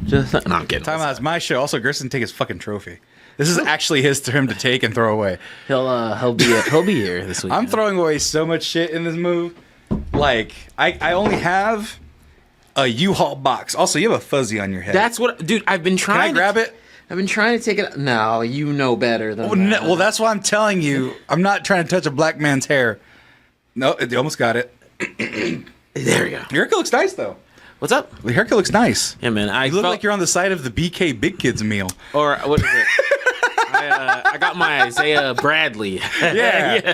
Just no, I'm kidding. Time out. It's my show. Also, Gerson take his fucking trophy. This is actually his to him to take and throw away. He'll be here this week. I'm throwing away so much shit in this move. Like I only have a U-Haul box. Also, you have a fuzzy on your head. That's what, dude. I've been trying. Can I grab it? I've been trying to take it. No, you know better than that. Well, that's why I'm telling you. I'm not trying to touch a black man's hair. No, you almost got it. There we go. Your haircut looks nice, though. What's up? The haircut looks nice. Yeah, man. You look like you're on the side of the BK Big Kids meal. Or what is it? I got my Isaiah Bradley. Yeah.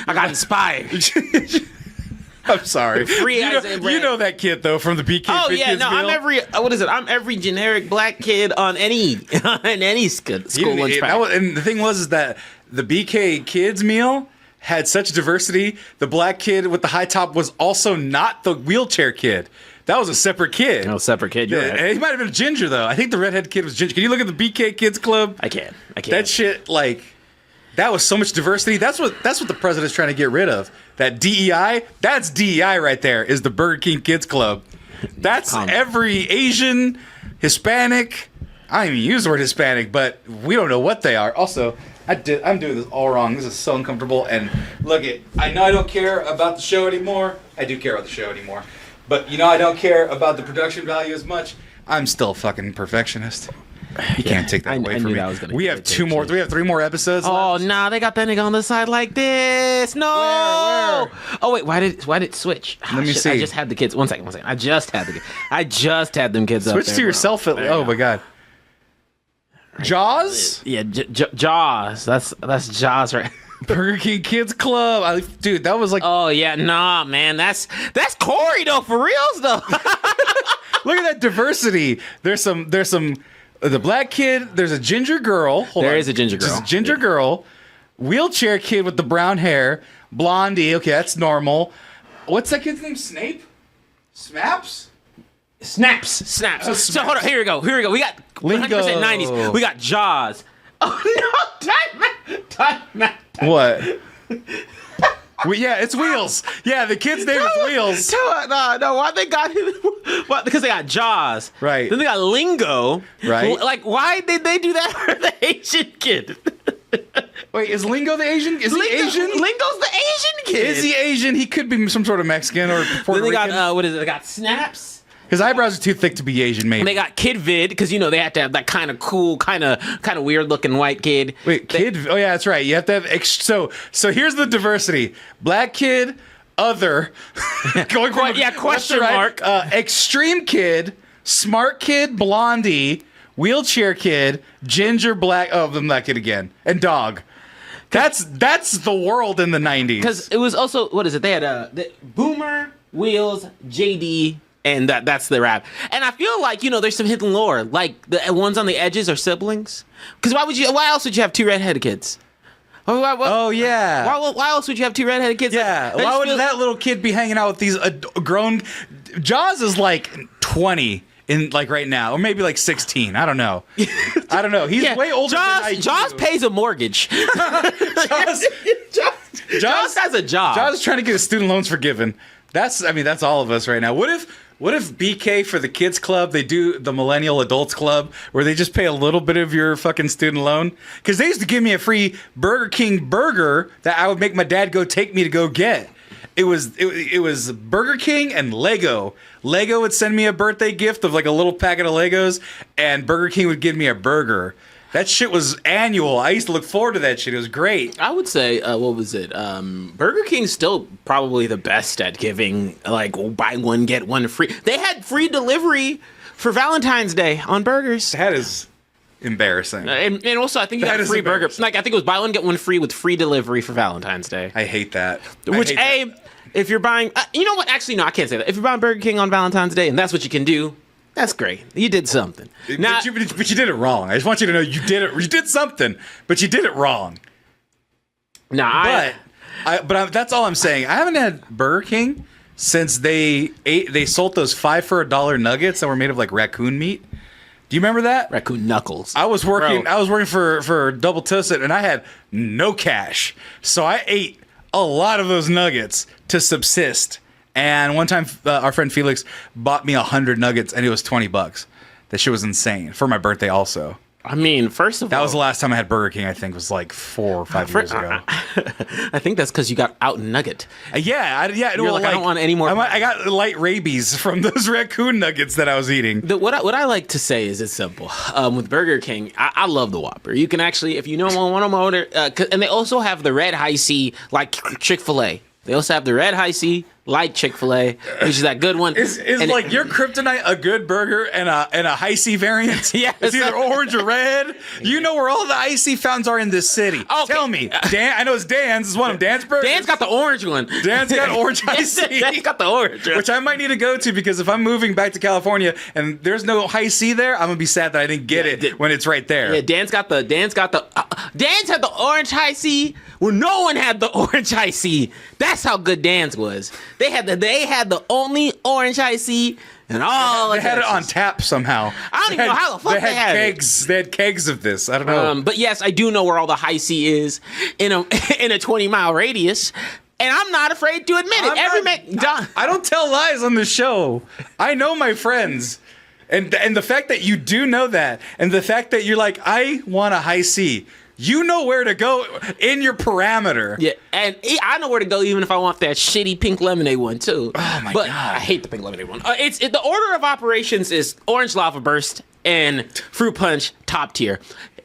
I got inspired. I'm sorry. Free Isaiah Bradley. You know that kid though from the BK Big Kids meal. I'm every. What is it? I'm every generic black kid on any school lunch pack. And the thing was is that the BK Kids meal had such diversity. The black kid with the high top was also not the wheelchair kid. That was a separate kid. No, separate kid. You're right. He might have been a ginger though. I think the redhead kid was ginger. Can you look at the BK Kids Club? I can. That shit, like, that was so much diversity. That's what the president's trying to get rid of. That DEI. That's DEI right there. Is the Burger King Kids Club. That's every Asian, Hispanic. I don't even use the word Hispanic, but we don't know what they are. Also, I'm doing this all wrong. This is so uncomfortable. And look, I know I don't care about the show anymore. I do care about the show anymore. But, I don't care about the production value as much. I'm still a fucking perfectionist. You can't take that away from me. We have 3 more episodes left. Nah, they got that nigga on the side like this. No. Where? Oh, wait, why did it switch? Let me see. I just had the kids. One second. I just had them kids up there. Switch to yourself. Oh, my God. Jaws? Yeah, Jaws. That's Jaws, right? Burger King Kids Club. Dude, that was like... Oh, yeah. Nah, man. That's Corey, though, for reals, though. Look at that diversity. There's some... The black kid, there's a ginger girl. There is a ginger girl. There's a ginger girl. Wheelchair kid with the brown hair. Blondie. Okay, that's normal. What's that kid's name? Snape? Snaps. So hold on. Here we go. We got 100% 90s. We got Jaws. Oh, no. Time. What? Yeah, it's Wheels. Yeah, the kid's name is Wheels. No. Why they got him? What? Because they got Jaws. Right. Then they got Lingo. Right. Like, why did they do that for the Asian kid? Wait, is Lingo the Asian? Is he Asian? Lingo's the Asian kid. Is he Asian? He could be some sort of Mexican or Puerto Rican. Then they got, what is it? They got Snaps. His eyebrows are too thick to be Asian, maybe. And they got Kid Vid, because, they have to have that kind of cool, kind of weird-looking white kid. Wait, Kid... Oh, yeah, that's right. You have to have... So here's the diversity. Black kid, other... going from question mark. Extreme kid, smart kid, blondie, wheelchair kid, ginger, black... Oh, the black kid again. And dog. That's the world in the 90s. Because it was also... What is it? They had Boomer, Wheels, JD... And that's the rap. And I feel like, there's some hidden lore. Like, the ones on the edges are siblings. Because why else would you have 2 redheaded kids? Oh, yeah. Why else would you have 2 redheaded kids? Yeah. Why would that little kid be hanging out with these grown... Jaws is like 20 in right now. Or maybe like 16. I don't know. He's way older than I do. Jaws pays a mortgage. Jaws has a job. Jaws is trying to get his student loans forgiven. That's all of us right now. What if BK for the kids club, they do the millennial adults club where they just pay a little bit of your fucking student loan? Because they used to give me a free Burger King burger that I would make my dad take me to go get. It was Burger King and Lego. Lego would send me a birthday gift of like a little packet of Legos, and Burger King would give me a burger. That shit was annual. I used to look forward to that shit. It was great. I would say, what was it? Burger King's still probably the best at giving, like, buy one, get one free. They had free delivery for Valentine's Day on burgers. That is embarrassing. And also, I think you got free burger. Like, I think it was buy one, get one free with free delivery for Valentine's Day. I hate that. If you're buying... you know what? Actually, no, I can't say that. If you're buying Burger King on Valentine's Day, and that's what you can do... That's great. You did something. But you did it wrong. I just want you to know you did it. You did something, but you did it wrong. Nah, but that's all I'm saying. I haven't had Burger King since they sold those 5 for $1 nuggets that were made of like raccoon meat. Do you remember that? Raccoon knuckles. I was working for Double Toasted, and I had no cash, so I ate a lot of those nuggets to subsist. And one time, our friend Felix bought me 100 nuggets, and it was $20. That shit was insane for my birthday also. I mean, first of all, That was the last time I had Burger King, I think, was like 4 or 5 years ago. I think that's because you got out nugget. Yeah. You're Well, like, I don't want any more. I got light rabies from those raccoon nuggets that I was eating. What I like to say is it's simple. With Burger King, I love the Whopper. You can actually, if you don't want to order, and they also have the red high C like Chick-fil-A. They also have the red high C like Chick-fil-A, which is that good one. Is like your kryptonite a good burger and a high C variant? Yeah, it's either orange or red. You know where all the icy fountains are in this city. Okay. Tell me, Dan. I know it's Dan's. It's one of Dan's burgers. Dan's got the orange one. Dan's got orange high C. Dan's got the orange one. Which I might need to go to because if I'm moving back to California and there's no high C there, I'm gonna be sad that I didn't get it when it's right there. Yeah, Dan's had the orange high C when no one had the orange high C. That's how good Dan's was. They had the only orange high C and all. They had it on tap somehow. I don't even know how the fuck they had kegs. They had kegs of this. I don't know. But yes, I do know where all the high C is in a 20-mile radius. And I'm not afraid to admit it. I don't tell lies on the show. I know my friends. And the fact that you do know that, and the fact that you're like, I want a high C. You know where to go in your parameter. Yeah, and I know where to go even if I want that shitty pink lemonade one too. Oh my God. I hate the pink lemonade one. The order of operations is orange lava burst and fruit punch top tier.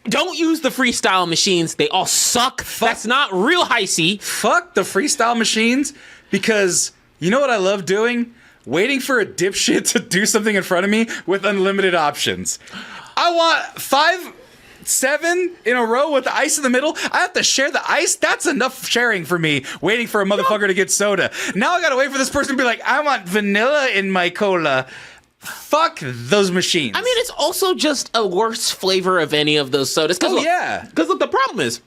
Don't use the freestyle machines. They all suck. That's not real high C. Fuck the freestyle machines, because you know what I love doing? Waiting for a dipshit to do something in front of me with unlimited options. I want 7 in a row with the ice in the middle. I have to share the ice. That's enough sharing for me, waiting for a motherfucker to get soda. Now I gotta wait for this person to be like, I want vanilla in my cola. Fuck those machines. I mean, it's also just a worse flavor of any of those sodas. Yeah. Because look, the problem is,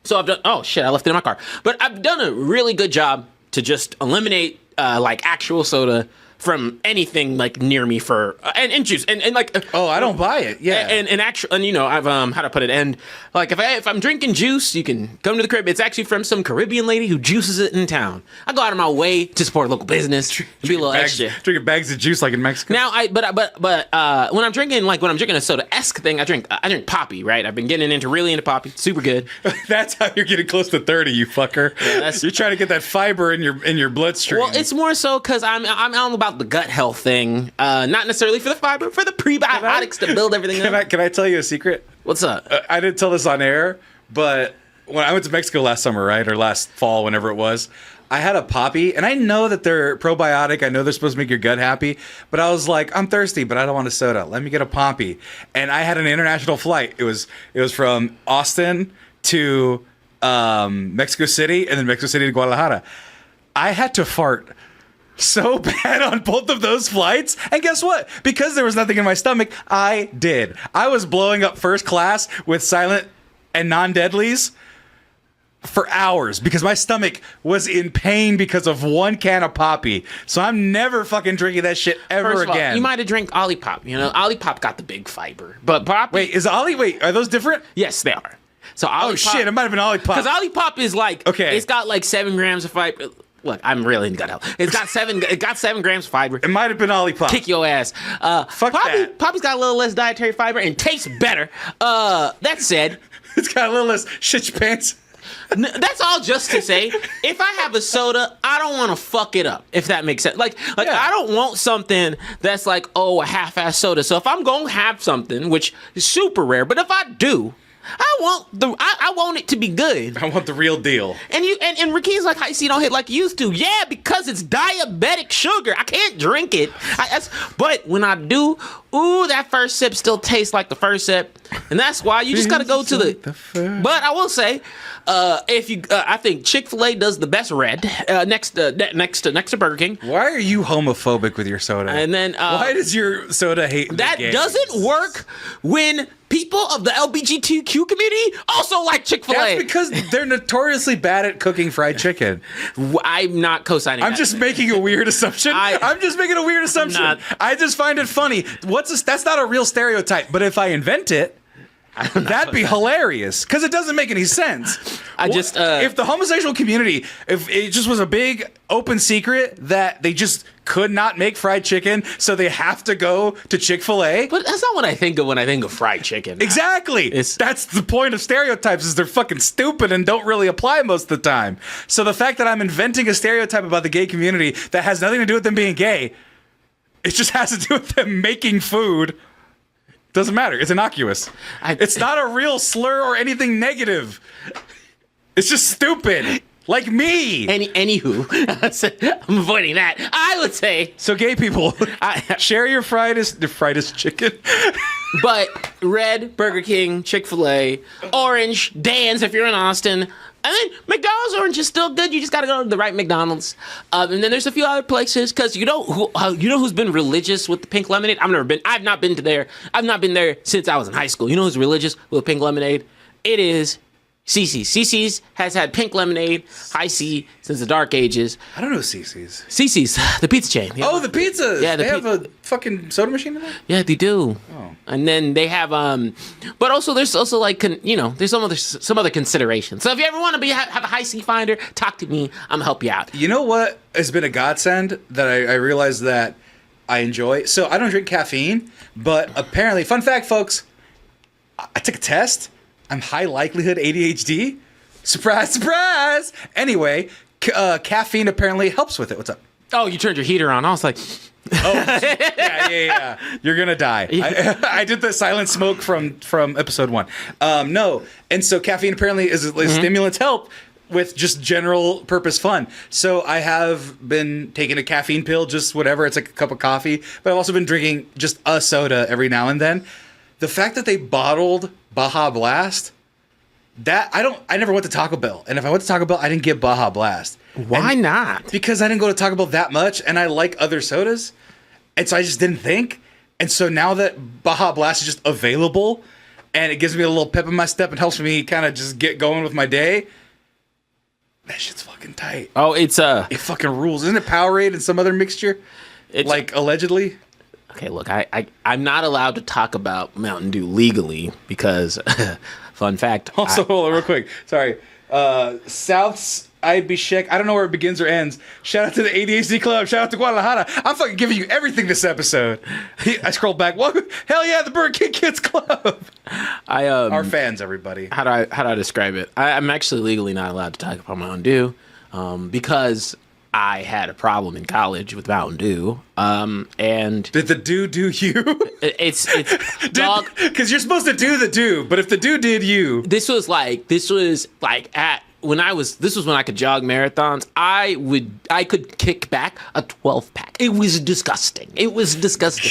so I've done, oh shit, I left it in my car. But I've done a really good job to just eliminate like actual soda from anything like near me for and juice and like I don't buy it. Yeah, and actual, and you know, I've how to put it, and like if I'm drinking juice, you can come to the crib. It's actually from some Caribbean lady who juices it in town. I go out of my way to support a local business, be a little extra. Drinking bags of juice like in Mexico. Now when I'm drinking a soda-esque thing, I drink Poppy, right? I've been getting really into Poppy. Super good. That's how you're getting close to 30, you fucker. Yeah, you're trying to get that fiber in your bloodstream. Well, it's more so because I'm all about the gut health thing, not necessarily for the fiber, for the prebiotics to build everything up. Can I tell you a secret? What's up? I didn't tell this on air, but when I went to Mexico last summer, right, or last fall, whenever it was, I had a Poppy, and I know that they're probiotic. I know they're supposed to make your gut happy, but I was like, I'm thirsty, but I don't want a soda. Let me get a Poppy. And I had an international flight. It was from Austin to Mexico City, and then Mexico City to Guadalajara. I had to fart so bad on both of those flights, and guess what? Because there was nothing in my stomach, I did. I was blowing up first class with silent and non-deadlies for hours because my stomach was in pain because of one can of Poppy. So I'm never fucking drinking that shit ever again. You might have drank Olipop. You know, Olipop got the big fiber, but Poppy. Wait, are those different? Yes, they are. So Olipop, oh shit, it might have been Olipop. Because Olipop is like, okay, it's got like 7 grams of fiber. Look, I'm really in gut health. It got 7 grams of fiber. It might have been Olipop. Kick your ass. Fuck that. Poppy's got a little less dietary fiber and tastes better. That said, it's got a little less shit your pants. That's all just to say, if I have a soda, I don't want to fuck it up, if that makes sense. Like yeah. I don't want something that's like, a half-ass soda. So if I'm going to have something, which is super rare, but if I do, I want it to be good. I want the real deal. And Rakeem's like, high C don't hit like you used to. Yeah, because it's diabetic sugar. I can't drink it. But when I do, that first sip still tastes like the first sip. And that's why you just gotta go to the But I will say, I think Chick-fil-A does the best red next to Burger King. Why are you homophobic with your soda? And then why does your soda hate that? Doesn't work when people of the LGBTQ community also like Chick-fil-A. That's because they're notoriously bad at cooking fried chicken. I'm not co-signing. I'm just making a weird assumption. I'm just making a weird assumption. I just find it funny. That's not a real stereotype. But if I invent it, that'd be hilarious because it doesn't make any sense. If the homosexual community, if it just was a big open secret that they just could not make fried chicken, so they have to go to Chick-fil-A. But that's not what I think of when I think of fried chicken. Exactly. That's the point of stereotypes, is they're fucking stupid and don't really apply most of the time. So the fact that I'm inventing a stereotype about the gay community that has nothing to do with them being gay, it just has to do with them making food. Doesn't matter. It's innocuous. It's not a real slur or anything negative. It's just stupid. Like me. Anywho, I'm avoiding that. I would say. So gay people, share your friedest chicken. But red, Burger King, Chick-fil-A, orange, Dan's if you're in Austin. And then McDonald's orange is still good. You just gotta go to the right McDonald's. And then there's a few other places, because you know who's been religious with the pink lemonade? I've not been there. I've not been there since I was in high school. You know who's religious with pink lemonade? It is CC's. CC's has had pink lemonade, high C, since the dark ages. I don't know CC's. CC's, the pizza chain. Oh, the pizzas. Yeah, they have a fucking soda machine in there? Yeah, they do. Oh. And then they have, but also there's also like, there's some other considerations. So if you ever want to have a high C finder, talk to me. I'm gonna help you out. You know what has been a godsend that I realized that I enjoy? So I don't drink caffeine, but apparently, fun fact, folks, I took a test. I'm high likelihood ADHD. Surprise, surprise. Anyway, caffeine apparently helps with it. What's up? Oh, you turned your heater on. I was like, oh, yeah. You're gonna die. I did the silent smoke from episode 1. No, and so caffeine apparently is stimulants help with just general purpose fun. So I have been taking a caffeine pill, just whatever. It's like a cup of coffee. But I've also been drinking just a soda every now and then. The fact that they bottled Baja Blast, I never went to Taco Bell. And if I went to Taco Bell, I didn't get Baja Blast. Why not? Because I didn't go to Taco Bell that much, and I like other sodas. And so I just didn't think. And so now that Baja Blast is just available, and it gives me a little pep in my step and helps me kind of just get going with my day, that shit's fucking tight. Oh, it fucking rules. Isn't it Powerade and some other mixture? Like, allegedly? Okay, look, I'm not allowed to talk about Mountain Dew legally because, fun fact. Also, hold on real quick. Sorry. South's I'd be Sheck. I don't know where it begins or ends. Shout out to the ADHD Club. Shout out to Guadalajara. I'm fucking giving you everything this episode. I scrolled back. What? Hell yeah, the Burger King Kids Club. Our fans, everybody. How do I describe it? I'm actually legally not allowed to talk about Mountain Dew because I had a problem in college with Mountain Dew, and did the do you? It's dog, because you're supposed to do the do, but if the do did you, this was like at when I was when I could jog marathons. I could kick back a 12-pack. It was disgusting.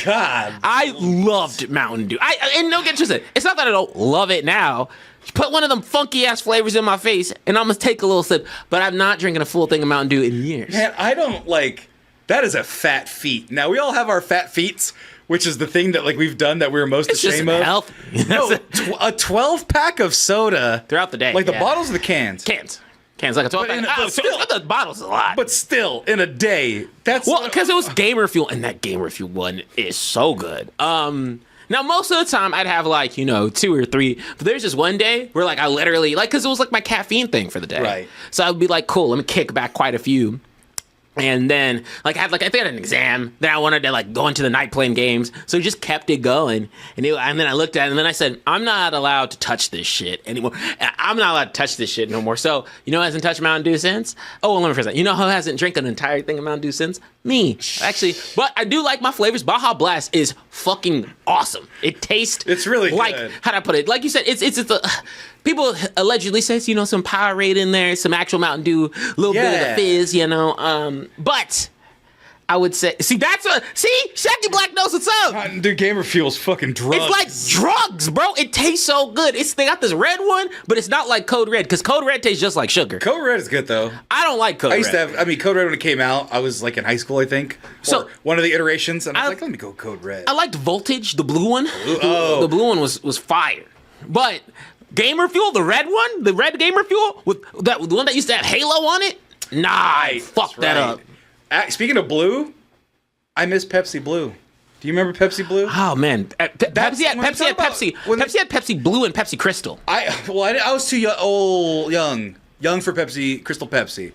God, I loved Mountain Dew. And don't get twisted. It's not that I don't love it now. Put one of them funky ass flavors in my face, and I'm gonna take a little sip. But I'm not drinking a full thing of Mountain Dew in years. Man, I don't like. That is a fat feat. Now we all have our fat feats, which is the thing that we've done that we're most ashamed of. Healthy. No, a 12-pack of soda throughout the day. Like the bottles or the cans? Cans like a 12-pack. The bottles is a lot. But still, in a day, that's because it was Gamer Fuel, and that Gamer Fuel one is so good. Now, most of the time, I'd have 2 or 3. But there's just one day where I literally, because it was my caffeine thing for the day. Right. So I'd be cool, let me kick back quite a few. And then, I think I had an exam. Then I wanted to, go into the night playing games. So I just kept it going. And then I looked at it, and then I said, I'm not allowed to touch this shit anymore. I'm not allowed to touch this shit no more. So, who hasn't touched Mountain Dew since? Oh, well, let me first say, who hasn't drank an entire thing of Mountain Dew since? Me. Actually, but I do like my flavors. Baja Blast is fucking awesome. It tastes... It's really good. How'd I put it? Like you said, it's the... People allegedly says, some Powerade in there, some actual Mountain Dew, a little bit of the fizz, but I would say, Shaky Black knows what's up. Mountain Dew Gamer Fuel's fucking drugs. It's like drugs, bro. It tastes so good. They got this red one, but it's not like Code Red, because Code Red tastes just like sugar. Code Red is good, though. I don't like Code Red. I used to have, Code Red when it came out, I was in high school, I think. So one of the iterations, and I was let me go Code Red. I liked Voltage, the blue one. The blue one was fire. But Gamer Fuel, the red one, the red Gamer Fuel, with the one that used to have Halo on it, fuck that up. Speaking of blue, I miss Pepsi Blue. Do you remember Pepsi Blue? Oh man, Pepsi had Pepsi Blue and Pepsi Crystal. I was too young for Pepsi Crystal Pepsi.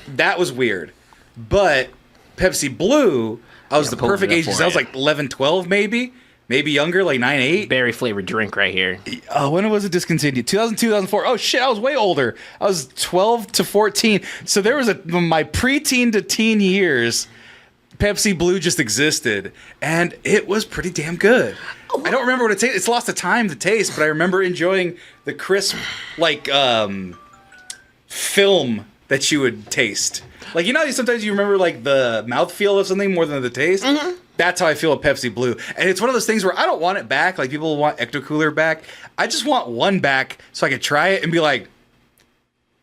That was weird, but Pepsi Blue, I was the perfect age. I was like 11, 12 maybe younger, like 9, 8. Berry flavored drink right here. When was it discontinued? 2002, 2004. Oh shit, I was way older. I was 12 to 14. So there was my preteen to teen years, Pepsi Blue just existed, and it was pretty damn good. I don't remember what it tastes. It's lost the time to taste, but I remember enjoying the crisp, like, film that you would taste. Like, you know, sometimes you remember, like, the mouthfeel of something more than the taste? Mm-hmm. That's how I feel with Pepsi Blue. And it's one of those things where I don't want it back. Like, people want Ecto Cooler back. I just want one back so I could try it and be like,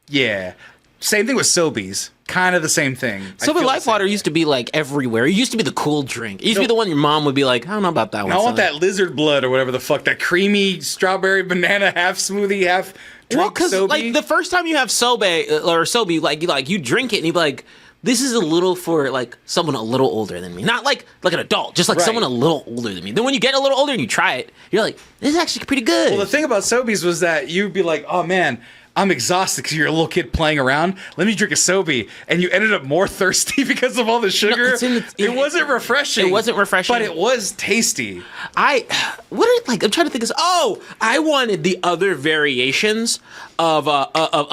yeah. Same thing with Sobeys. Kind of the same thing. Sobe Life Water used to be, like, everywhere. It used to be the cool drink. It used to be the one your mom would be like, I don't know about that one. I want that lizard blood or whatever the fuck. That creamy strawberry banana half smoothie, half drink because, like, the first time you have Sobe, like, you drink it and you be like, this is a little for, like, someone a little older than me. Not like an adult, just like someone a little older than me. Then when you get a little older and you try it, you're like, this is actually pretty good. Well, the thing about Sobeys was that you'd be like, oh, man, I'm exhausted because you're a little kid playing around. Let me drink a Sobe. And you ended up more thirsty because of all the sugar. It wasn't refreshing. It wasn't refreshing. But it was tasty. I'm trying to think of, I wanted the other variations of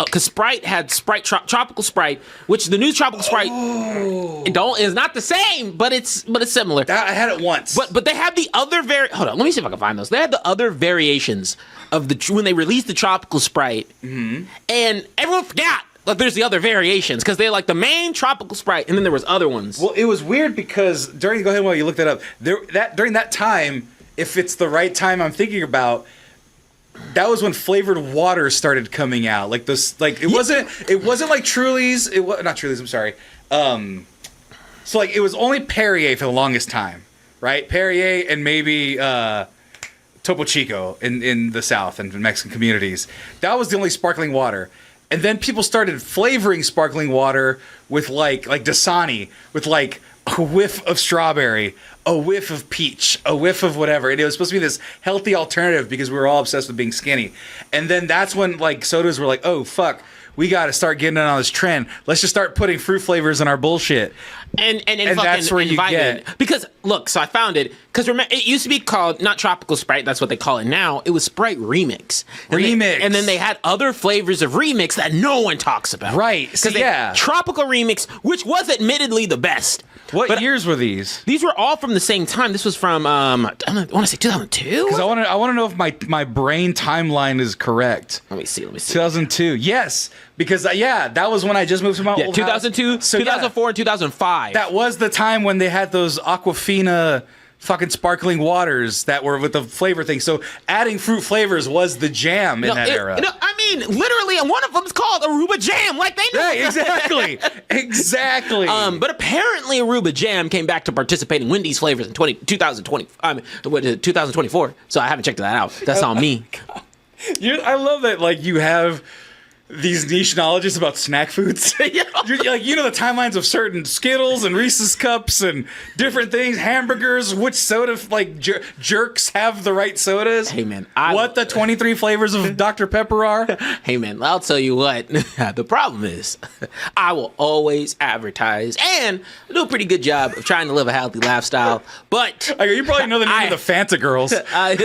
because Sprite had Tropical Sprite, which the new Tropical Sprite is not the same, but it's similar. I had it once. But they had the other hold on, let me see if I can find those. They had the other variations of when they released the Tropical Sprite, and everyone forgot that there's the other variations because they like the main Tropical Sprite, and then there was other ones. Well, it was weird because go ahead while you look that up. During that time, if it's the right time I'm thinking about, that was when flavored water started coming out. Like this, like it wasn't like Truly's. It was not Truly's. I'm sorry. So like it was only Perrier for the longest time, right? Perrier and maybe Topo Chico in the South and Mexican communities. That was the only sparkling water. And then people started flavoring sparkling water with like Dasani, with like a whiff of strawberry, a whiff of peach, a whiff of whatever. And it was supposed to be this healthy alternative because we were all obsessed with being skinny. And then that's when like sodas were like, oh fuck, we got to start getting in on this trend. Let's just start putting fruit flavors in our bullshit. And that's where you get. Because, look, so I found it. Because remember, it used to be called, not Tropical Sprite, that's what they call it now. It was Sprite Remix. And then they had other flavors of Remix that no one talks about. Right. Tropical Remix, which was admittedly the best. What years were these? These were all from the same time. This was from, I want to say 2002? Because I want to know if my brain timeline is correct. Let me see. 2002. Yes. Because, that was when I just moved to my old 2002, house. So, 2004, and 2005. That was the time when they had those Aquafina fucking sparkling waters that were with the flavor thing. So adding fruit flavors was the jam in that era. I mean, literally, and one of them is called Aruba Jam. Like, they know. Right, exactly. Exactly. But apparently Aruba Jam came back to participate in Wendy's flavors in 2024. So I haven't checked that out. That's on me. I love that, like, you have these niche knowledges about snack foods. You know the timelines of certain Skittles and Reese's Cups and different things, hamburgers, which soda, like, jerks have the right sodas. Hey, man. What the 23 flavors of Dr. Pepper are. Hey, man, I'll tell you what. The problem is I will always advertise and do a pretty good job of trying to live a healthy lifestyle, but... You probably know the name of the Fanta girls. Shut up.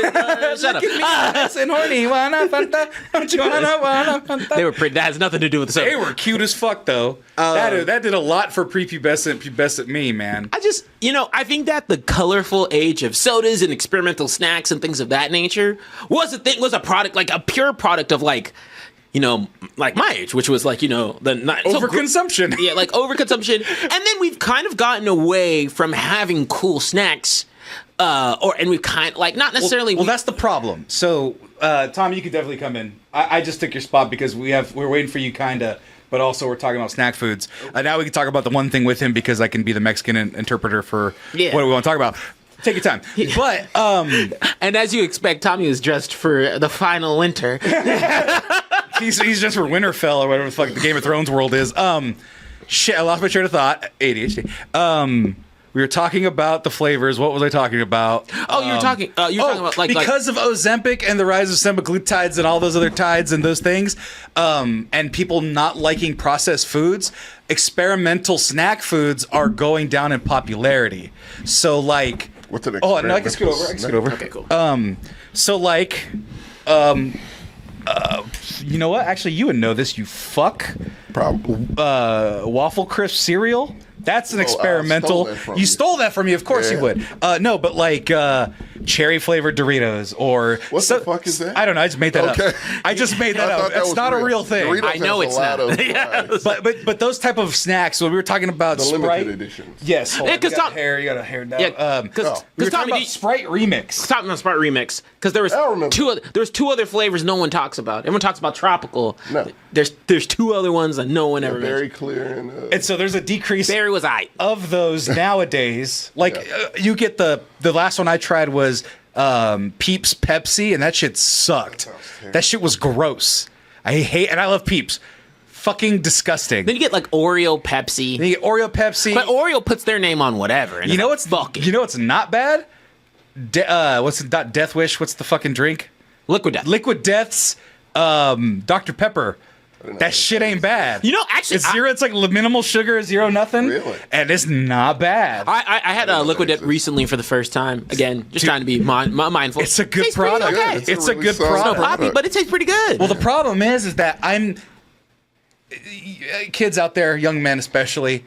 Look at me, horny, wanna Fanta, don't you wanna Fanta? That has nothing to do with the soda. They were cute as fuck, though. That did a lot for pubescent me, man. I think that the colorful age of sodas and experimental snacks and things of that nature was a product, like a pure product of like my age, which was like, the overconsumption. Like overconsumption. And then we've kind of gotten away from having cool snacks. And we've kind of like not necessarily. Well, that's the problem. So, Tom, you could definitely come in. I just took your spot because we're waiting for you, kinda, but also we're talking about snack foods. Now we can talk about the one thing with him because I can be the Mexican interpreter for what we want to talk about. Take your time. But and as you expect, Tommy was dressed for the final winter. he's just for Winterfell or whatever the fuck the Game of Thrones world is. Shit, I lost my train of thought. ADHD. We were talking about the flavors. What was I talking about? Oh, you were talking about like because of Ozempic and the rise of semaglutides and all those other tides and those things, and people not liking processed foods, experimental snack foods are going down in popularity. So like, what's an oh no, I can scoot over. Okay, cool. So like, you know what? Actually, you would know this. You fuck. Probably. Waffle crisp cereal. That's an experimental. You stole that from me. Of course you would. No, but like cherry flavored Doritos or what the fuck is that? I don't know. I just made that up. I just made that up. It's not a real thing. Doritos I know it's not. Yes. But those type of snacks. When we were talking about The Sprite limited editions. Yes. Hold on. because You got a hair now. Yeah, we because were talking Tommy, about Sprite remix. talking about Sprite remix because there was two other flavors no one talks about. Everyone talks about tropical. No. There's two other ones that no one ever Very mentions. clear And so there's a decrease Berry was aight. of those nowadays. Like you get the last one I tried was Peeps Pepsi, and that shit sucked. That shit was gross. And I love Peeps. Fucking disgusting. Then you get like Oreo Pepsi. Then you get Oreo Pepsi. But Oreo puts their name on whatever. And you know what's fucking You know what's not bad? What's not Death Wish? What's the fucking drink? Liquid Death. Liquid Death's Dr. Pepper. That shit ain't bad. You know, actually, it's zero. It's like minimal sugar, zero nothing. Really? And it's not bad. I had a Liquid Death recently for the first time. Again, just trying to be mindful. It's a good Tastes pretty product. okay. Yeah, It's a really good solid product. Poppy, but it tastes pretty good. Well, the problem is that kids out there, young men especially,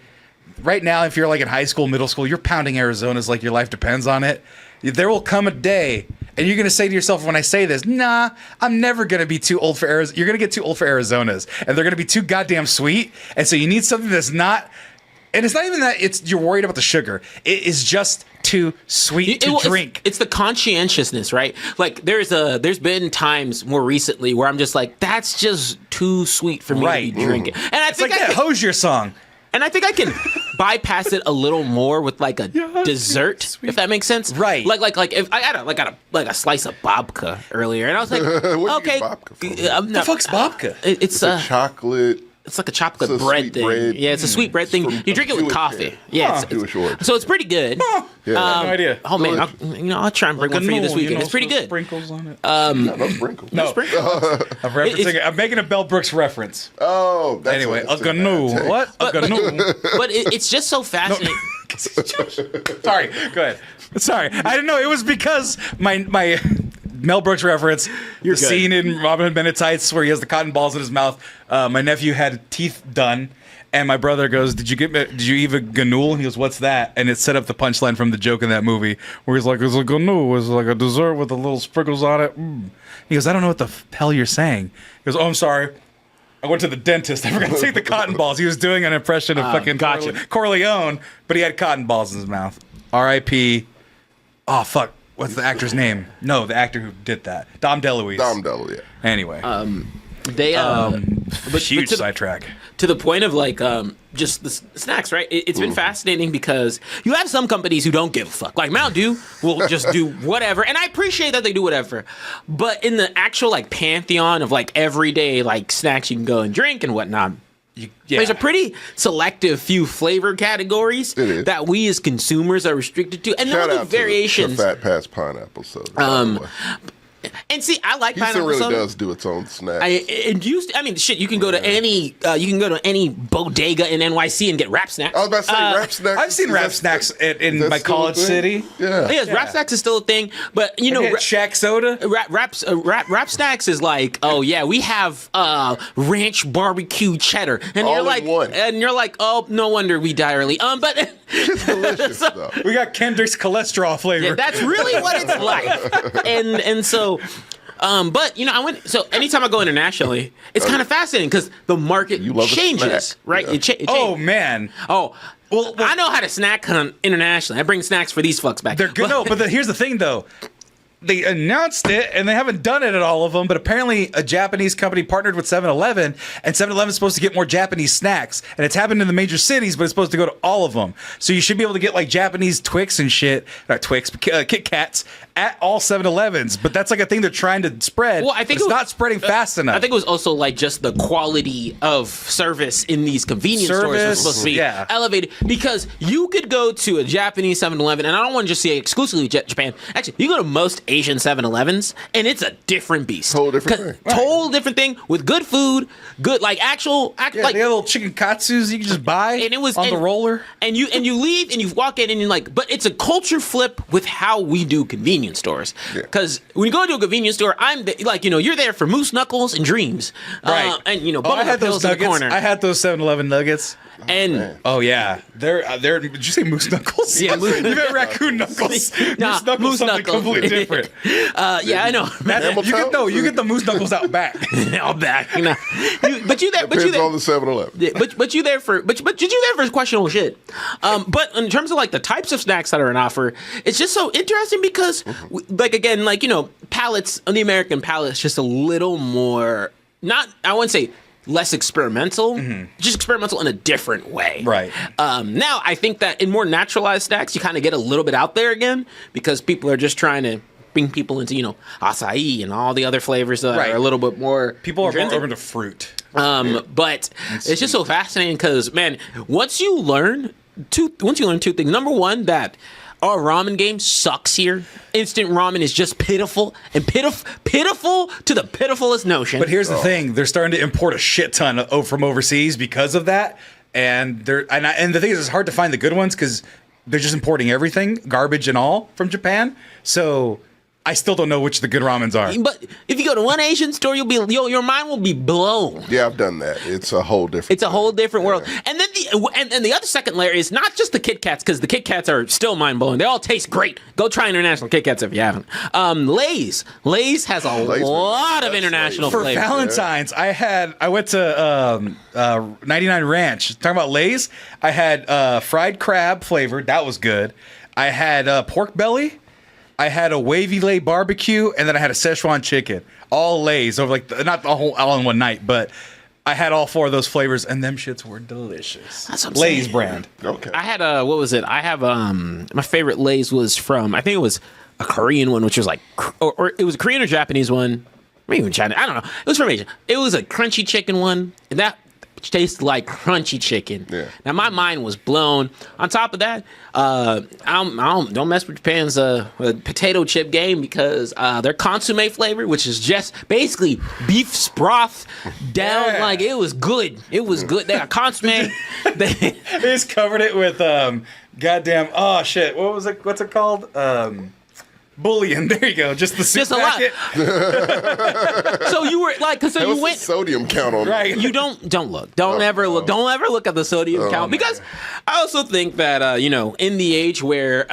right now, if you're like in high school, middle school, you're pounding Arizonas like your life depends on it. There will come a day, and you're going to say to yourself, when I say this, nah, I'm never going to be too old for Arizona. You're going to get too old for Arizonas, and they're going to be too goddamn sweet. And so you need something that's not, and it's not even that you're worried about the sugar. It is just too sweet to drink. It's the conscientiousness, right? Like there's been times more recently where I'm just like, that's just too sweet for me to be drinking. And I It's think like that Hosier song. And I think I can bypass it a little more with like a dessert, if that makes sense. Right. Like if I had a slice of babka earlier, and I was like, okay, What the fuck's babka? It's a chocolate. It's like a chocolate It's a bread sweet thing. bread. Yeah, it's a sweet bread thing. From You drink it with Jewish coffee. origin. Yeah, Jewish origin. so it's pretty good. Yeah. No idea. Oh man, I'll try and bring one for you this weekend. It's pretty good. Sprinkles on it. No sprinkles. No. Sprinkles. I'm referencing. I'm making a Bell Brooks reference. Oh, that's Anyway, that's a gnu. bad take. What? A gnu. But it's just so fascinating. Sorry. Go ahead. Sorry. I didn't know. It was because my Mel Brooks reference. The scene in Robin Hood Men in Tights where he has the cotton balls in his mouth. My nephew had teeth done. And my brother goes, "Did you eat a ganool?" And he goes, "What's that?" And it set up the punchline from the joke in that movie, where he's like, "It's a ganool. It's like a dessert with the little sprinkles on it." He goes, "I don't know what the hell you're saying." He goes, "Oh, I'm sorry. I went to the dentist. I forgot to take the cotton balls." He was doing an impression of fucking Corleone, but he had cotton balls in his mouth. R.I.P. Oh fuck, what's the actor's name? No, the actor who did that, Dom DeLuise. Dom DeLuise. Anyway, They but huge to sidetrack. to the point of like just the snacks, right? It's been fascinating because you have some companies who don't give a fuck. Like Mountain Dew will just do whatever, and I appreciate that they do whatever. But in the actual like pantheon of like everyday like snacks you can go and drink and whatnot, there's a pretty selective few flavor categories that we as consumers are restricted to, and Shout there are out variations. to the Fat Pass Pineapple. So, And see, I like Houston pineapple really soda. does do its own snack. Shit, you can go to any bodega in NYC and get Rap Snacks. I was about to say Rap Snacks. I've seen Rap Snacks in my college city. Yeah. Yes, Rap Snacks is still a thing, but you know, Shack Soda. Rap Snacks is like, oh yeah, we have ranch barbecue cheddar, and All you're in like, one. oh, no wonder we die early. But It's delicious though. We got Kendrick's cholesterol flavor. yeah, that's really what it's like, and so. But you know, anytime I go internationally, it's kind of fascinating because the market love a changes, snack. right? Yeah. It changes. Oh man. Oh, well, I know how to snack hunt internationally. I bring snacks for these fucks back. They're good. No, but here's the thing, though. They announced it, and they haven't done it at all of them, but apparently a Japanese company partnered with 7-Eleven, and 7-Eleven's supposed to get more Japanese snacks. And it's happened in the major cities, but it's supposed to go to all of them. So you should be able to get, like, Japanese Twix and shit. Not Twix, but Kit Kats at all 7-Elevens, but that's like a thing they're trying to spread. Well, I think it's not spreading fast enough. I think it was also like just the quality of service in these convenience stores was supposed to be elevated, because you could go to a Japanese 7-Eleven, and I don't want to just say exclusively Japan. Actually, you go to most Asian 7-Elevens, and it's a different beast. Whole different thing. Total different thing with good food, good like actual like they have little chicken katsus you can just buy and it was on the roller. And you leave and you walk in and you're like, but it's a culture flip with how we do convenience stores. Because when you go to a convenience store, you're there for moose knuckles and dreams, right? And I had those nuggets. I had those 7-Eleven nuggets. And they're did you say moose knuckles? Yeah, you meant raccoon knuckles. Nah, moose knuckles moose something knuckles. completely different. I know. You get the moose knuckles out back. Out back. But you there. Depends on the 7-Eleven. Yeah, but you there for questionable shit. But in terms of like the types of snacks that are on offer, it's just so interesting because palates, the American palate is just a little more, I wouldn't say less experimental, just experimental in a different way. Right. Now, I think that in more naturalized snacks, you kind of get a little bit out there again because people are just trying to bring people into, acai and all the other flavors that are a little bit more. People are more open to fruit. But it's just so fascinating because, man, once you learn two things. Number one, that our ramen game sucks here. Instant ramen is just pitiful and pitiful to the pitifulest notion. But here's the thing: they're starting to import a shit ton from overseas because of that. And the thing is, it's hard to find the good ones because they're just importing everything, garbage and all, from Japan. So I still don't know which the good ramens are. But if you go to one Asian store, your mind will be blown. Yeah, I've done that. It's a whole different world. And then the other second layer is not just the Kit Kats, because the Kit Kats are still mind blowing. They all taste great. Go try international Kit Kats if you haven't. Lay's has a lot of international flavors. For Valentine's, I went to 99 Ranch. Talking about Lay's, I had fried crab flavored. That was good. I had pork belly. I had a wavy lay barbecue, and then I had a Szechuan chicken. All Lay's over not the whole all in one night, but I had all 4 of those flavors, and them shits were delicious. That's what I'm Lay's saying. brand. Okay. I had what was it? I have my favorite Lay's was from, I think it was a Korean one, which was like, or it was a Korean or Japanese one, maybe even China. I don't know. It was from Asia. It was a crunchy chicken one, and that tastes like crunchy chicken. Yeah. Now my mind was blown. On top of that, don't mess with Japan's potato chip game because their consomme flavor, which is just basically beef broth down, like it was good. It was good. They got consomme. They just covered it with goddamn. Oh shit! What was it? What's it called? Bouillon. There you go. Just the soup just a packet. lot. So you were like, so you went. Sodium count on Right. You don't look. Don't ever look. Don't ever look at the sodium count, because I also think that in the age where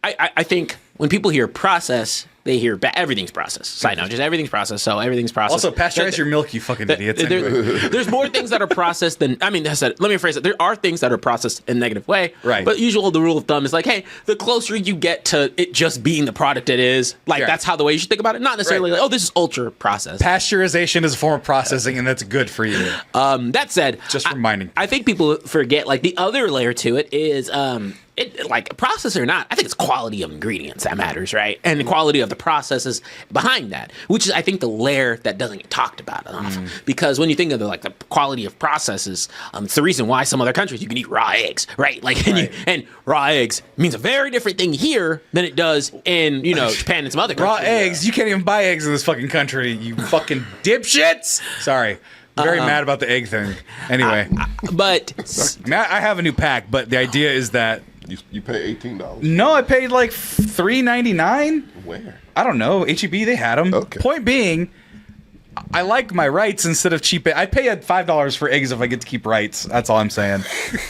I think when people hear process, they hear everything's processed. Side note, just everything's processed. So everything's processed. Also, pasteurize your milk, you fucking idiots. There's more things that are processed than, let me rephrase it. There are things that are processed in a negative way. Right. But usually the rule of thumb is like, hey, the closer you get to it just being the product it is, that's how the way you should think about it. Not necessarily like, this is ultra processed. Pasteurization is a form of processing, and that's good for you. That said, just reminding. I think people forget like the other layer to it is like process or not, I think it's quality of ingredients that matters, right? And the quality of the processes behind that, which is I think the layer that doesn't get talked about enough. Because when you think of the quality of processes, it's the reason why some other countries you can eat raw eggs, right? And raw eggs means a very different thing here than it does in Japan and some other countries. Raw eggs, you can't even buy eggs in this fucking country, you fucking dipshits. Sorry. Very mad about the egg thing. Anyway. But I have a new pack, but the idea is that You pay $18. no, I paid like $3.99. Where? I don't know. HEB, they had them. Okay. Point being, I like my rights instead of cheap. I pay $5 for eggs if I get to keep rights. That's all I'm saying.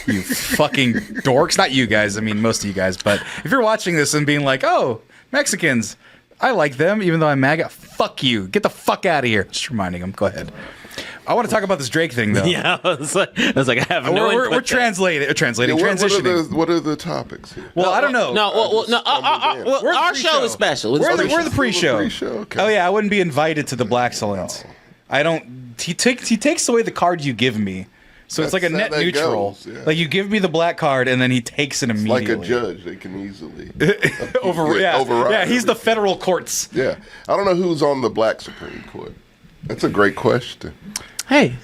You fucking dorks. Not you guys. I mean, most of you guys. But if you're watching this and being like, oh, Mexicans, I like them, even though I'm MAGA, fuck you. Get the fuck out of here. Just reminding them. Go ahead. I want to talk about this Drake thing, though. yeah, I was like, I have no input. We're translating, transitioning. What are the topics here? Well, I don't know. Our show is special. We're the pre-show. Okay. Oh yeah, I wouldn't be invited to the Blaxcellence. I don't. He takes away the card you give me So it's like a net how that neutral. goes, yeah. Like you give me the black card and then he takes it immediately. Like a judge, they can easily override. Yeah, he's the federal courts. Yeah. I don't know who's on the Black Supreme Court. That's a great question. Hey,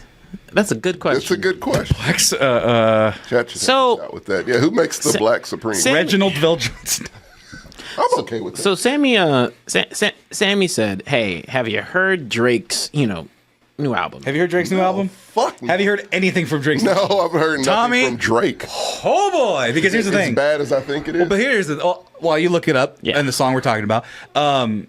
that's a good question. It's a good question. Chat should help us out with that. Yeah, who makes the Black Supreme Court? Reginald VelJohnson. I'm okay with that. So Sammy said, "Hey, have you heard Drake's, new album?" Have you heard Drake's new album? Fuck no. Have you heard anything from Drake's? No, I've heard nothing Tommy? from Drake. Oh boy! Because here's the thing. As bad as I think it is. But here's the. While you look it up, and the song we're talking about.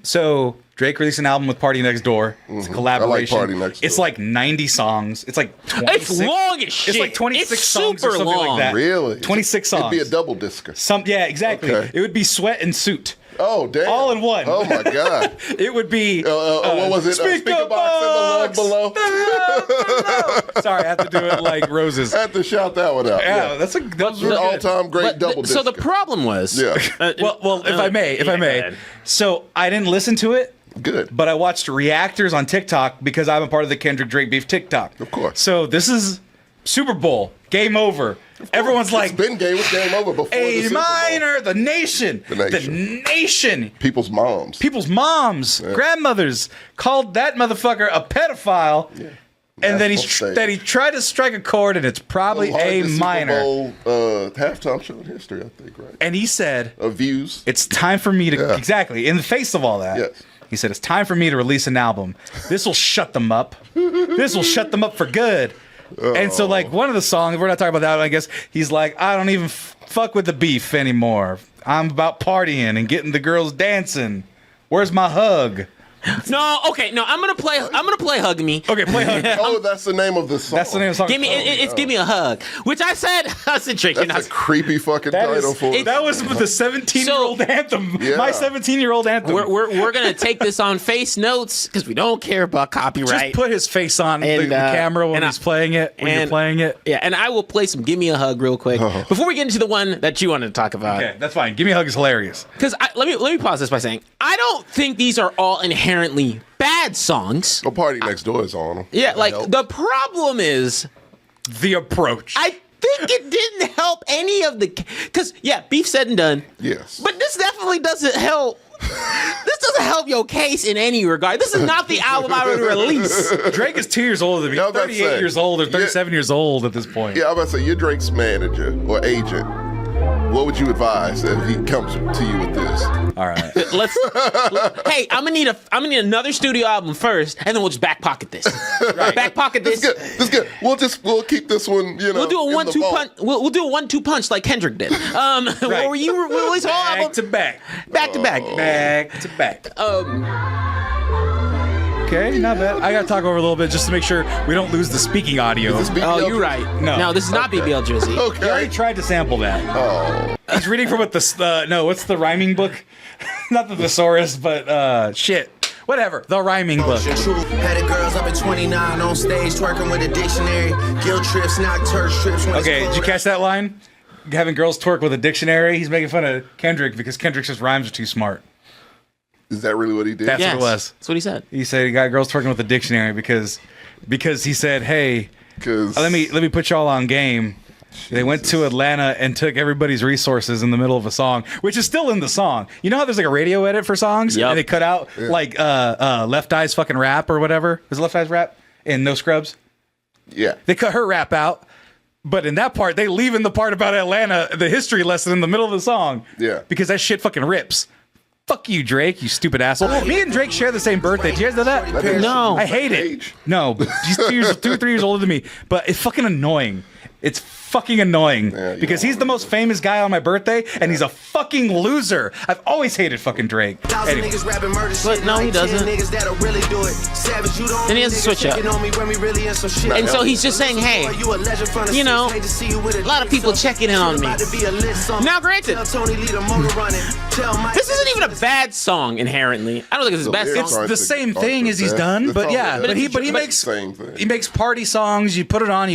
So Drake released an album with Party Next Door. It's a collaboration. I like Party Next Door. It's like 90 songs. It's like 26. It's long as shit. It's like 26 It's songs or super something long. like that. Really? 26 songs. It'd be a double discer. Yeah, exactly. Okay. It would be Sweat and Suit. Oh, damn. All in one. Oh, my God. It would be. What was it? Speaker box and the love below. Sorry, I have to do it like Roses. I had to shout that one out. Yeah, that was an really good. all-time great double disc. So the problem was, Yeah. Well, if I may. go ahead. So I didn't listen to it. Good. But I watched reactors on TikTok because I'm a part of the Kendrick Drake Beef TikTok. Of course. So this is Super Bowl. Game over. Everyone's like, It's been game over before the A Super Bowl. minor, the nation. The nation. People's moms. People's moms, grandmothers called that motherfucker a pedophile. Yeah. And then he tried to strike a chord, and it's probably A minor. Super Bowl halftime show in history, I think, right? And he said, Of views. it's time for me to, exactly, in the face of all that. Yes. He said, it's time for me to release an album. This will shut them up. This will shut them up for good. And so, like, one of the songs, we're not talking about that, I guess, he's like, I don't even fuck with the beef anymore. I'm about partying and getting the girls dancing. Where's my hug? No, okay, no, I'm gonna play Hug Me. Okay, play hug. Oh, that's the name of the song. That's the name of the song. Give me it's Give Me a Hug, which I said Drake. That's a creepy fucking title for it. That was the 17-year-old anthem. Yeah. My 17-year-old anthem. We're gonna take this on face notes because we don't care about copyright. Just put his face on the camera when he's playing it. When you're playing it. Yeah, and I will play some Give Me a Hug real quick before we get into the one that you wanted to talk about. Okay, that's fine. Give Me a Hug is hilarious. Because let me pause this by saying I don't think these are all inherently bad songs. The Party Next Door is on them. Yeah, like the problem is the approach. I think it didn't help any of the because beef said and done. Yes, but this definitely doesn't help. This doesn't help your case in any regard. This is not the album I would release. Drake is 2 years older than me. 38 years old or 37 years old at this point. Yeah, I'm about to say, you're Drake's manager or agent. What would you advise if he comes to you with this? All right. Hey, I'm gonna need another studio album first, and then we'll just back pocket this. Right. Back pocket this. This is good. We'll keep this one. We'll do a 1-2 punch. We'll do a 1-2 punch like Kendrick did. Where you release all album back to back. Okay, not bad. I gotta talk over a little bit just to make sure we don't lose the speaking audio. You're right. No, this is not BBL Drizzy. Okay. He already tried to sample that. Oh. He's reading from what's the rhyming book? Not the thesaurus, but shit. Whatever, the rhyming book. Had the girls up at 29 on stage twerking with a dictionary. Guilt trips, not church trips. Okay, did you catch that line? Having girls twerk with a dictionary. He's making fun of Kendrick because Kendrick says rhymes are too smart. Is that really what he did? That's what it was. That's what he said. He said he got girls twerking with a dictionary because he said, "Hey, let me put y'all on game." They went to Atlanta and took everybody's resources in the middle of a song, which is still in the song. You know how there's like a radio edit for songs, and they cut out like Left Eye's fucking rap or whatever. Was it Left Eye's rap in No Scrubs? Yeah, they cut her rap out. But in that part, they leave in the part about Atlanta, the history lesson in the middle of the song. Yeah, because that shit fucking rips. Fuck you, Drake, you stupid asshole. Me and Drake share the same birthday. Do you guys know that? No. I hate it. No, he's 2 or 3 years older than me. But it's fucking annoying. It's fucking annoying because he's the most famous guy on my birthday and he's a fucking loser. I've always hated fucking Drake. Anyway. But no, he doesn't. Then he has to switch up. And so he's just saying, hey, you know, a lot of people checking in on me. Now, granted, this isn't even a bad song inherently. I don't think it's the best song. It's the same thing as he's done, but yeah, but he makes party songs. You put it on,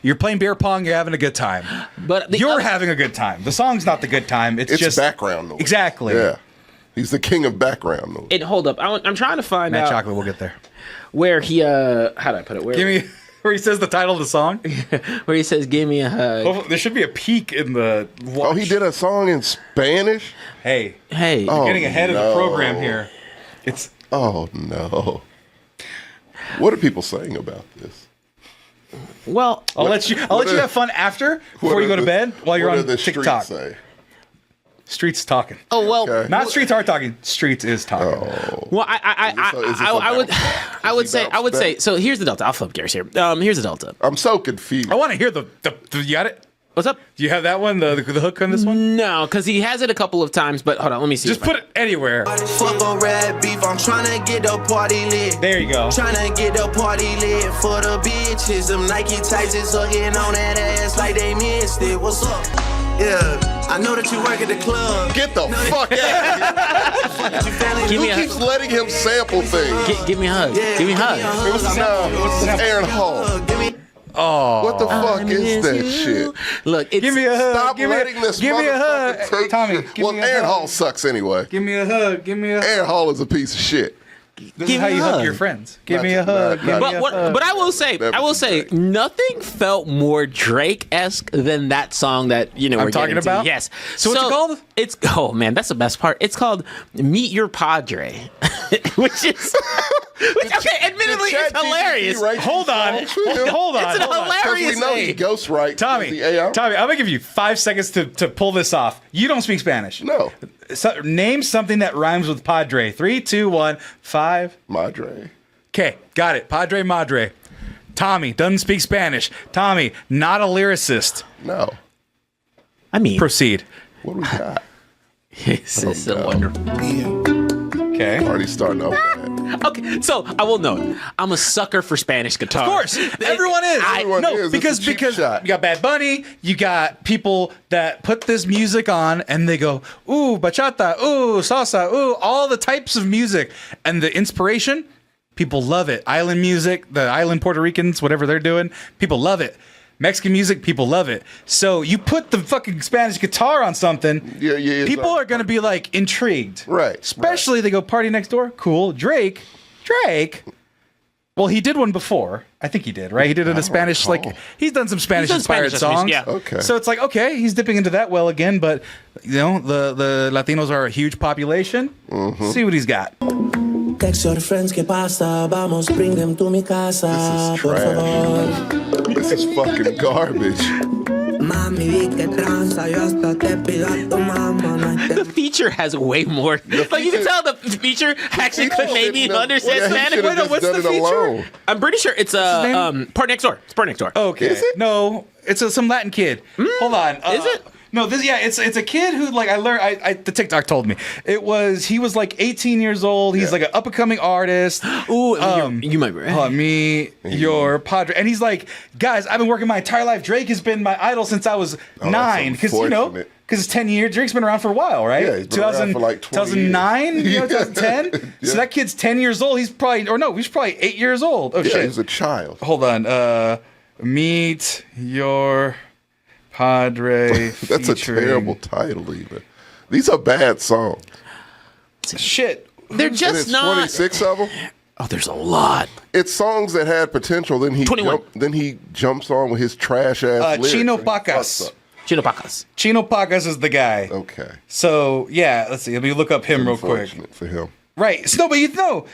you're playing beer pong, you're having a good time. But you're having a good time. The song's not the good time. It's just background noise. Exactly. Yeah. He's the king of background noise. Hold up. I'm trying to find Matt out. Chocolate, we'll get there. Where he how did I put it? Where? Give me Where he says the title of the song. Where he says, "Give me a hug." Oh, there should be a peak in the watch. Oh, he did a song in Spanish? Hey, Hey. Oh, getting ahead of the no. program here. It's Oh, no. What are people saying about this? Well, I'll let you have fun after before you go to bed while you're what on do the TikTok. streets say? Streets talking. oh well. Okay. Not streets are talking. Streets is talking. Oh. Well, Is this a I would, bounce? I would Is say, he I would bounced say. back? So here's the delta. I'll flip gears here. Here's the delta. I'm so confused. I want to hear the you got it? What's up? Do you have that one? The hook on this one? No, because he has it a couple of times. But hold on, let me see. Just put it anywhere. Fuck on red beef, I'm tryna get the party lit. There you go. Tryna get the party lit for the bitches. Them Nike tights is hugging on that ass like they missed it. What's up? Yeah, I know that you work at the club. Get the fuck out of here. Give Who me a keeps letting him sample things? give me a hug. Yeah, Give me a hug. What's the sample? What's the sample? Aaron Hall. Give me. What the fuck I is miss that you. shit? Look, it's, Give me a hug. Stop give me letting this give me a motherfucker hug. take Tommy, shit. give Well, me a Aaron hug. Hall sucks anyway. Give me a hug. Give me a hug. Aaron Hall is a piece of shit. This give is how me you a hug hug. your friends. Give Not me a to- hug. not- Give not- me a But hug. but I will say, Never today. nothing felt more Drake-esque than that song that we're I'm talking getting to. about? Yes. So what's it called? It's that's the best part. It's called "Meet Your Padre," which is okay. Admittedly, Did it's ChatGPT hilarious. write Hold these on. songs for him? Hold on. It's an hold on. Because hilarious we know he thing. ghostwrites Tommy, the AI. Tommy, I'm gonna give you 5 seconds to pull this off. You don't speak Spanish. No. So, name something that rhymes with Padre. 3, 2, 1, 5. Madre. Okay, got it. Padre Madre. Tommy doesn't speak Spanish. Tommy, not a lyricist. No. I mean, Proceed. What do we got? it's so no. wonderful. Okay. Already starting off bad. Okay, so I will note, I'm a sucker for Spanish guitar. Of course, everyone is. Everyone no, is. It's because a cheap because shot. you got Bad Bunny, you got people that put this music on and they go, ooh, bachata, ooh, salsa, ooh, all the types of music, and the inspiration, people love it. Island music, the island Puerto Ricans, whatever they're doing, people love it. Mexican music, people love it. So you put the fucking Spanish guitar on something, Yeah, people are gonna be like intrigued, Right, Especially they go Party Next Door, cool. Drake. Well, he did one before. I think he did, right? He did it in a Spanish, recall. like he's done some Spanish-inspired Spanish songs. yeah. Okay. So it's like, okay, he's dipping into that well again, but the Latinos are a huge population. Mm-hmm. See what he's got. Text your friends que pasa, vamos, bring them to mi casa, This is por trash. favor. This is fucking garbage. Mami, vi que tranza, yo hasta te pido a tu mamá, no hay The feature has way more. Like you can tell the feature actually could maybe understand Spanish. Wait, no, what's the feature? I'm pretty sure it's name? Part Next Door. It's Part Next Door. Okay. Is it? No, it's some Latin kid. Hold on. Is it? No, it's a kid who like I learned. The TikTok told me he was like 18 years old. He's like an up and coming artist. Ooh, you might be right. Me, your Padre, and he's like, guys, I've been working my entire life. Drake has been my idol since I was 9, because unfortunate. it's 10 years. Drake's been around for a while, right? Yeah, he's been around for like 20 2009, years. 2010. Yeah. So that kid's 10 years old. He's probably 8 years old. Oh Yeah, shit. he's a child. Hold on. Meet your Padre. That's a featuring- terrible title, even. These are bad songs. Shit. They're And just it's not. 26 of them. Oh, there's a lot. It's songs that had potential. Then 21. he jumps on with his trash ass lyrics. Chino and he fucks Pacas. up. Chino Pacas. Chino Pacas is the guy. Okay. So yeah, let's see. Let me look up him real quick. Unfortunate for him. Right. So, no, but you know,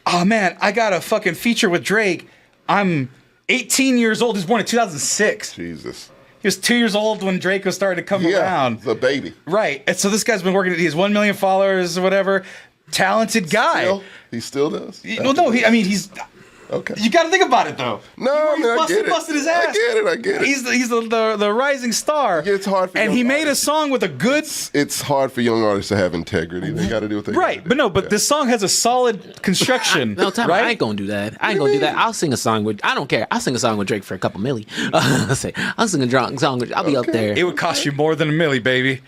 oh man, I got a fucking feature with Drake. I'm 18 years old. He was born in 2006. Jesus. He was 2 years old when Drake was starting to come Yeah, around. the baby. Right. And so this guy's been working. He has 1 million followers or whatever. Talented guy. He still does. Well, no, he's. Okay. You got to think about it though. No, I mean, I get it. Busted his ass. I get it. He's the rising star. It's hard for and young he made a artists. song with a good. It's hard for young artists to have integrity. They got to do what they Right, gotta but do. no, but Yeah. this song has a solid construction. No, time. right? I ain't gonna do that. I ain't gonna do that. I'll sing a song with. I don't care. I'll sing a song with Drake for a couple milli. I'll sing a song with. I'll be up there. It would cost you more than $1 million, baby.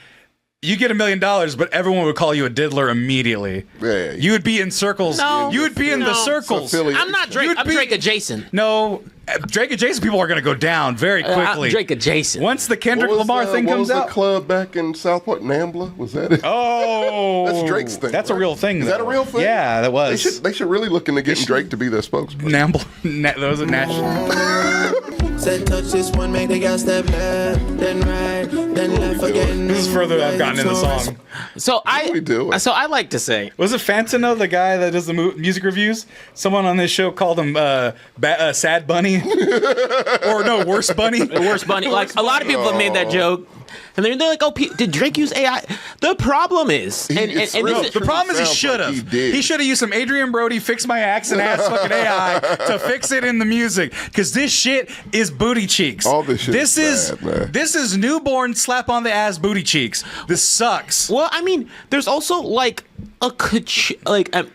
You get $1 million, but everyone would call you a diddler immediately. Yeah. You would be in circles. No. You would be in the No. circles. It's affiliate. I'm not Drake. You'd I'm be- Drake adjacent. No, Drake adjacent people are going to go down very quickly. Drake adjacent. Once the Kendrick Lamar thing what comes was out. the club back in Southport, Nambla? Was that it? Oh, That's Drake's thing. That's a right? real thing. Is that a real thing? Yeah, that was. They should really look into getting Drake to be their spokesman. That was a national. Said touch this one, make the gas step left, then right, then left again. This is further I've gotten in the song. So I like to say, Was it Fantino, the guy that does the music reviews? Someone on this show called him Sad Bunny, or no, Worse Bunny. Worst Bunny. Like a lot of people have made that joke, and they're like, "Oh, did Drake use AI?" The problem is, The problem is he should have. He should have used some Adrian Brody fix my accent ass fucking AI to fix it in the music, because this shit is booty cheeks. All this shit is bad, man. This is newborn slap on the ass booty cheeks. This sucks. Well, I mean, there's also like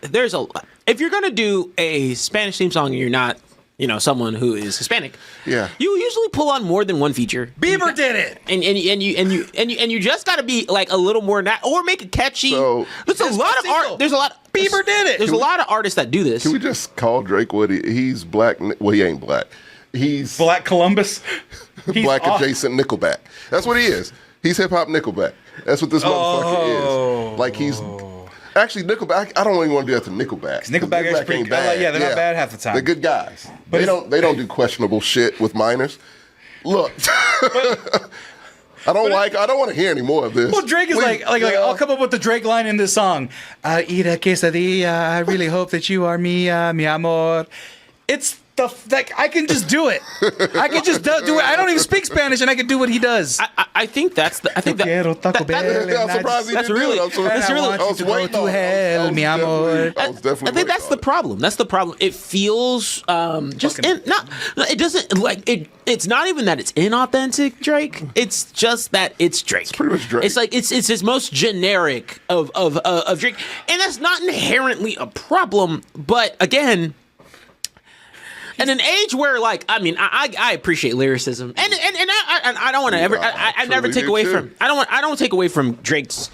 there's a if you're gonna do a Spanish theme song and you're not, someone who is Hispanic, Yeah. you usually pull on more than one feature. Bieber did it. And you just got to be like a little more or make it catchy. So- there's a lot of art. There's a lot. Bieber did it. There's a lot of artists that do this. Can we just call Drake what he's black? Well, he ain't black. He's Black Columbus. He's black off. adjacent Nickelback. That's what he is. He's hip hop Nickelback. That's what this motherfucker is. Like he's actually Nickelback. I don't even want to do that to Nickelback. Nickelback is pretty ain't good. bad. Yeah, they're not bad half the time. They're good guys. They don't do questionable shit with minors. Look. I don't want to hear any more of this. Well, Drake is like, I'll come up with the Drake line in this song. I eat a quesadilla. I really hope that you are mi amor. It's I can just do it. I can just do it. I don't even speak Spanish, and I can do what he does. I think that's the. I think that. Quiero Taco Bell, I'm surprised he That's didn't really- do it. that's really- I was waiting to on it. hell, mi amor. I was definitely I think that's waiting the on it. problem. That's the problem. It feels just it doesn't like it. It's not even that it's inauthentic Drake. It's just that it's Drake. It's pretty much Drake. It's like it's his most generic of Drake, and that's not inherently a problem. But again. In an age where, like, I mean, I appreciate lyricism, and I don't want to ever, I never truly take do away too. from, I don't take away from Drake's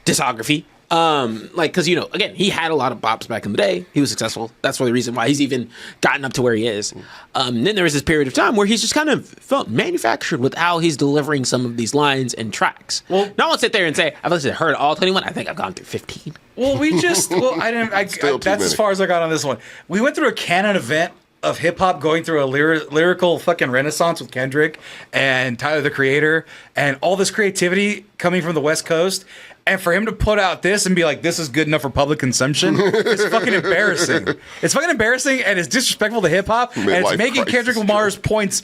discography, like, because again, he had a lot of bops back in the day. He was successful. That's the reason why he's even gotten up to where he is. Then there was this period of time where he's just kind of felt manufactured with how he's delivering some of these lines and tracks. Well, no one sit there and say I've heard all 21. I think I've gone through 15. Well, I didn't. Still too that's as many. far as I got on this one. We went through a canon event of hip hop going through a lyrical fucking renaissance with Kendrick and Tyler the Creator and all this creativity coming from the West Coast. And for him to put out this and be like, this is good enough for public consumption, it's fucking embarrassing. It's fucking embarrassing, and it's disrespectful to hip hop, and it's Midlife making crisis, Kendrick Lamar's points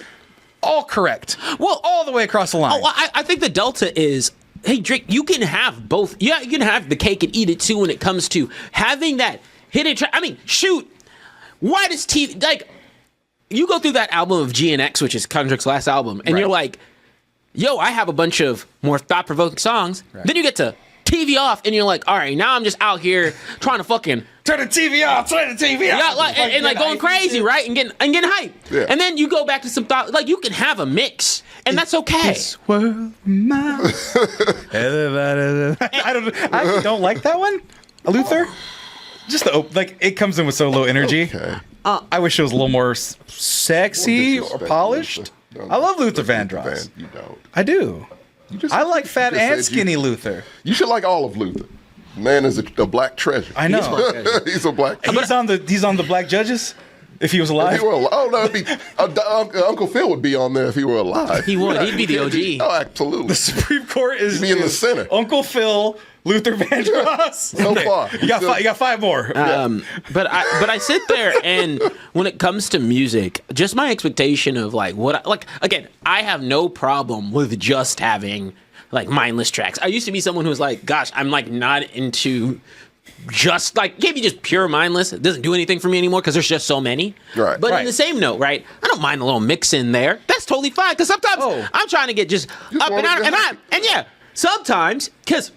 all correct. Well, all the way across the line. Oh, I think the delta is, hey, Drake, you can have both. Yeah, you can have the cake and eat it too when it comes to having that hidden track. I mean, shoot, why does TV, like, you go through that album of GNX, which is Kendrick's last album, and you're like, yo, I have a bunch of more thought-provoking songs. Right. Then you get to TV off, and you're like, all right, now I'm just out here trying to fucking turn the TV off, turn the TV off. yeah, like, and like going crazy, right? And getting hype. Yeah. And then you go back to some thought, like you can have a mix, and that's okay. This world mine. I don't like that one. Luther? Just it comes in with so low energy. Okay. I wish it was a little more sexy or polished. I love Luther Vandross. You don't. I do. I like fat just and said skinny Luther. You should like all of Luther. Man is a black treasure. I know. He's a black treasure. He's on the Black Judges. If he was alive. If he were alive. Oh, no, it'd be, Uncle Phil would be on there if he were alive. He would. He'd be the OG. Oh, absolutely. The Supreme Court is He'd be in the center. Uncle Phil, Luther Vandross. So far. You got five more. But I sit there, and when it comes to music, just my expectation of again, I have no problem with just having like mindless tracks. I used to be someone who was like, gosh, I'm like not into just like, can't be just pure mindless. It doesn't do anything for me anymore because there's just so many. Right. But in the same note, right, I don't mind a little mix in there. That's totally fine because sometimes I'm trying to get just up and out. And yeah, sometimes because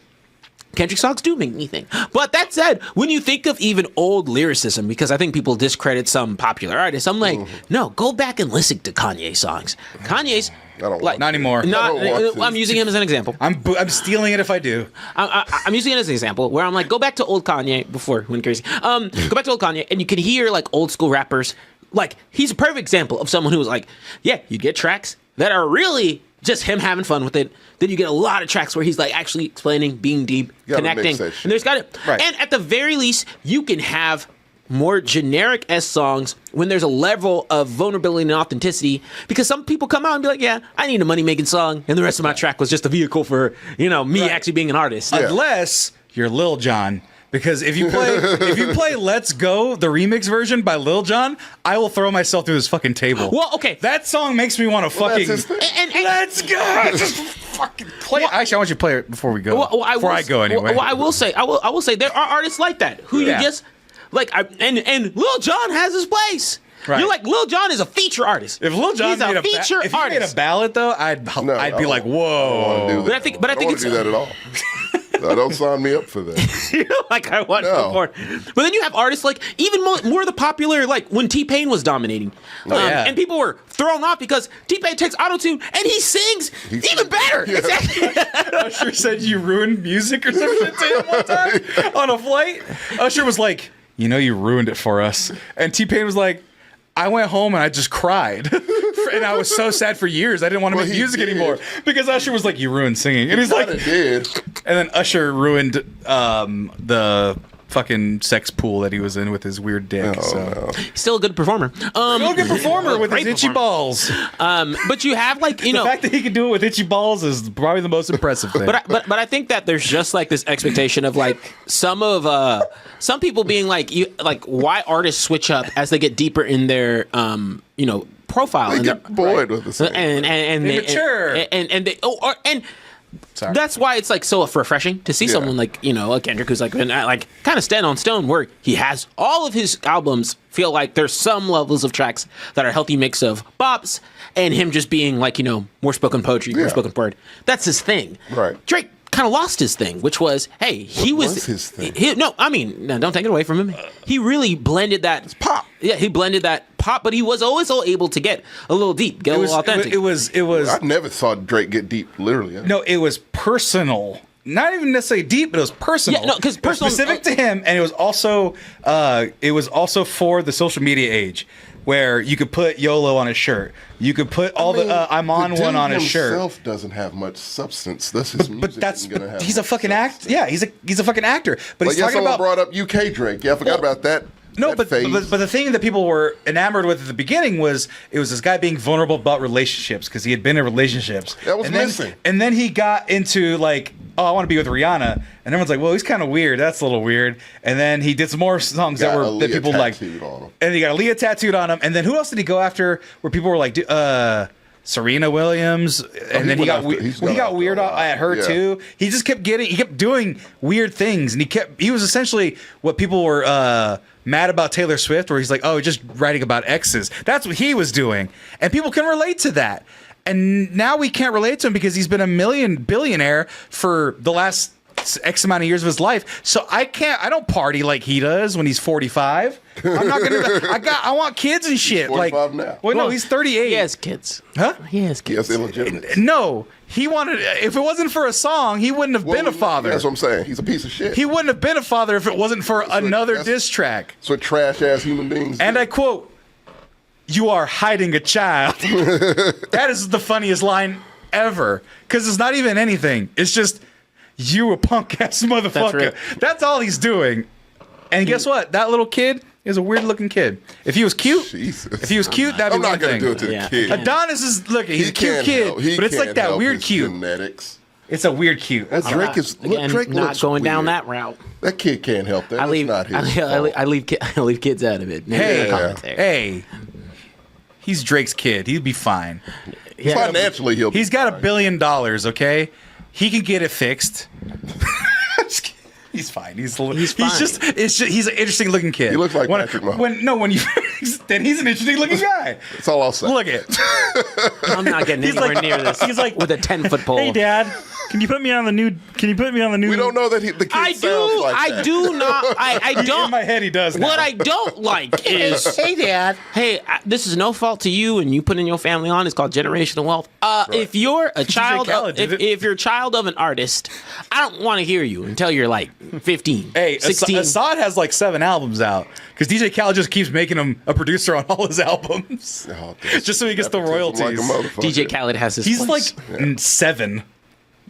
Kendrick songs do make me think. But that said, when you think of even old lyricism, because I think people discredit some popular artists, I'm like, no, go back and listen to Kanye songs. Kanye's I don't like, not anymore. I'm using him as an example. I'm stealing it if I do. I'm using it as an example where I'm like, go back to old Kanye before he went crazy. Go back to old Kanye, and you can hear like old school rappers like, he's a perfect example of someone who was like, yeah, you get tracks that are really just him having fun with it. Then you get a lot of tracks where he's like actually explaining, being deep, connecting. And there's got it. Right. And at the very least, you can have more generic S songs when there's a level of vulnerability and authenticity, because some people come out and be like, yeah, I need a money making song, and the rest of my track was just a vehicle for, me actually being an artist. Unless you're Lil Jon. Because if you play Let's Go, the remix version by Lil Jon, I will throw myself through this fucking table. Well, okay. That song makes me want to fucking And Let's go. Just fucking play it. Actually, I want you to play it before we go. Before I go anyway. Well, I will say there are artists like that who you just like. And Lil Jon has his place. Right. You're like, Lil Jon is a feature artist. If Lil Jon made if he made a ballad though, I'd be like, whoa. But I think I don't want to do that at all. Don't sign me up for that. Like I want before. But then you have artists like even more of the popular, like when T-Pain was dominating. And people were thrown off because T-Pain takes auto-tune and he sings even better. Yeah. Exactly. Usher said you ruined music or some shit to him one time on a flight. Usher was like, you ruined it for us. And T-Pain was like, I went home and I just cried. And I was so sad for years. I didn't want to make music anymore. Because Usher was like, you ruined singing. And he's like, did. And then Usher ruined the fucking sex pool that he was in with his weird dick. No. Still a good performer. Still a good performer with his itchy balls. But you have like, the fact that he can do it with itchy balls is probably the most impressive thing. But I think that there's just like this expectation of like some people being like why artists switch up as they get deeper in their profile. They get bored with the same. And they mature. And that's why it's like so refreshing to see someone like like Kendrick, who's like been like kind of stand on stone, where he has all of his albums feel like there's some levels of tracks that are a healthy mix of bops and him just being like more spoken poetry, more spoken word. That's his thing. Right. Drake kind of lost his thing, which was, hey, he was his thing? Don't take it away from him. He really blended that pop. Yeah, he blended that pop, but he was always able to get a little deep, get a little authentic. It was. I never saw Drake get deep, literally. No, it was personal. Not even necessarily deep, but it was personal. Yeah, no, because personal, specific to him, and it was also for the social media age, where you could put YOLO on his shirt. You could put I'm on one on his shirt. Himself doesn't have much substance. That's his music. But he's a fucking actor. Yeah, he's a fucking actor. But he's talking about brought up UK Drake. Yeah, I forgot about that. No, but the thing that people were enamored with at the beginning was it was this guy being vulnerable about relationships because he had been in relationships. That was missing. And then he got into like, oh, I want to be with Rihanna, and everyone's like, well, he's kind of weird. That's a little weird. And then he did some more songs that people liked, and he got Aaliyah tattooed on him. And then who else did he go after? Where people were like, Serena Williams, and then he got weird at her too. He just kept doing weird things, and he was essentially what people were mad about Taylor Swift, where he's like, oh, just writing about exes. That's what he was doing, and people can relate to that. And now we can't relate to him because he's been a billionaire for the last X amount of years of his life. So I don't party like he does when he's 45. I'm not gonna. I want kids and shit. He's 45 now. Well, no, he's 38. He has kids. Huh? He has kids. He has illegitimate. No, he wanted. If it wasn't for a song, he wouldn't have been a father. That's what I'm saying. He's a piece of shit. He wouldn't have been a father if it wasn't for another diss track. That's what trash ass human beings. And do. I quote, "You are hiding a child." That is the funniest line ever because it's not even anything. It's just. You a punk ass motherfucker. That's all he's doing. And guess what? That little kid is a weird looking kid. If he was cute, that'd be one thing. I'm not gonna do it to the kid. Adonis is he's a cute kid, but it's like that weird cute. Genetics. It's a weird cute. Drake not looks going down weird. that route. That kid can't help that. I leave kids out of it. Hey, he's Drake's kid. He'd be fine. Financially, he's got $1 billion. Okay. He can get it fixed. He's fine. He's fine. He's an interesting looking kid. He looks like Patrick Mahomes. Then he's an interesting looking guy. That's all I'll say. Look at. I'm not getting anywhere near this. He's like with a 10-foot pole. Hey, Dad. Can you put me on the new? We don't know that the kid sounds like that. I do not. I don't. In my head, he does. Now. What I don't like is, hey, Dad. Hey, this is no fault to you, and you putting your family on. It's called generational wealth. If you're a child, if you're a child of an artist, I don't want to hear you until you're like 15, 16. Assad has like 7 albums out because DJ Khaled just keeps making him a producer on all his albums, just so he gets the royalties. DJ Khaled has his. He's place. like 7.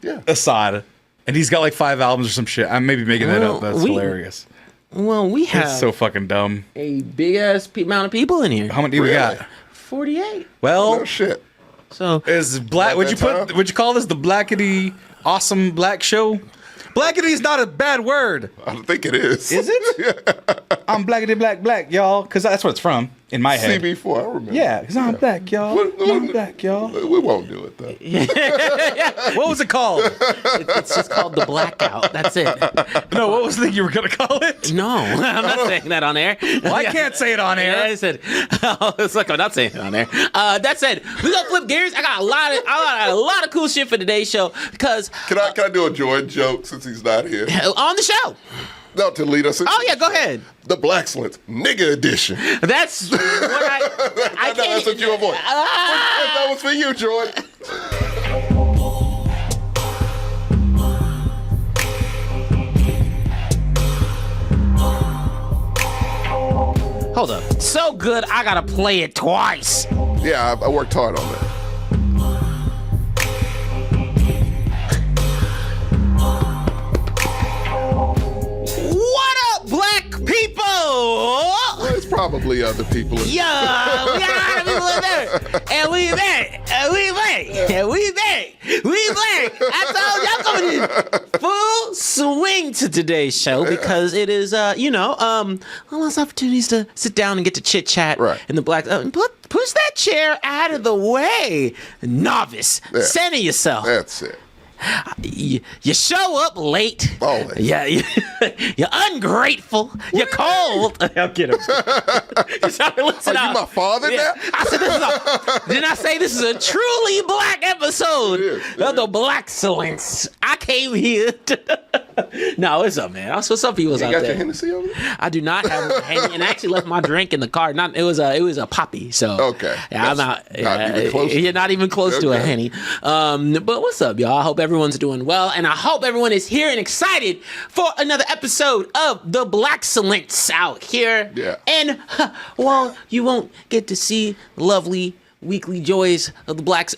Yeah, Assad, and he's got like 5 albums or some shit. I'm maybe making that up. That's hilarious. Well, we have so fucking dumb. A big ass amount of people in here. How many do we got? 48. Well, no shit. So is black? Would you call this the Blackity Awesome Black Show? Blackity is not a bad word. I don't think it is. Is it? I'm Blackity Black, y'all, because that's what it's from in my head. CB4, I remember. Yeah, because I'm black, y'all. I'm black, y'all. We won't do it though. What was it called? It's just called the Blackout. That's it. No, what was the thing you were gonna call it? No, I'm not saying that on air. Well, I can't say it on air. Yeah, I said, it's like I'm not saying it on air. That said, we gonna flip gears. I got a lot of cool shit for today's show because Can I do a Jordan joke since he's not here? On the show. No, to lead us into Oh yeah, go ahead. the Blaxcellence nigga edition. That's what I know that's what you avoid. That was for you, Jordan. Hold up. So good, I gotta play it twice. Yeah, I worked hard on that. What up, black people? Well, it's probably other people. Yeah, we got a lot of people in there. And we back. And we back. And we back. We back. I told y'all coming in full swing to today's show because it is, almost opportunities to sit down and get to chit chat in the black. Push that chair out of the way, novice. Yeah. Center yourself. That's it. You show up late. Always. Yeah, you're ungrateful. You're cold. I'm kidding. Listen Are you my father now? I said didn't I say this is a truly black episode of the Blaxcellence? I came here No, it's up, man. What's up, people's out You got there? your Hennessy over there? I do not have a Henny, and I actually left my drink in the car. It was a poppy. So okay, yeah, I'm out. Even close. You're not even close to a Henny. But what's up, y'all? I hope everyone's doing well, and I hope everyone is here and excited for another episode of the Blaxcellence out here. Yeah. And well, you won't get to see lovely weekly joys of the blacks.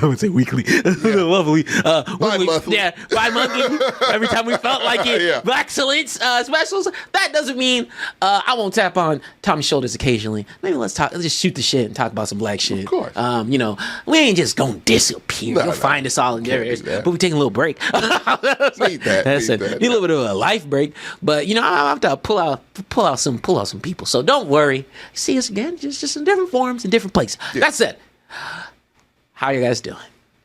No, it's a weekly. The lovely. Bi-monthly. Yeah, bi-monthly. Every time we felt like it. Yeah. Blaxcellence specials. That doesn't mean I won't tap on Tommy's shoulders occasionally. Maybe let's just shoot the shit and talk about some black shit. Of course. We ain't just gonna disappear. You'll find us all in there. But we taking a little break. Need that. That's it. Need a little bit of a life break. But I have to pull out some people. So don't worry. See us again, just in different forms, in different places. Yeah. That's it. How are you guys doing?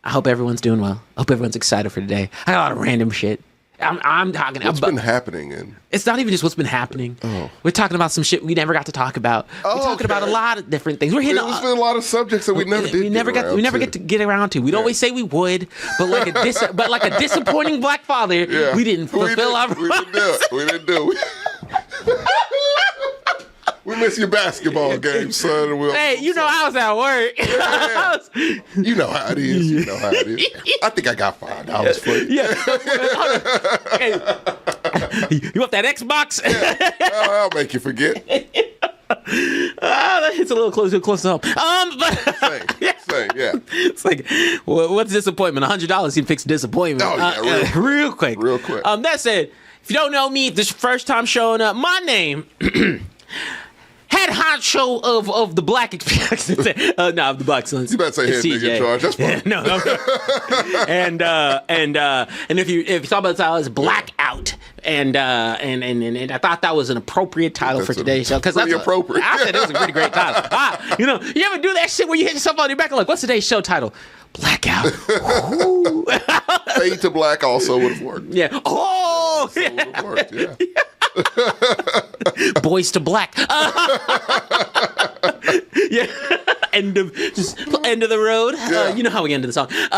I hope everyone's doing well. I hope everyone's excited for today. I got a lot of random shit. I'm talking about. What's been happening? It's not even just what's been happening. Oh. We're talking about some shit we never got to talk about. We're talking about a lot of different things. We're hitting. There's been a lot of subjects that we never did. We never get to get around to. We'd always say we would, but like a disappointing black father, we didn't fulfill our. We didn't do it. We didn't do it. We miss your basketball game, son. Hey, I was at work. Yeah. You know how it is. You know how it is. I think I got $5 for you. Yeah. Hey, you want that Xbox? Yeah. I'll make you forget. That hits a little close to home. Same, yeah. It's like, what's disappointment? $100 can fix disappointment. Oh, yeah, real quick. That said, if you don't know me, if this is your first time showing up, my name. Head honcho of the black experience. Of the Blaxcellence. You better say head nigga in charge. That's fine. No. and if you talk about the title, it's Blackout. And I thought that was an appropriate title for today's show because that's appropriate. I said it was a pretty great title. You ever do that shit where you hit yourself on your back and like, what's today's show title? Blackout. Fade to Black also would have worked. Yeah. Oh, would have worked. Yeah. Boys to Black. Yeah. end of the road. Yeah. You know how we ended the song. If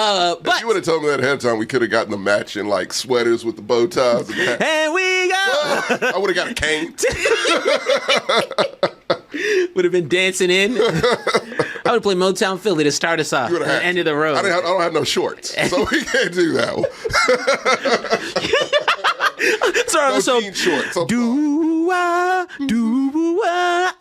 But you would have told me that ahead of time, we could have gotten a match in like sweaters with the bow ties. And hats. and we go. I would have got a cane. Would have been dancing in. I would play Motown Philly to start us off. You would have At the end of the road. I don't have no shorts, so we can't do that one. Sorry, No so jean shorts. I'm sorry. do-wah, do-wah.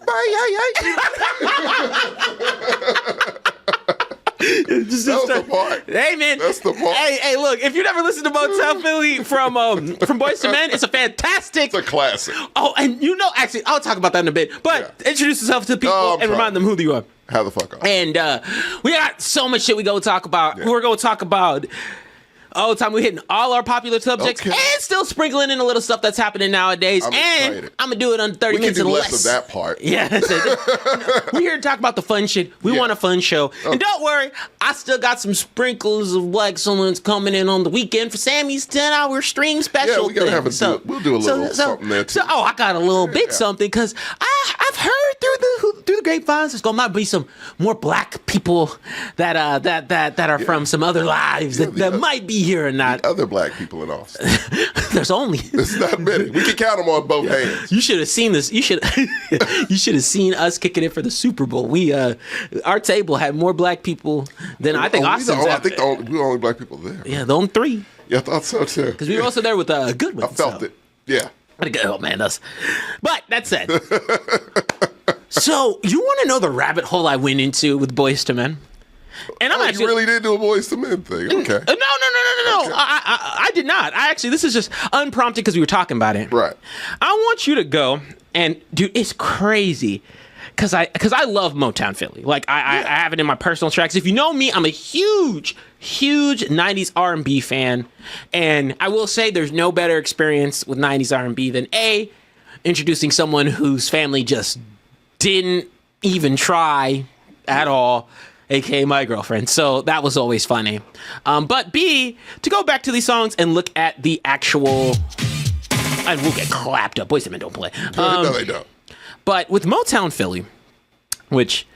That was the part. Hey man, That's the part. Hey, look! If you never listened to Motown Philly from Boyz II Men, it's a fantastic. It's a classic. Oh, and actually, I'll talk about that in a bit. But introduce yourself to people Oh, I'm and trying. remind them who you are. How the fuck up? And we got so much shit we go talk about. Yeah. We're going to talk about all the time. We're hitting all our popular subjects Okay. and still sprinkling in a little stuff that's happening nowadays. I'm and excited. I'm going to do it under 30 We can minutes do and less of that part. Yeah. We're here to talk about the fun shit. We Yeah. want a fun show. And don't worry, I still got some sprinkles of Blaxcellence coming in on the weekend for Sammy's 10-hour stream special. Yeah, we gotta thing. have a we'll do a little something there too. I got a little bit Yeah. something because I've heard through the grapevines there's might be some more black people that are from some other lives that might be here or not. Other black people in Austin. There's only It's not many. We can count them on both hands. you should have seen this. You should have seen us kicking it for the Super Bowl. We our table had more black people than I think Austin's. I had. think we're the only black people there. Yeah, the only 3 Yeah, I thought so too. because we were also there with Goodwin. I felt it. Yeah. Oh man, that's. But that said, so you want to know the rabbit hole I went into with Boyz II Men? And I'm Oh, actually you really did do a Boyz II Men thing. Okay. No. I did not. This is just unprompted because we were talking about it. Right. I want you to go and dude, it's crazy. Cause I love Motown Philly. Like I have it in my personal tracks. If you know me, I'm a huge 90s R&B fan. And I will say there's no better experience with 90s R&B than introducing someone whose family just didn't even try at all, aka my girlfriend. So that was always funny. But B, to go back to these songs and look at the actual, and we'll get clapped up. Boyz II Men don't play. No, they don't. But with Motown Philly, which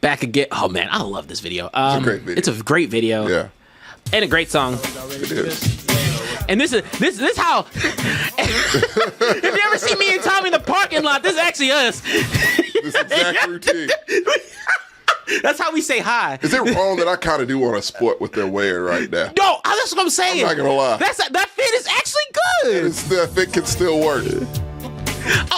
back again, oh man, I love this video. It's a great video. It's a great video. Yeah. And a great song. It is. And this how if you ever see me and Tommy in the parking lot, this is actually us. This exact routine. That's how we say hi. Is it wrong that I kind of do want to sport what they're wearing right now? No, that's what I'm saying. I'm not gonna lie. That fit is actually good. That fit can still work.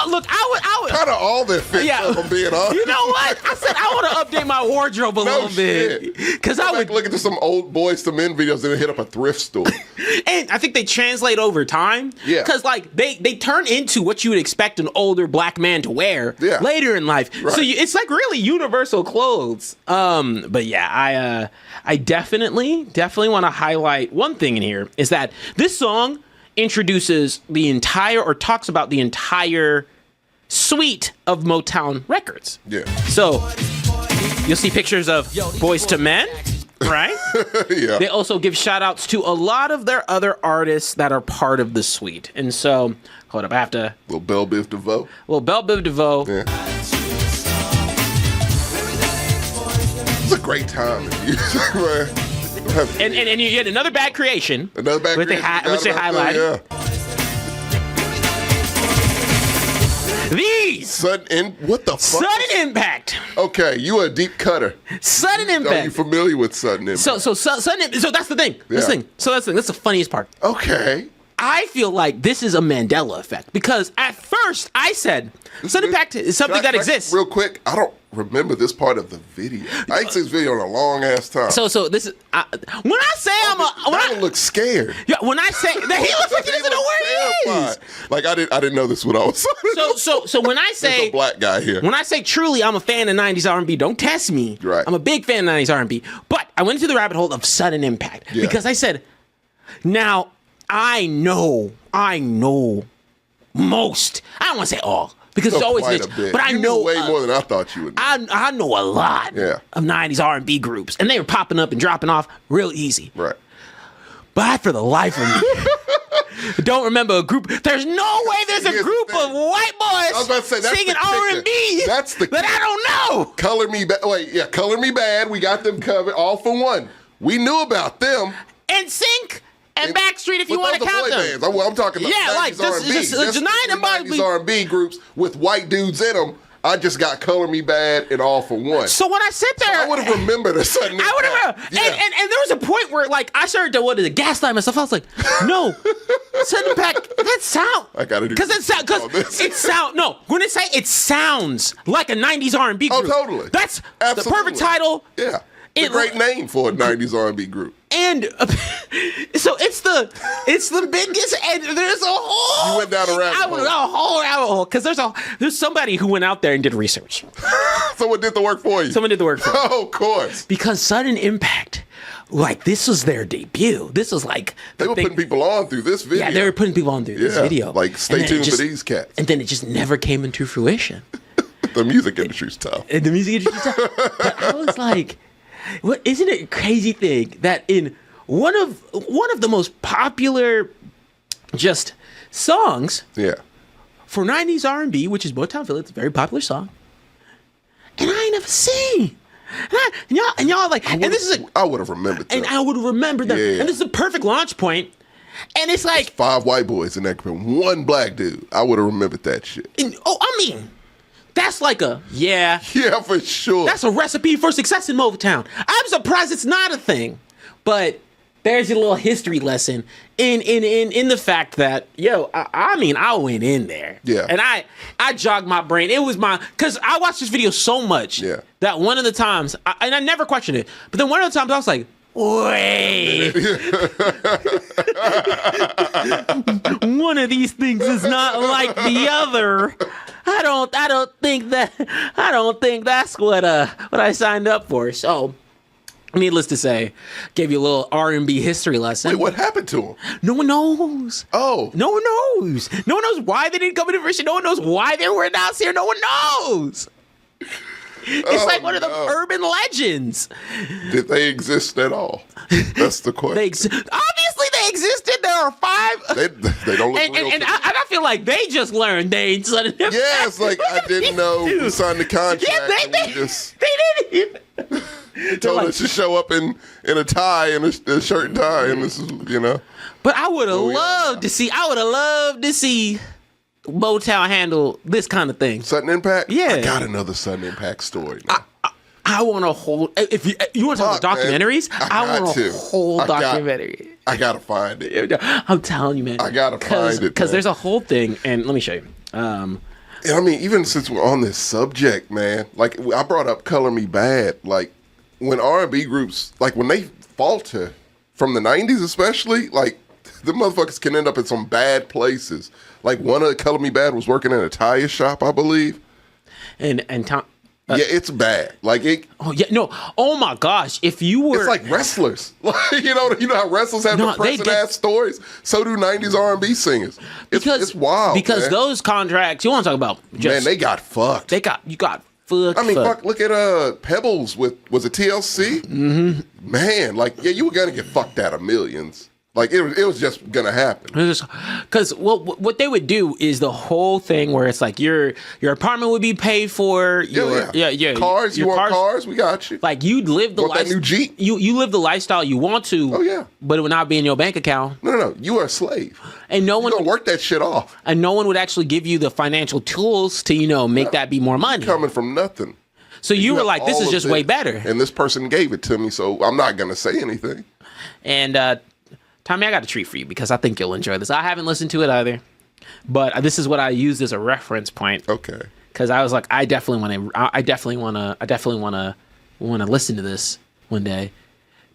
Look, I would. Kind of all their fits, Yeah. if I'm being honest. You know what? I said I want to update my wardrobe a little bit because I would look into some old Boyz II Men videos and hit up a thrift store. And I think they translate over time. Yeah. Because, like, they turn into what you would expect an older black man to wear later in life. Right. So it's like really universal clothes. But yeah, I definitely want to highlight one thing in here is that this song introduces the entire or talks about the entire suite of Motown records. Yeah. So you'll see pictures of Boyz II Men, right? Yeah. They also give shout outs to a lot of their other artists that are part of the suite. And so, hold up, I have to. Little Belle Biv DeVoe. Well, Belle Biv DeVoe. Yeah. It's a great time in music, man. And you get another bad creation. Another bad which creation. Which they highlighted. Yeah. These! What the fuck? Sudden Impact. Okay, you a deep cutter. Sudden Are you Impact. familiar with Sudden Impact? So that's the thing. That's the funniest part. Okay. I feel like this is a Mandela effect because at first I said Sudden Impact is something that exists. Real quick, I don't remember this part of the video. I ain't seen this video in a long ass time. So this is when I say that one looks scared. Yeah, when I say that he looks like he doesn't know where he is. Like I didn't know this when I was. So when I say there's a black guy here. When I say truly, I'm a fan of '90s R&B. Don't test me. Right. I'm a big fan of '90s R&B. But I went into the rabbit hole of Sudden Impact because I said, now I know most. I don't want to say all. Because it's always quite niche, a bit. but I You know knew way more than I thought you would know. I know a lot of '90s R&B groups, and they were popping up and dropping off real easy. Right. But for the life of me, don't remember a group. There's no way there's a group of white boys I was about to say, that's singing the kicker. R&B. That's the that I don't know. Color Me Bad. Wait, yeah, Color Me Bad. We got them covered. All for One. We knew about them. And Sync and Backstreet, if you want to count them. Bands. I'm talking about 90s R&B. Just nine 90s R&B groups with white dudes in them. I just got Color Me Bad and All for One. So when I sit there, I would have remembered a sudden. I would have, and there was a point where like I started to gaslight myself. I was like, no, sudden impact. That sound. I gotta do because it sound. No, when I say it sounds like a '90s R&B group. Oh, totally. That's Absolutely. the perfect title. Yeah, it's a great name for a '90s R&B group. And so it's the biggest, and there's a whole. You went down a rabbit hole. I went down a whole rabbit hole because there's somebody who went out there and did research. Someone did the work for you. Someone did the work for you. Oh, of course. Because Sudden Impact, like this was their debut. This was like they were putting people on through this video. Yeah, they were putting people on through this video. Like stay tuned for these cats. And then it just never came into fruition. The music industry's tough. And the music industry's tough. But I was like, what? Isn't it a crazy thing that in one of the most popular just songs for 90s R&B, which is Motown Philly, it's a very popular song, and I ain't never seen. And y'all like, and this is I would have remembered that. And I would remember them. Yeah. And this is a perfect launch point. And it's like 5 white boys in that group, 1 black dude. I would have remembered that shit. That's like yeah, for sure. That's a recipe for success in Motown. I'm surprised it's not a thing. But there's your little history lesson in the fact that, I went in there. Yeah. And I jogged my brain. It was because I watched this video so much that one of the times, and I never questioned it, but then one of the times I was like, wait. One of these things is not like the other. I don't think that's what I signed up for. So, needless to say, gave you a little R&B history lesson. Wait, what happened to him? No one knows. Oh. No one knows. No one knows why they didn't come into fruition. No one knows why they were announced here. No one knows. It's like one of the urban legends. Did they exist at all? That's the question. Obviously, they existed. There are 5. They don't look real. And I feel like they just learned they ain't Sudden Impact. Yeah, it's like I didn't know we signed the contract. Yeah, they didn't even. Told us to show up in a tie and a shirt and tie, and this is But I would have loved to see. Motown handle this kind of thing. Sudden Impact. Yeah, I got another Sudden Impact story. I want a whole. If you want to talk about documentaries, I want a whole documentary. I gotta find it. I'm telling you, man. I gotta find it because there's a whole thing, and let me show you. Even since we're on this subject, man, like I brought up Color Me Bad, like when R&B groups, like when they falter from the 90s especially, like the motherfuckers can end up in some bad places. Like one of Color Me Bad was working in a tire shop, I believe. And Tom. Yeah, it's bad. Like it. Oh yeah, no. Oh my gosh, if you were, it's like wrestlers. Like you know how wrestlers have depressing ass stories. So do 90s R&B singers. It's wild. Because man. those contracts, you want to talk about? Man, they got fucked. You got fucked. I mean, fuck. Look at Pebbles was it TLC? Mm-hmm. Man, like you were gonna get fucked out of millions. Like it was just gonna happen. Because what they would do is the whole thing where it's like your apartment would be paid for. Yeah. Cars, you want cars? We got you. Like you'd live the lifestyle. That new Jeep? You live the lifestyle you want to. Oh yeah. But it would not be in your bank account. No. You are a slave. And no one gonna work that shit off. And no one would actually give you the financial tools to make that be more money. Coming from nothing. So you were like, this is just way better. And this person gave it to me, so I'm not gonna say anything. And Tommy, I got a treat for you because I think you'll enjoy this. I haven't listened to it either, but this is what I used as a reference point. Okay. Because I was like, I definitely want to listen to this one day.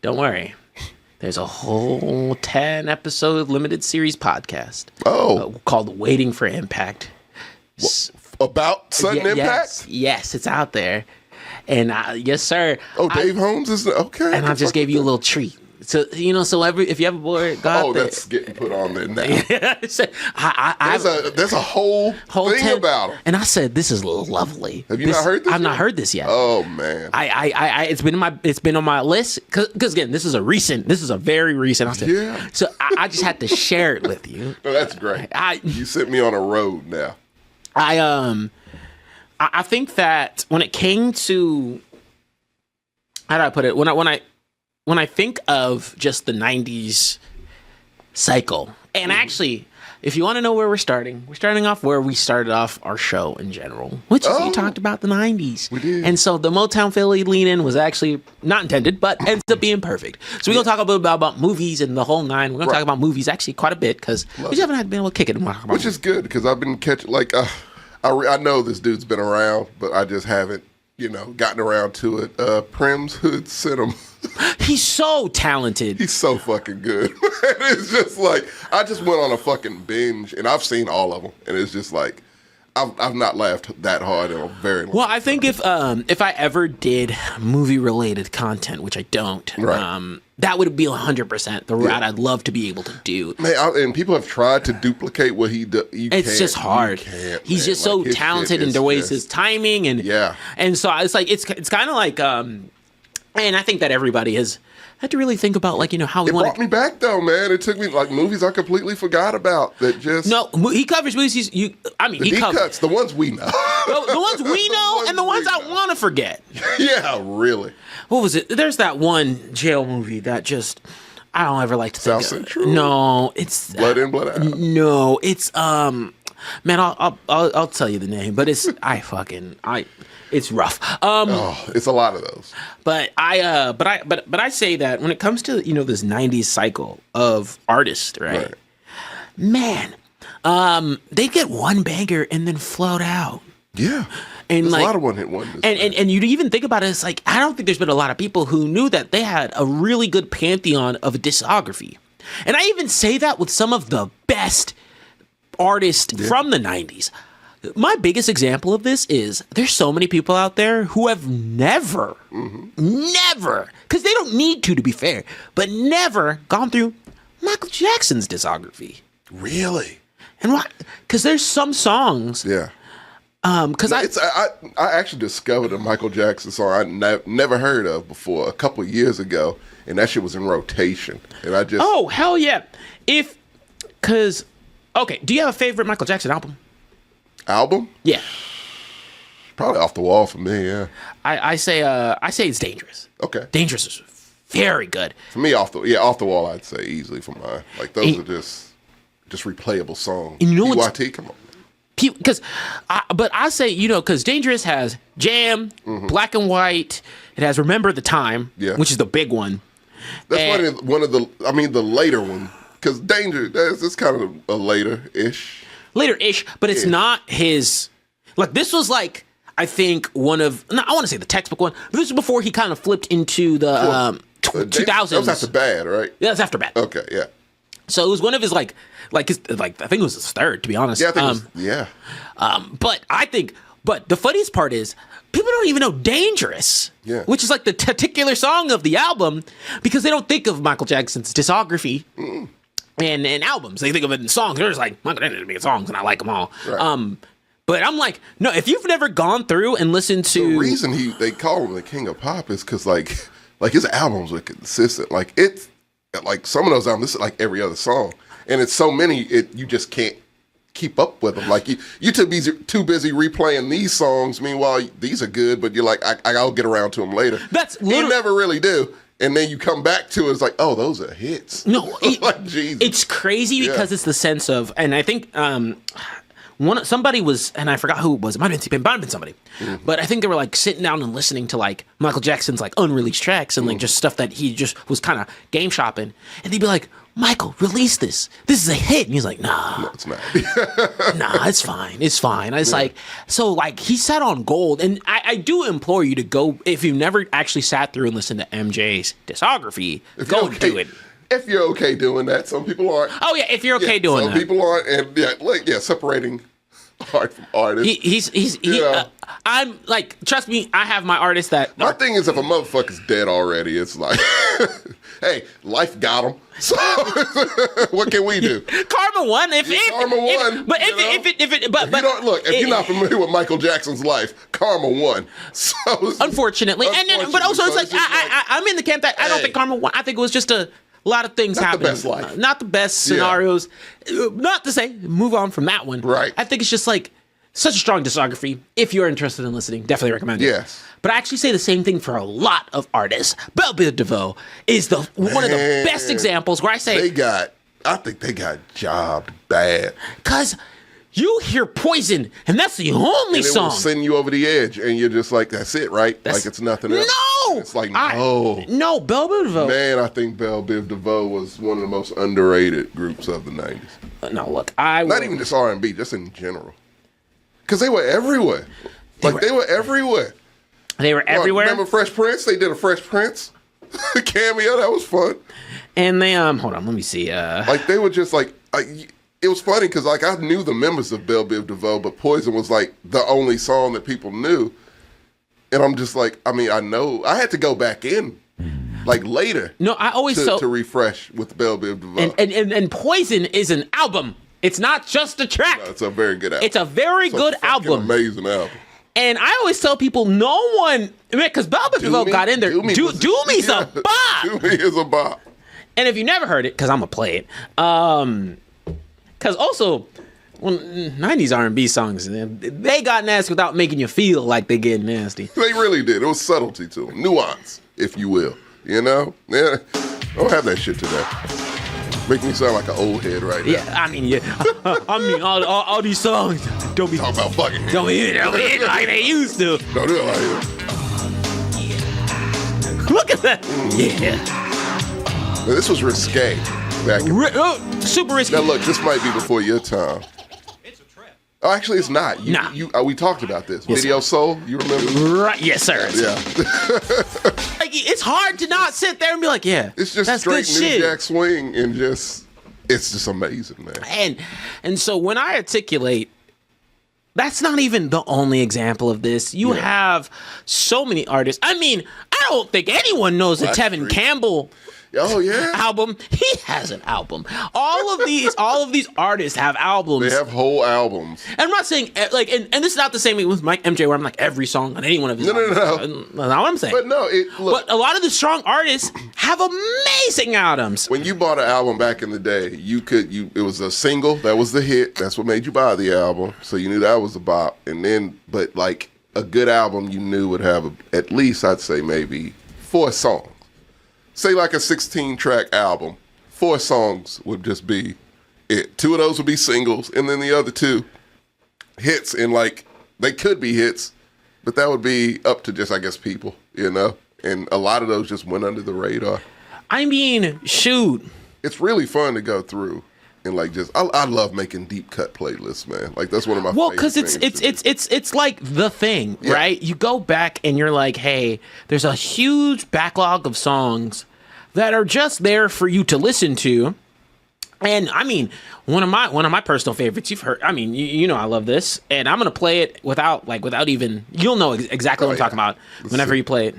Don't worry, there's a whole 10-episode limited series podcast. Called "Waiting for Impact." About Sudden Impact? Yes, it's out there, and yes, sir. Dave Holmes is okay. And I just gave you a little treat. So if you have a boy, that's getting put on there now. There's a whole thing about him. And I said, this is lovely. Have you not heard this? I've not heard this yet. Oh man, it's been on my list because again, this is a very recent. I said, yeah. So I just had to share it with you. No, that's great. You sent me on a road now. I think that when it came to, how do I put it? When I think of just the 90s cycle, and actually, if you want to know where we're starting off where we started off our show in general, which is we talked about the 90s. We did. And so the Motown Philly lean-in was actually not intended, but ends up being perfect. So we're going to talk a little bit about movies and the whole nine. We're going to talk about movies actually quite a bit because we just haven't been able to kick it. Which is good because I've been catching, like, I know this dude's been around, but I just haven't, gotten around to it. Prim's Hood Cinema. He's so talented. He's so fucking good. It's just like, I just went on a fucking binge, and I've seen all of them, and it's just like, I've not laughed that hard in a very long time. Well, I think if I ever did movie-related content, which I don't, Right. That would be 100% the route I'd love to be able to do. Man, and people have tried to duplicate what he does. It's just hard. He's just so talented in the ways his timing and so it's like it's kind of like and I think that everybody has had to really think about how we It want brought me back though, man. It took me like movies I completely forgot about that just he covers movies. He deep covers cuts, the ones we know, the ones we know and the ones I want to forget. Yeah, really. What was it? There's that one jail movie that just I don't ever like to think South of. Central? No, it's Blood In, Blood Out. No, it's man, I'll tell you the name, but it's it's rough. It's a lot of those. But I say that when it comes to this 90s cycle of artists, right? Man, they get one banger and then float out. Yeah. And there's like a lot of one hit wonders. And you even think about it, it's like I don't think there's been a lot of people who knew that they had a really good pantheon of a discography. And I even say that with some of the best artists from the 90s. My biggest example of this is there's so many people out there who have never, because they don't need to be fair, but never gone through Michael Jackson's discography. Really? And why? Because there's some songs. Yeah. Because I actually discovered a Michael Jackson song I never heard of before a couple years ago, and that shit was in rotation. And I just hell yeah! Do you have a favorite Michael Jackson album? Album? Yeah, probably Off the Wall for me. Yeah, I say it's Dangerous. Okay, Dangerous is very good for me. Off the Wall, I'd say easily for mine. Like those are just replayable songs. And you know PYT, come on. But I say, because Dangerous has Jam, Black and White. It has Remember the Time, which is the big one. That's one of the later one. Because it's kind of a later-ish. Later-ish, but it's not his. Like, this was like, I think, I want to say the textbook one, but this was before he kind of flipped into the 2000s. That was after Bad, right? Yeah, that's after Bad. Okay, yeah. So it was one of his I think it was his third, to be honest. Yeah, I think it was, But the funniest part is people don't even know Dangerous, which is like the titular song of the album, because they don't think of Michael Jackson's discography and albums. They think of it in songs. They're just like, Michael Jackson making songs, and I like them all. Right. But I'm like, no, if you've never gone through and listened to... The reason they call him the King of Pop is because like his albums are consistent. Like it's like some of those albums, this is like every other song. And it's so many, you just can't keep up with them. Like you're too busy replaying these songs. Meanwhile, these are good, but you're like, I'll get around to them later. You never really do. And then you come back to it, it's like, oh, those are hits. No, like, Jesus. It's crazy because it's the sense of, and I think somebody was, and I forgot who it was. It might have been somebody, but I think they were like sitting down and listening to like Michael Jackson's like unreleased tracks and like just stuff that he just was kind of game shopping, and they'd be like, Michael, release this. This is a hit. And he's like, nah. No, it's not. Nah, it's fine. It's fine. It's like, so like he sat on gold. And I do implore you to go, if you've never actually sat through and listened to MJ's discography, go do it. If you're okay doing that. Some people aren't. Oh yeah, if you're okay doing that. Some people aren't. And separating art from artist. I'm like, trust me, I have my artists that. My thing is, if a motherfucker's dead already, it's like, hey, life got him. So what can we do? Karma won. Karma won. But if you're not familiar with Michael Jackson's life, karma won. So unfortunately, but also it's like I'm in the camp that I don't think karma won. I think it was just a lot of things happening. Not the best life. Not the best scenarios. Not to say move on from that one. Right. I think it's just like such a strong discography. If you're interested in listening, definitely recommend it. Yes. But I actually say the same thing for a lot of artists. Belle Biv DeVoe is one of the best examples where I say I think they got jobbed bad. because you hear Poison, and that's the only And it song. will send you over the edge, and you're just like, that's it, right? Like it's nothing else. No! It's like, no. No, Belle Biv DeVoe. Man, I think Belle Biv DeVoe was one of the most underrated groups of the 90s. No, look, Not even just R&B, just in general. Because they were everywhere. They were everywhere. They were everywhere. Remember Fresh Prince? They did a Fresh Prince cameo. That was fun. And they, hold on, let me see. Like, they were just like, it was funny because, like, I knew the members of Belle Biv DeVoe, but Poison was, like, the only song that people knew. And I'm just like, I mean, I know. I had to go back in, like, later. No, I always to refresh with Belle Biv DeVoe. And Poison is an album. It's not just a track. No, it's a very good album. It's a very good album. Amazing album. And I always tell people, no one, because Belle Biv DeVoe got in there. Do Me's a bop. Do Me is a bop. And if you never heard it, because I'm gonna play it, because also, 90s R&B songs, they got nasty without making you feel like they get nasty. They really did. It was subtlety to them, nuance, if you will. You know, yeah. Don't have that shit today. Make me sound like an old head right now. Yeah, I mean, all these songs don't be Talk about fucking. don't be like they used to. Don't do it like that. Look at that. Yeah. Now, this was risque back in. Super risky. Now look, this might be before your time. Oh, actually, it's not. We talked about this. Yes, Video Soul, you remember? Right. Yes, sir. Yeah. Like, it's hard to not sit there and be like, yeah, It's just that's straight good New shit. Jack Swing and it's just amazing, man. And so when I articulate, that's not even the only example of this. You have so many artists. I mean, I don't think anyone knows the Tevin Campbell Oh yeah. album. He has an album. All of these artists have albums. They have whole albums. And I'm not saying like, and this is not the same with Mike MJ where I'm like every song on any one of his. No. albums. That's not what I'm saying. But no, look. But a lot of the strong artists have amazing albums. When you bought an album back in the day, it was a single, that was the hit. That's what made you buy the album. So you knew that was a bop. And then, but like a good album, you knew would have at least, I'd say maybe 4 songs. Say like a 16-track album, 4 songs would just be it. 2 of those would be singles, and then the other 2 hits. And like they could be hits, but that would be up to just, I guess, people, you know. And a lot of those just went under the radar. I mean, shoot. It's really fun to go through and like just. I love making deep cut playlists, man. Like that's one of my Well, favorite because it's like the thing, Yeah. right? You go back and you're like, hey, there's a huge backlog of songs that are just there for you to listen to. And I mean, one of my personal favorites. You've heard. I mean, you know I love this, and I'm gonna play it without even. You'll know exactly what I'm talking about whenever you play it.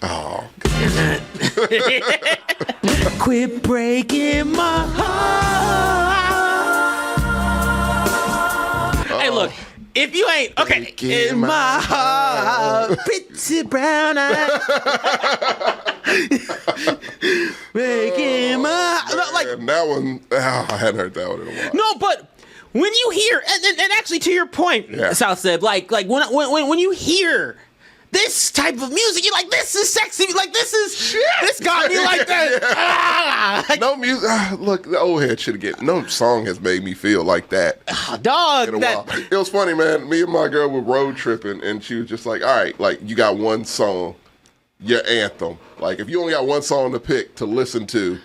Oh, Quit breaking my heart. Hey, look. If you ain't okay, in my heart, pretty brown eyes, breaking my like. and that one, I hadn't heard that one in a while. No, but when you hear, and actually to your point, Yeah. South said, like when you hear this type of music, you're like, this is sexy, like this got me like that. Yeah. Like, No music. Look, the old head should have no song has made me feel like that dog, in a while. It was funny, man. Me and my girl were road tripping, and she was just like, "All right, like you got one song, your anthem. Like if you only got one song to pick to listen to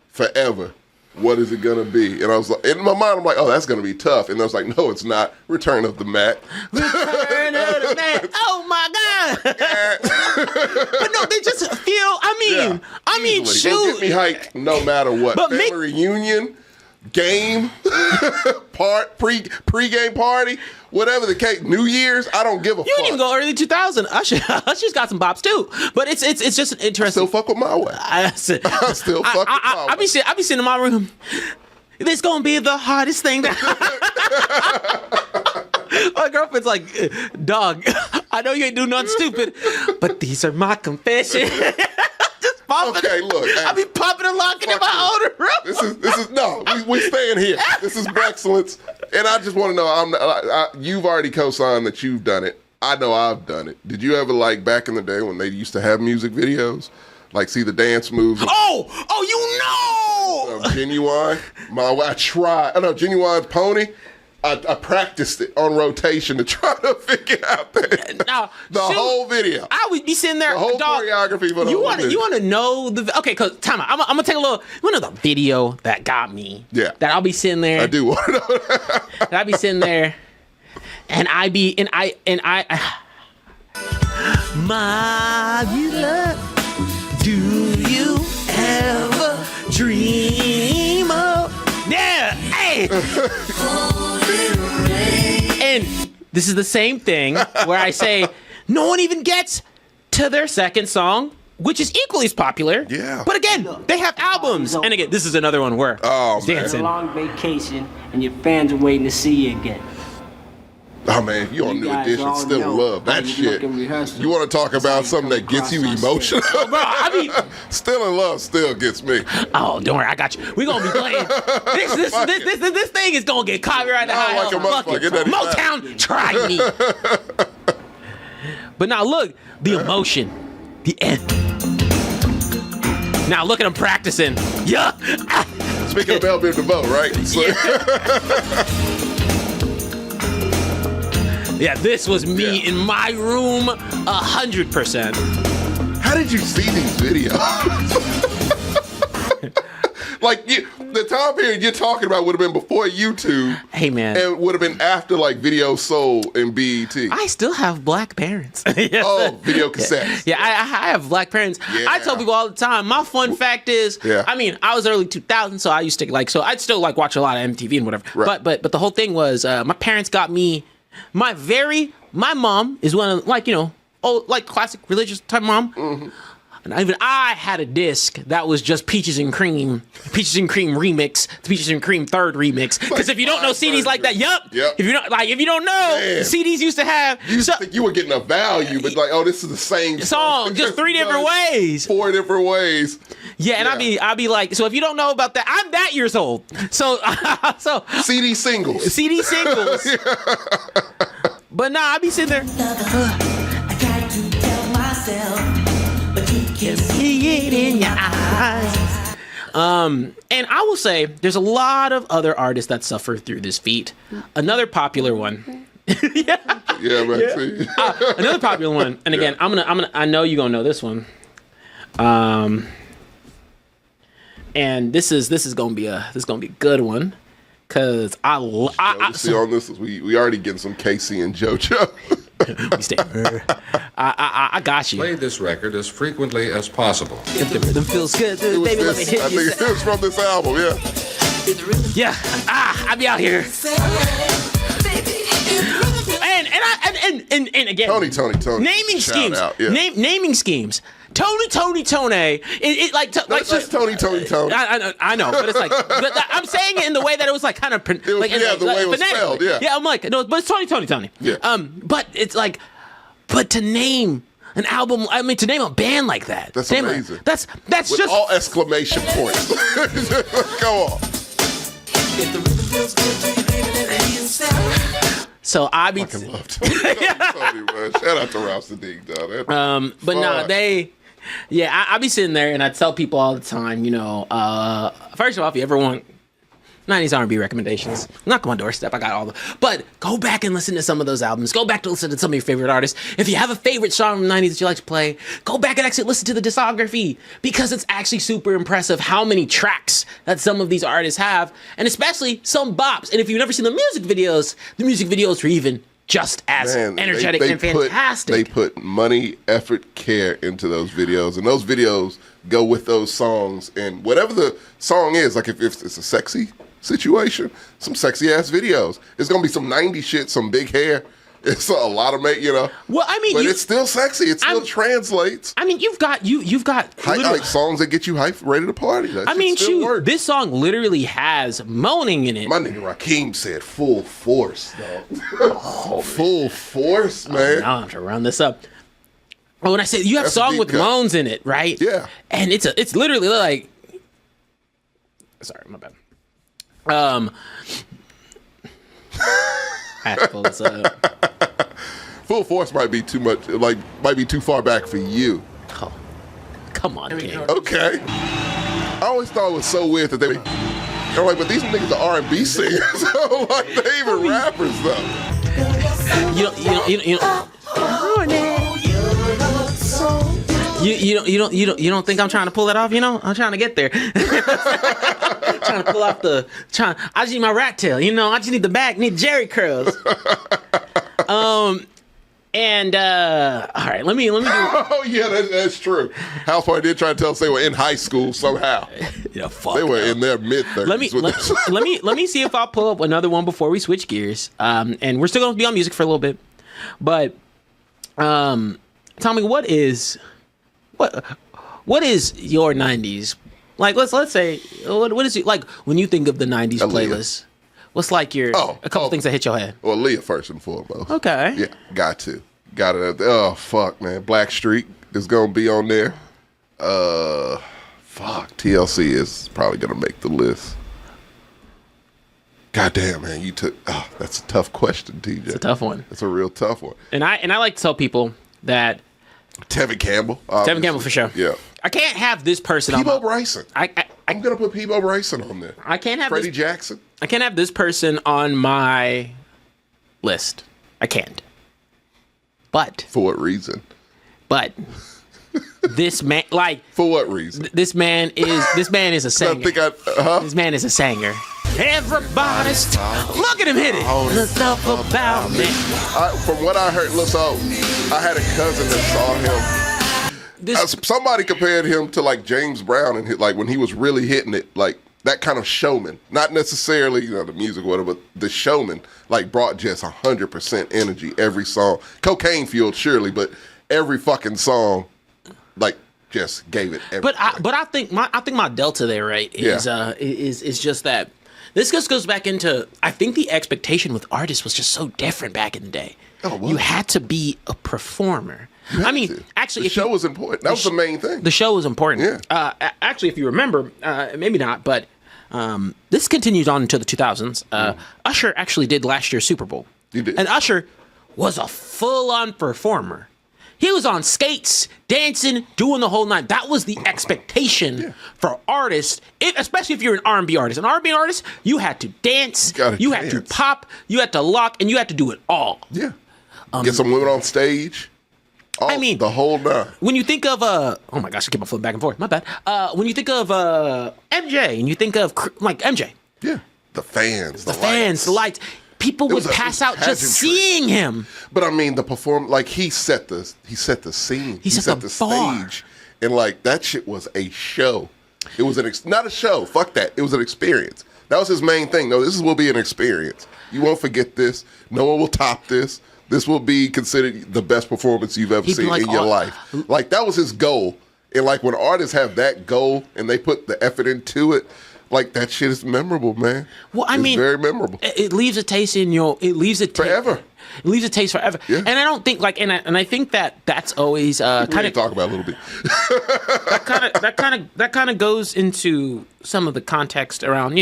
forever, what is it gonna be?" And I was like, in my mind, I'm like, "Oh, that's gonna be tough." And I was like, "No, it's not. Return of the Mac." Return of the Mac. Oh my god! But no, they just feel. I mean, Easily. shoot. They'll get me hyped no matter what. But Family reunion, game, pre-game party, whatever the case. New Year's, I don't give a You fuck. didn't even go early 2000. Usher's got some bops too, but it's just an interesting. Still fuck with my way. I still fuck with my I be sitting in my room. This gonna be the hardest thing. My girlfriend's like, "Dog, I know you ain't do nothing stupid, but these are my confessions." Just pumping. Okay, look. I be pumping and locking in Fuck my own room. This is no. We staying here. This is Blaxcellence, and I just want to know. You've already co-signed that you've done it. I know I've done it. Did you ever, like, back in the day when they used to have music videos, like, see the dance moves? Oh, you know. Genuine. I tried. I know Genuine's Pony. I practiced it on rotation to try to figure out the whole video. I would be sitting there. The whole choreography for the whole video. You want to know the okay? Cause time out. I'm gonna take a little. You want to know the video that got me? Yeah. That I'll be sitting there. I do want to know that. That I'll be sitting there, and I my love. Do you ever dream of? Yeah. Hey. And this is the same thing where I say no one even gets to their second song, which is equally as popular. Yeah. But again, they have albums. And again, this is another one where dancing. A long vacation and your fans are waiting to see you again. Oh man, if you on New Edition, still love that shit. You want to talk about something that gets you emotional? Bro, I mean, Still in Love still gets me. oh, don't worry, I got you. We're gonna be playing. This thing is gonna get copyrighted. Like a motherfucker. It doesn't Motown, try me. But now look, the emotion, the end. Now look at him practicing. Yeah. Speaking of Bell Biv DeVoe, right? So, Yeah, this was me in my room 100%. how did you see these videos? Like, the time period you're talking about would have been before YouTube. Hey, man. And would have been after, like, Video Soul and BET. I still have black parents. Oh, video cassettes. Yeah, I have black parents. Yeah. I tell people all the time. My fun fact is, I mean, I was early 2000s, so I used to so I'd still like watch a lot of MTV and whatever. Right. But the whole thing was, my parents got me my mom is one of like classic religious type mom. Mm-hmm. And even I had a disc that was just Peaches and Cream remix, Peaches and Cream third remix. Because if you don't know CDs like that, yep. If you don't know, Man. CDs used to have. You used to think you were getting a value, but like, oh, this is the same song, just 3 different ways. 4 different ways. Yeah, and I'd be like, so if you don't know about that, I'm that years old. So CD singles. But nah, I'd be sitting there. I got to tell myself, but you can See it in your eyes. And I will say, there's a lot of other artists that suffer through this feat. Another popular one. Another popular one. And again, I know you're gonna know this one. And this is gonna be a good one. Cause see on this we already getting some Casey and JoJo. we stay. I got you. Play this record as frequently as possible. If the rhythm feels good, baby, let me hit I you. think it was from this album, Yeah. I be out here. And again, Tony. Naming Shout schemes. out, yeah. Naming schemes. Tony. It like just Tony. I know, but it's like I'm saying it in the way that it was like kind of the way it was spelled. Yeah. Yeah, I'm like no, but it's Tony. Yeah. But it's like, but to name an album, I mean, to name a band like that. That's amazing. That's with just all exclamation points. Go on. So I be Fucking love Tony, man. Shout out to Rouse Sadiq, dog. But no, I be sitting there and I tell people all the time, first of all, if you ever want 90s R&B recommendations, knock on my doorstep. I got all but go back and listen to some of those albums. Go back to listen to some of your favorite artists. If you have a favorite song from the 90s that you like to play, go back and actually listen to the discography, because it's actually super impressive how many tracks that some of these artists have, and especially some bops. And if you've never seen the music videos are even just as energetic and fantastic. They put money, effort, care into those videos, and those videos go with those songs. And whatever the song is, like if it's a sexy situation, some sexy ass videos. It's gonna be some 90s shit, some big hair. It's a lot of Well, I mean, but it's still sexy. It still translates. I mean, you've got like songs that get you hyped, ready to party. That shoot, this song literally has moaning in it. My nigga Rakim said full force, though. Full force, man. Now I have to run this up. Oh, when I say you have a That's a song deep with cut. moans in it, right? Yeah. And it's literally like, sorry, my bad. I have to pull this up. Full Force might be too much, like, might be too far back for you. Oh, come on, King. Okay. I always thought it was so weird that they were, I'm like, but these niggas are R&B singers. So, like, they even rappers, though. You don't think I'm trying to pull that off? I'm trying to get there. Trying to pull off I just need my rat tail. I just need the back, need Jerry curls. And all right, let me do. Oh yeah, that's true. House Party did try to tell us they were in high school somehow. Yeah, fuck. They were in their mid-30s. Let me see if I'll pull up another one before we switch gears. And we're still gonna be on music for a little bit, but tell me what is your 90s? Like let's say what is it like when you think of the 90s playlist? What's like your a couple things that hit your head? Well, Leah first and foremost. Okay. Yeah, got it. Oh fuck, man. Blackstreet is gonna be on there. Fuck. TLC is probably gonna make the list. God damn, man. You took. Oh, that's a tough question, TJ. It's a tough one. It's a real tough one. And I like to tell people that Tevin Campbell. Obviously. Tevin Campbell for sure. Yeah. I can't have this person on Peebo Bryson. I'm gonna put Peebo Bryson on there. I can't have Freddie Jackson. I can't have this person on my list. I can't. But For what reason? this man, like, For what reason? this man is a singer. This man is a singer. Everybody's look at him hit it. The stuff about me. From what I heard, I had a cousin that saw him. Somebody compared him to like James Brown and like when he was really hitting it, like that kind of showman. Not necessarily the music, whatever, but the showman like brought just 100% energy every song. Cocaine fueled, surely, but every fucking song, like just gave it everything. But I think my delta there, right, is just that. This just goes back into, I think the expectation with artists was just so different back in the day. Oh, wow. You had to be a performer. I mean, actually, the show was important. That was the main thing. The show was important. Yeah. Actually, if you remember, maybe not, but this continues on into the 2000s. Usher actually did last year's Super Bowl. He did. And Usher was a full-on performer. He was on skates, dancing, doing the whole night. That was the expectation for artists, especially if you're an R&B artist. An R&B artist, you had to dance, you had to pop, you had to lock, and you had to do it all. Yeah. Get some women on stage. I mean, the whole nine. When you think of oh my gosh, I keep my foot back and forth. My bad. When you think of MJ and you think of like MJ, the fans, the lights. People would pass out just seeing him. But I mean, the perform like he set the scene. He set the stage, and like that shit was a show. It was not a show. Fuck that. It was an experience. That was his main thing. No, this will be an experience. You won't forget this. No one will top this. This will be considered the best performance you've ever seen in your life. Like that was his goal. And like when artists have that goal and they put the effort into it, like that shit is memorable, man. Well, I mean, very memorable. It leaves a taste in your. It leaves a forever. It leaves a taste forever. Yeah. And I don't think like, and I think that's always kind of talk about a little bit. that kind of goes into some of the context around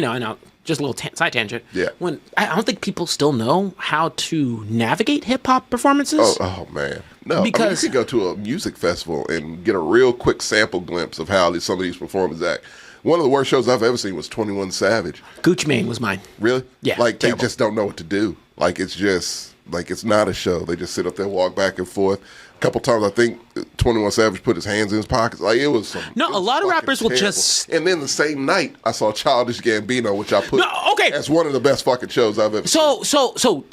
just a little side tangent. Yeah. When I don't think people still know how to navigate hip hop performances. Oh man, no. Because you can go to a music festival and get a real quick sample glimpse of how some of these performers act. One of the worst shows I've ever seen was 21 Savage. Gucci Mane was mine. Really? Yeah. Like they just don't know what to do. Like it's just like it's not a show. They just sit up there, walk back and forth. A couple times I think 21 Savage put his hands in his pockets. Like it was a lot of rappers will just. And then the same night I saw Childish Gambino, which I put as one of the best fucking shows I've ever seen. Okay.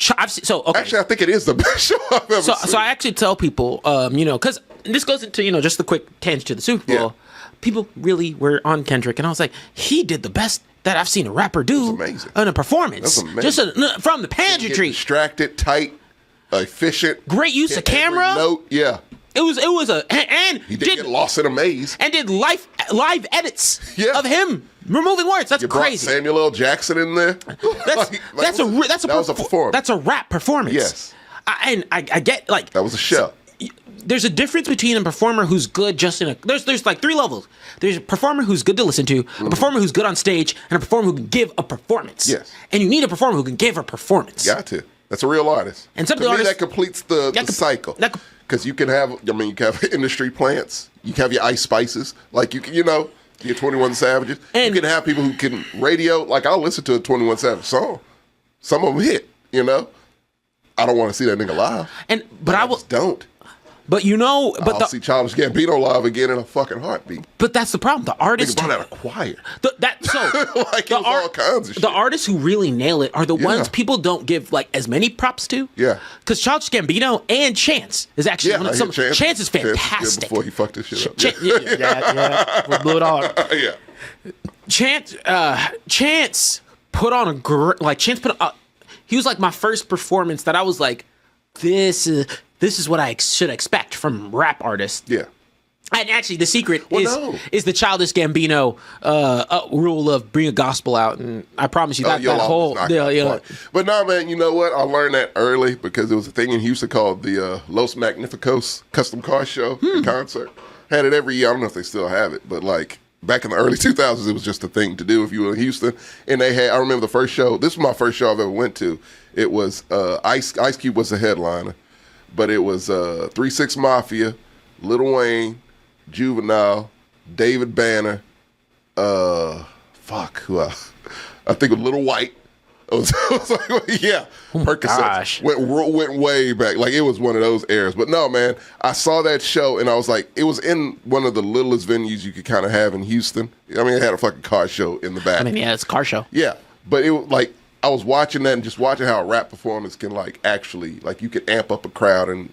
Actually, I think it is the best show I've ever seen. So I actually tell people, because this goes into just the quick tangent to the Super Bowl. Yeah. People really were on Kendrick, and I was like, he did the best that I've seen a rapper do in a performance. That's amazing. Just from the pageantry. Distracted, tight, efficient. Great use of camera. Note, yeah. It was and he didn't get lost in a maze. And did live edits of him removing words. That's crazy. Brought Samuel L. Jackson in there. That was a performance. That's a rap performance. Yes. I get like that was a show. there's a difference between a performer who's good just in a there's like 3 levels. There's a performer who's good to listen to, a performer who's good on stage, and a performer who can give a performance. Yes. And you need a performer who can give a performance. Got to. That's a real artist. And some to me, artists, that completes the cycle. Because you can have, you can have industry plants. You can have your Ice Spices. Like, your 21 Savages. And you can have people who can radio. Like, I'll listen to a 21 Savage song. Some of them hit, I don't want to see that nigga live. But I will. Don't. But I'll see Childish Gambino live again in a fucking heartbeat. But that's the problem. The artists brought out a choir. Like all kinds of shit. The artists who really nail it are the ones people don't give like as many props to. Yeah. Because Childish Gambino and Chance is actually one of some. Chance is fantastic. Chance, before he fucked this shit up. We'll blow it all up. Yeah. Chance put on a he was like my first performance that I was like, this is what I should expect from rap artists. Yeah. And actually, the secret is the Childish Gambino rule of bring a gospel out, and I promise you that whole deal. But no, man, you know what? I learned that early because there was a thing in Houston called the Los Magnificos Custom Car Show and concert. Had it every year. I don't know if they still have it, but like back in the early 2000s, it was just a thing to do if you were in Houston. And I remember the first show. This was my first show I've ever went to. It was Ice Cube was the headliner, but it was 3 6 Mafia, Lil Wayne, Juvenile, David Banner, who else? I think of Little White. It was like, yeah, Percocets. Went way back. Like, it was one of those eras. But no, man, I saw that show, and I was like, it was in one of the littlest venues you could kind of have in Houston. I mean, it had a fucking car show in the back. It's a car show. Yeah, but it was like, I was watching that and just watching how a rap performance can actually you can amp up a crowd, and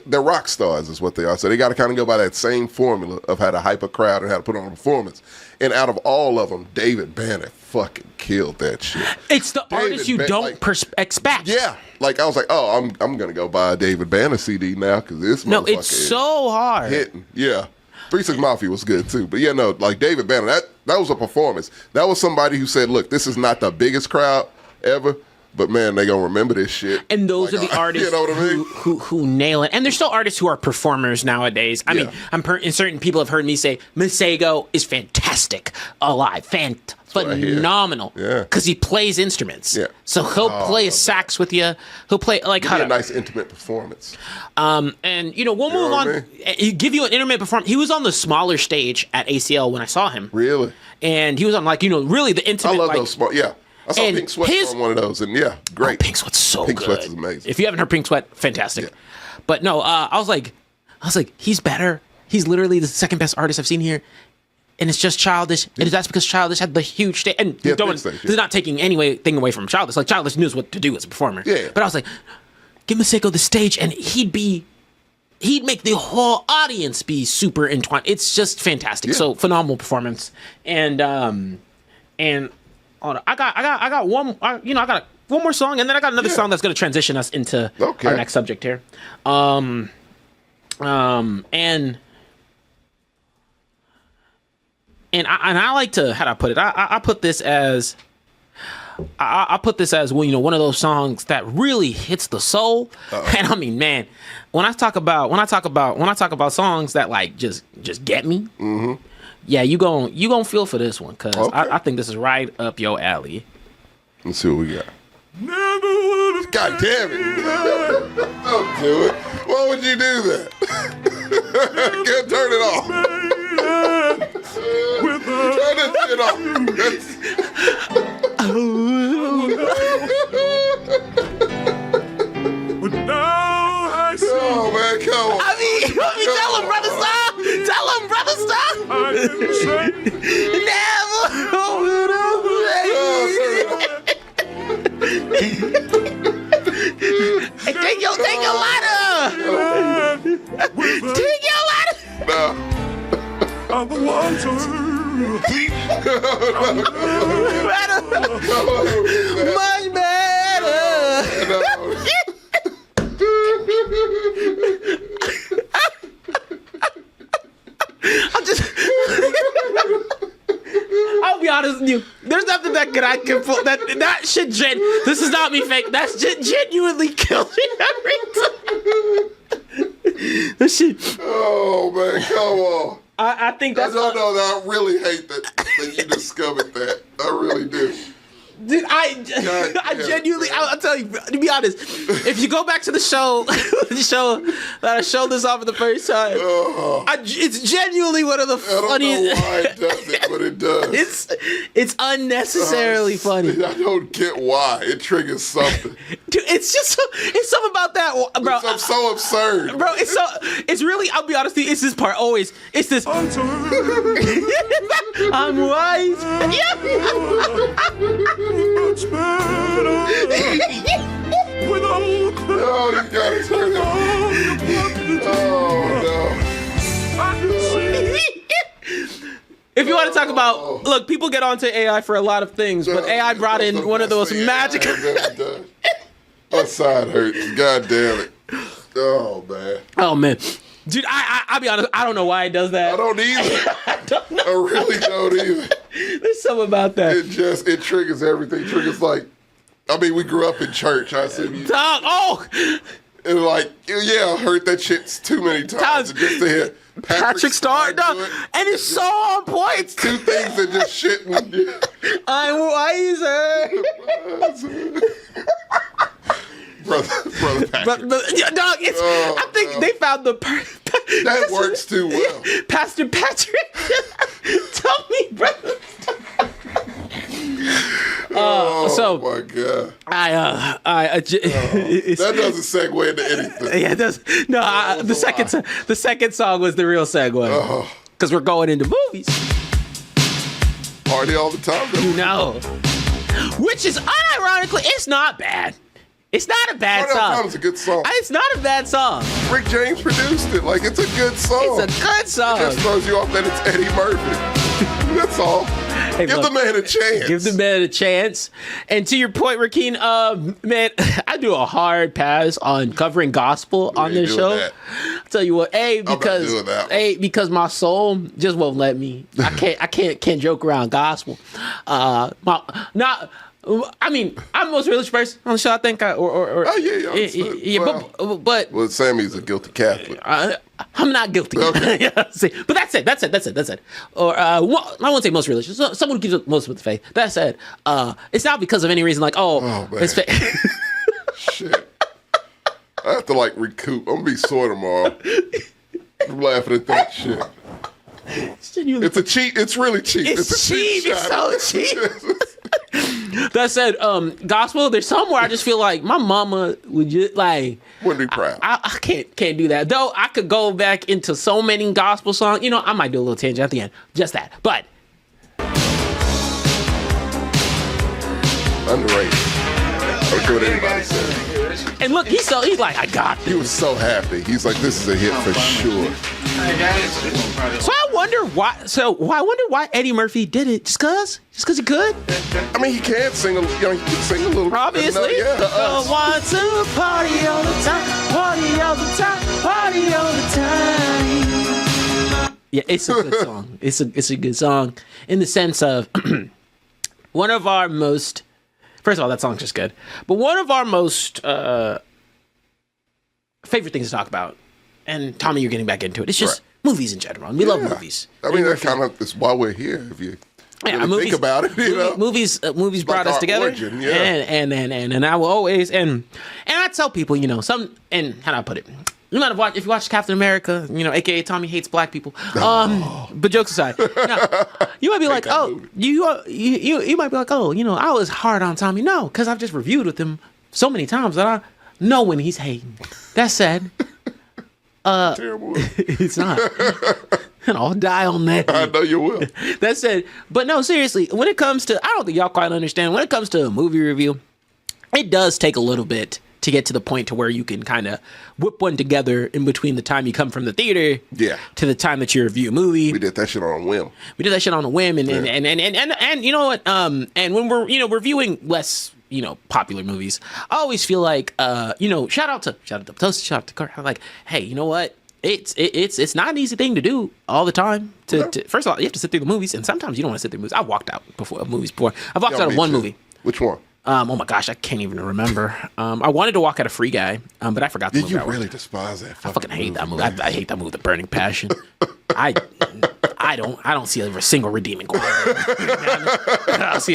they're rock stars is what they are. So they got to kind of go by that same formula of how to hype a crowd and how to put on a performance. And out of all of them, David Banner fucking killed that shit. It's the artist you don't expect. Yeah, I was like, oh, I'm gonna go buy a David Banner CD now because this motherfucker it's so hard hitting. Yeah. 3 6 Mafia was good too, but David Banner, that was a performance. That was somebody who said, look, this is not the biggest crowd ever, but man, they gonna remember this shit. And those are the artists who nail it. And there's still artists who are performers nowadays. I mean, certain people have heard me say Masego is fantastic alive, phenomenal. Yeah, because he plays instruments. Yeah, so he'll play a sax with you. He'll play a nice intimate performance. And we'll move on. He give you an intimate performance. He was on the smaller stage at ACL when I saw him. Really? And he was on really the intimate. I love those small. Yeah. I saw Pink Sweat on one of those, and great. Pink Sweat's so good. Pink Sweat is amazing. If you haven't heard Pink Sweat, fantastic. Yeah. But no, I was like, he's better. He's literally the second best artist I've seen here, and it's just Childish. And that's because Childish had the huge stage. And this is not taking anything away from Childish. Like, Childish knows what to do as a performer. Yeah. But I was like, give Masego the stage, and he'd make the whole audience be super entwined. It's just fantastic. Yeah. So phenomenal performance, and I got one. I got one more song, and then I got another song that's going to transition us into our next subject here. And I like to, how do I put it? I put this as one of those songs that really hits the soul. And I mean, man, when I talk about songs that just get me. Mm-hmm. Yeah, you gon' feel for this one, because I think this is right up your alley. Let's see what we got. God damn it. Don't do it. Why would you do that? Can't turn it off. Turn that shit off. Oh, man, come on. I mean, tell him, brother, stop. Tell him, brother, stop. Never. Hey, take your lighter. Take your lighter. No. I'm the water. Much better. No. I'll be honest with you. There's nothing that can pull that shit. This is not me fake. That's genuinely kills me every time. That shit. Oh man, come on. I think that's. No, I really hate that you discovered that. I really do. Dude, I genuinely, I'll tell you, to be honest, if you go back to the show that I showed this off for the first time, it's genuinely one of the funniest. I don't know why it does it, but it does. It's unnecessarily funny. I don't get why. It triggers something. Dude, it's something about that, bro. It's so absurd. Bro, it's really, I'll be honest with you, it's this part always. It's this. I'm wise. Yeah. Much better without No, you gotta turn it. Oh If you want to talk about, look, people get onto AI for a lot of things, but AI brought in one of the most magical. My side hurts. God damn it. Oh man. Oh man. Dude, I'll be honest, I don't know why it does that. I don't either. I don't know. I really don't either. There's something about that. It triggers everything. It triggers like, I mean, we grew up in church. I said, and like, yeah, I heard that shit too many times. And just to hear Patrick Star, and it's so on point. It's two things that just shitting. I'm wiser. Brother Patrick. Dog, I think they found the that works too well. Pastor Patrick. Tell me, brother. Oh my god! That doesn't segue into anything. Yeah, it does. No, the second song was the real segue because we're going into movies. Party all the time, though. You know, which is unironically, it's not bad. It's not a bad song. It's a good song. It's not a bad song. Rick James produced it. Like, it's a good song. It's a good song. It just throws you off that it's Eddie Murphy. That's all. Hey, Give the man a chance. Give the man a chance. And to your point, Rakeen, man, I do a hard pass on covering gospel on this show. I'll tell you what, because my soul just won't let me. I can't joke around gospel. I mean, I'm the most religious person on the show, I think. But Sammy's a guilty Catholic. I'm not guilty. Okay. But that's it. Or I won't say most religious. Someone who keeps up most with the faith. That said, it's not because of any reason like, it's fake. Shit. I have to like recoup. I'm gonna be sore tomorrow. I'm laughing at that shit. It's a cheat. It's really cheap. It's cheap. It's so cheap. That said, gospel, there's some where I just feel like my mama would just like wouldn't be proud. I can't do that. Though I could go back into so many gospel songs. You know, I might do a little tangent at the end. Just that. But underrated. I don't care what anybody says. And look, he's like, I got this. He was so happy. He's like, this is a hit for sure. So I wonder why Eddie Murphy did it. Just cause he could. I mean, he can sing. He can sing a little. Obviously, want to party all the time, party all the time, party all the time. Yeah, it's a good song. It's a good song in the sense of one of our most. First of all, that song's just good. But one of our most favorite things to talk about, and Tommy, you're getting back into it, it's just movies in general. And we love movies. I mean, that's kind of why we're here, if you really think about it. You know? Movies brought us together. Origin, and I will always, and I tell people, you know, how do I put it? You might have watched, if you watch Captain America, you know, aka Tommy hates black people. But jokes aside, you might be like, you might be like, oh, you know, I was hard on Tommy. No, because I've just reviewed with him so many times that I know when he's hating. That said, terrible. It's not. And I'll die on that. I know you will. That said, but no, seriously, when it comes to, I don't think y'all quite understand, when it comes to a movie review, it does take a little bit to get to the point to where you can kind of whip one together in between the time you come from the theater to the time that you review a movie. We did that shit on a whim. And you know what? And when we're, you know, reviewing less, you know, popular movies, I always feel like, you know, shout out to Toast, shout out to Kurt, like, hey, you know what? It's not an easy thing to do all the time. First of all, you have to sit through the movies, and sometimes you don't want to sit through movies. I've walked out of movies before. I've walked out of one movie. Which one? Oh my gosh, I can't even remember. I wanted to walk out a Free Guy, but I forgot the movie. You really despise that. I fucking hate that movie. I hate that movie with a burning passion. I don't see a single redeeming quality. I don't see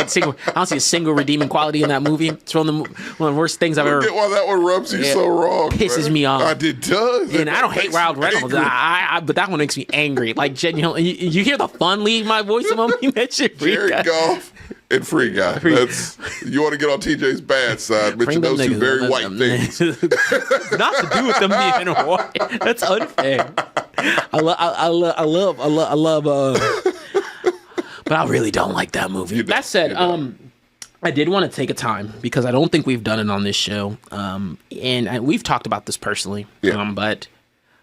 a single redeeming quality in that movie. It's one of the worst things I've ever. Get why that one rubs you so wrong. Pisses me off. It does. And I don't hate Wild Reynolds. But that one makes me angry. Like genuinely, you hear the fun leave my voice the moment you mention Free Guy. Jared Goff and Free Guy. That's you want to get on TJ's bad side. Mention those two very white things. Not to do with them being white. That's unfair. I love. But I really don't like that movie. That said, I did want to take a time because I don't think we've done it on this show, and we've talked about this personally. Yeah. But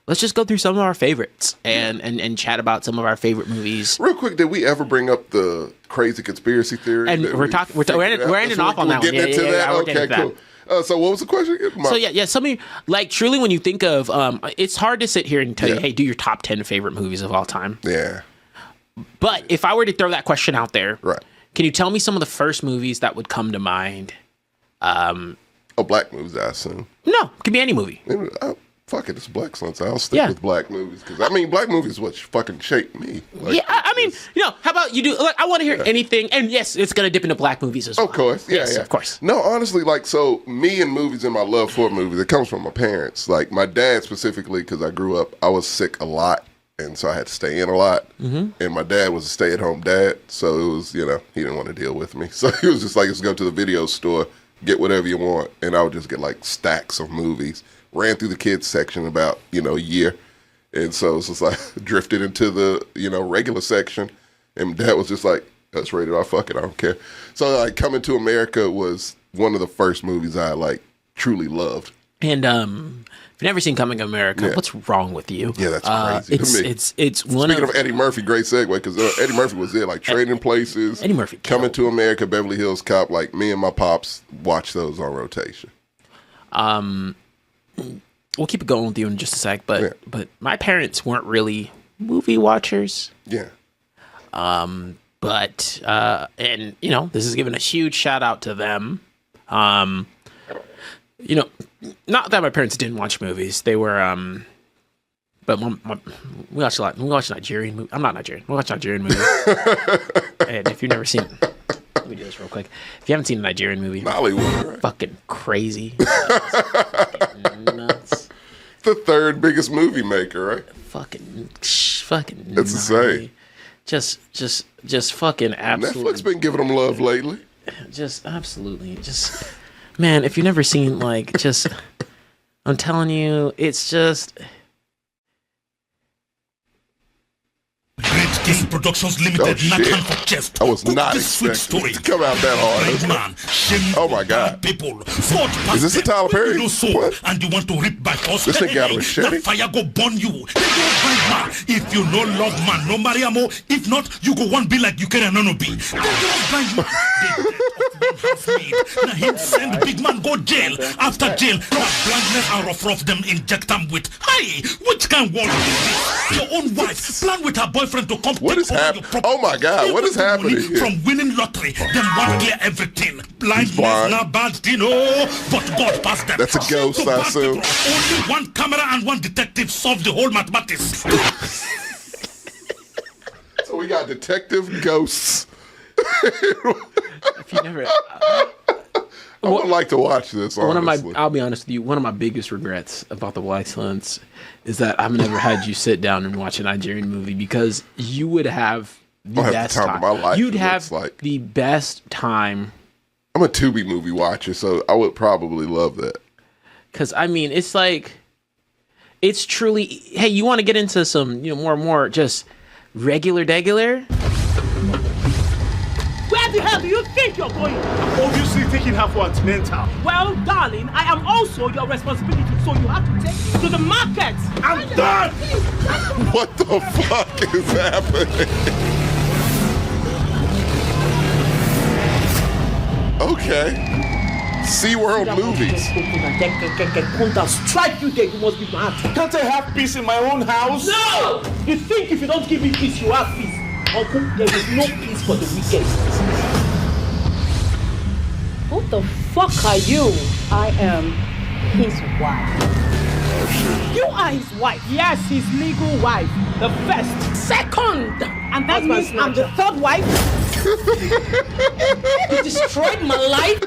let's just go through some of our favorites and chat about some of our favorite movies. Real quick, did we ever bring up the crazy conspiracy theory? And we're ending off on that one. Getting into that. Okay, cool. So what was the question again? Something like truly when you think of, it's hard to sit here and tell you, hey, do your top 10 favorite movies of all time. Yeah. But if I were to throw that question out there, right? Can you tell me some of the first movies that would come to mind? Black movies, I assume. No, it could be any movie. Fuck it, it's Blaxcellence. I'll stick with black movies because black movies is what fucking shaped me. Like, I mean, how about you do? Like, I want to hear anything, and yes, it's gonna dip into black movies as well. Of course, yeah, of course. No, honestly, so me and movies and my love for movies, it comes from my parents. Like my dad specifically, because I grew up, I was sick a lot, and so I had to stay in a lot. Mm-hmm. And my dad was a stay-at-home dad, so it was, he didn't want to deal with me, so he was just like, let's go to the video store, get whatever you want, and I would just get like stacks of movies. Ran through the kids section about, a year. And so it's just like drifted into the, regular section. And Dad was just like, that's rated R, fuck it, I don't care. So like Coming to America was one of the first movies I like truly loved. And if you've never seen Coming to America, what's wrong with you? Yeah, that's crazy to me. It's one Speaking of Eddie Murphy, great segue, because Eddie Murphy was there, like Trading Places. Eddie Murphy. Coming to America, Beverly Hills Cop, like me and my pops watched those on rotation. We'll keep it going with you in just a sec, but my parents weren't really movie watchers. Yeah. But this is giving a huge shout out to them. Not that my parents didn't watch movies. They were but we watched a lot. We watched Nigerian movies. I'm not Nigerian. We watch Nigerian movies. And if you've never seen let me do this real quick. If you haven't seen a Nigerian movie, Nollywood, right? Fucking crazy. Fucking nuts. The third biggest movie maker, right? Fucking. It's insane. Just fucking absolutely. Netflix been giving them love lately. Just absolutely. Man, if you've never seen I'm telling you, it's just. Great Game Productions Limited, Nathan for Chest. I was not expecting it to come out that hard. Oh my God. People, is this a Tyler Perry? What? And you want to rip by force? This thing got a machete? Fire go burn you. If you no love man, no Mariamo. If not, you go one be like you can no be. Now him send big man go jail. After jail, now blindness and rough them inject them with. Hey, which kind of world is this? Your own wife plan with her boyfriend to come what is happening? Oh my God, what is happening here? From winning lottery, them want clear everything. Blindness not bad, but God passed them. That's a ghost, I assume. Only one camera and one detective solved the whole mathematics. So we got detective ghosts. If you never, I would like to watch this. Honestly. I'll be honest with you. One of my biggest regrets about the Blaxcellence is that I've never had you sit down and watch a Nigerian movie because you would have the best time. Of my life, you'd have the best time. I'm a Tubi movie watcher, so I would probably love that. Because I mean, it's truly. Hey, you want to get into some, more just regular. Where the hell do you think you're going? I'm obviously taking her for antenatal. Well, darling, I am also your responsibility, so you have to take me to the market. I'm done! What the fuck is happening? Okay. SeaWorld movies. Strike you there, you must be mad. Can't I have peace in my own house? No! You think if you don't give me peace, you have peace. Uncle, there is no peace for the wicked. Who the fuck are you? I am his wife. You are his wife. Yes, his legal wife. The first. Second. And that means I'm the third wife. You destroyed my life.